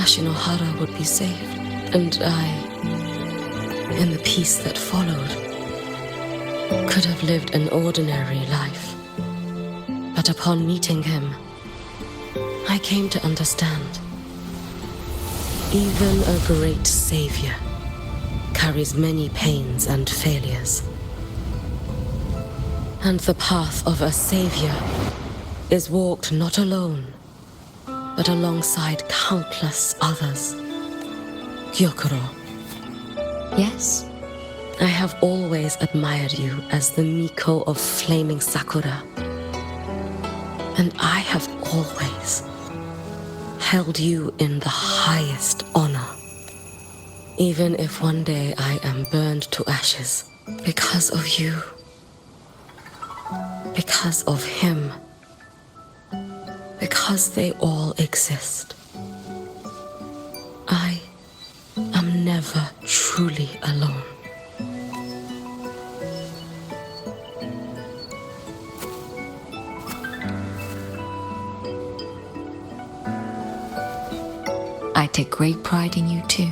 [SPEAKER 1] Ashinohara would be saved, and I, in the peace that followed, could have lived an ordinary life. But upon meeting him, I came to understand. Even a great savior carries many pains and failures. And the path of a savior is walked not alone, but alongside countless others. Gyokoro.
[SPEAKER 11] Yes,
[SPEAKER 1] I have always admired you as the Miko of flaming Sakura. And I have always held you in the highest honor. Even if one day I am burned to ashes because of you, because of him, because they all exist, I am never truly alone.
[SPEAKER 11] I take great pride in you too.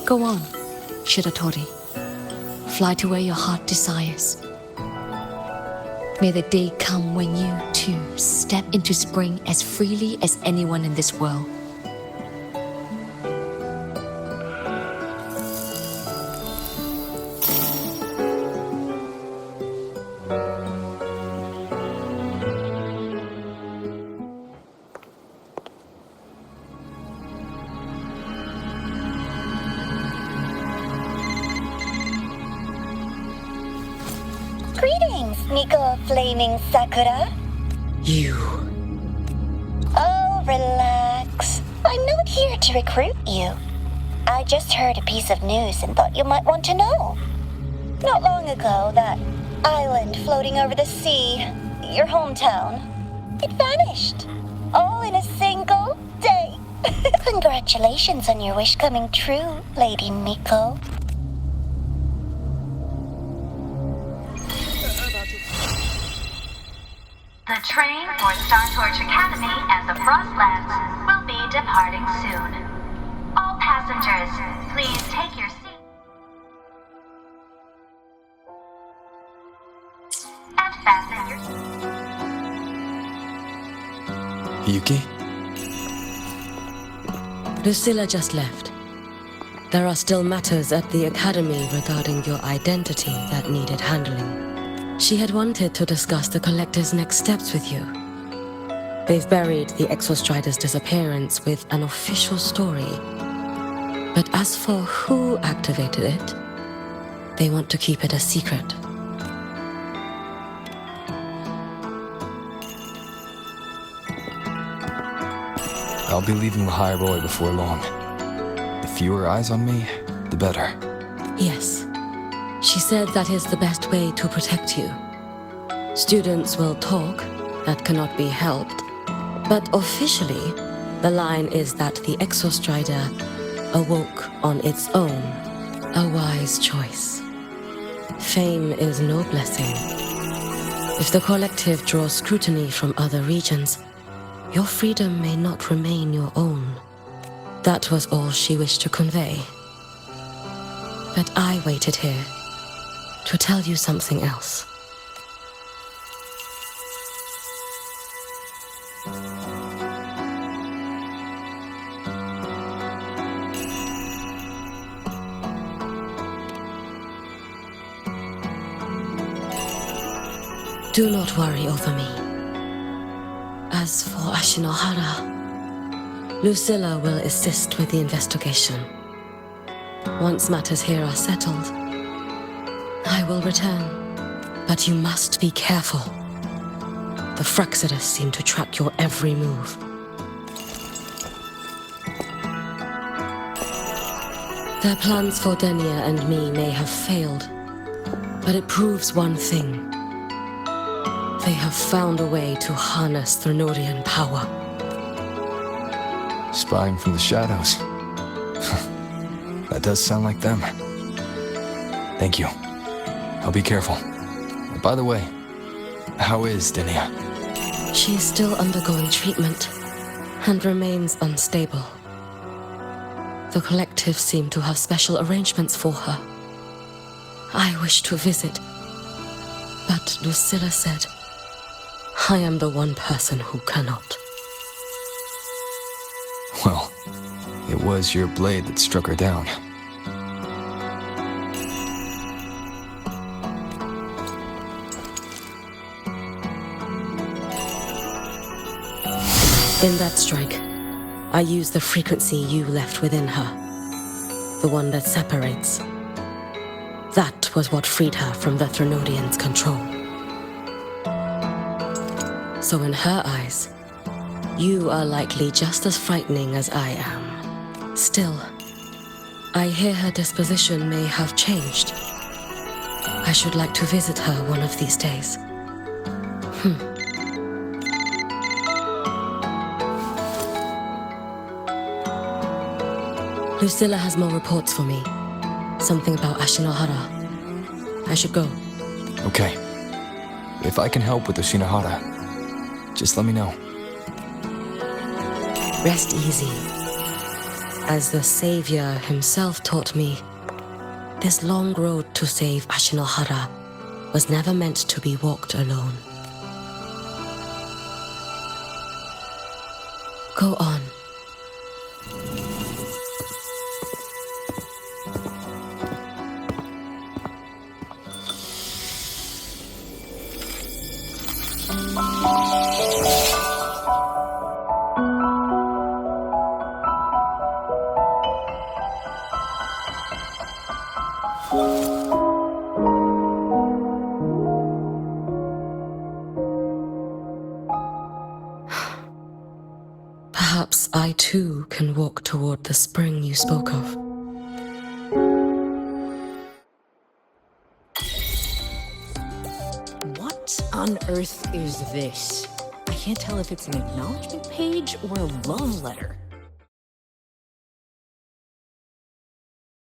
[SPEAKER 11] Go on, Shiratori. Fly to where your heart desires. May the day come when you, too, step into spring as freely as anyone in this world.
[SPEAKER 5] Greetings, Miko of Flaming Sakura.
[SPEAKER 1] You.
[SPEAKER 5] Oh, relax. I'm not here to recruit you. I just heard a piece of news and thought you might want to know. Not long ago, that island floating over the sea, your hometown, it vanished. All in a single day. Congratulations on your wish coming true, Lady Miko.
[SPEAKER 15] The train for Startorch Academy and the Frostlands will be departing soon. All passengers, please take your seats and fasten your...
[SPEAKER 13] Yuki?
[SPEAKER 1] Lucilla just left. There are still matters at the Academy regarding your identity that needed handling. She had wanted to discuss the Collective's next steps with you. They've buried the Exostrider's disappearance with an official story. But as for who activated it, they want to keep it a secret.
[SPEAKER 7] I'll be leaving Lahai Roi before long. The fewer eyes on me, the better.
[SPEAKER 1] Yes. She said that is the best way to protect you. Students will talk, that cannot be helped. But officially, the line is that the Exostrider awoke on its own, a wise choice. Fame is no blessing. If the Collective draws scrutiny from other regions, your freedom may not remain your own. That was all she wished to convey. But I waited here to tell you something else. Do not worry over me. As for Ashinohara, Lucilla will assist with the investigation. Once matters here are settled, I will return. But you must be careful. The Fraxidus seem to track your every move. Their plans for Denia and me may have failed, but it proves one thing. They have found a way to harness Threnodian power.
[SPEAKER 7] Spying from the shadows. That does sound like them. Thank you. I'll be careful. By the way, how is Denia?
[SPEAKER 1] She is still undergoing treatment and remains unstable. The Collective seem to have special arrangements for her. I wish to visit, but Lucilla said, I am the one person who cannot.
[SPEAKER 7] Well, it was your blade that struck her down.
[SPEAKER 1] In that strike, I used the frequency you left within her. The one that separates. That was what freed her from the Threnodians' control. So in her eyes, you are likely just as frightening as I am. Still, I hear her disposition may have changed. I should like to visit her one of these days. Lucilla has more reports for me. Something about Ashinohara. I should go.
[SPEAKER 7] Okay. If I can help with the Shinohara, just let me know.
[SPEAKER 1] Rest easy. As the Savior himself taught me, this long road to save Ashinohara was never meant to be walked alone. Go on. Perhaps I too can walk toward the spring you spoke of.
[SPEAKER 21] What on earth is this? I can't tell if it's an acknowledgement page or a love letter.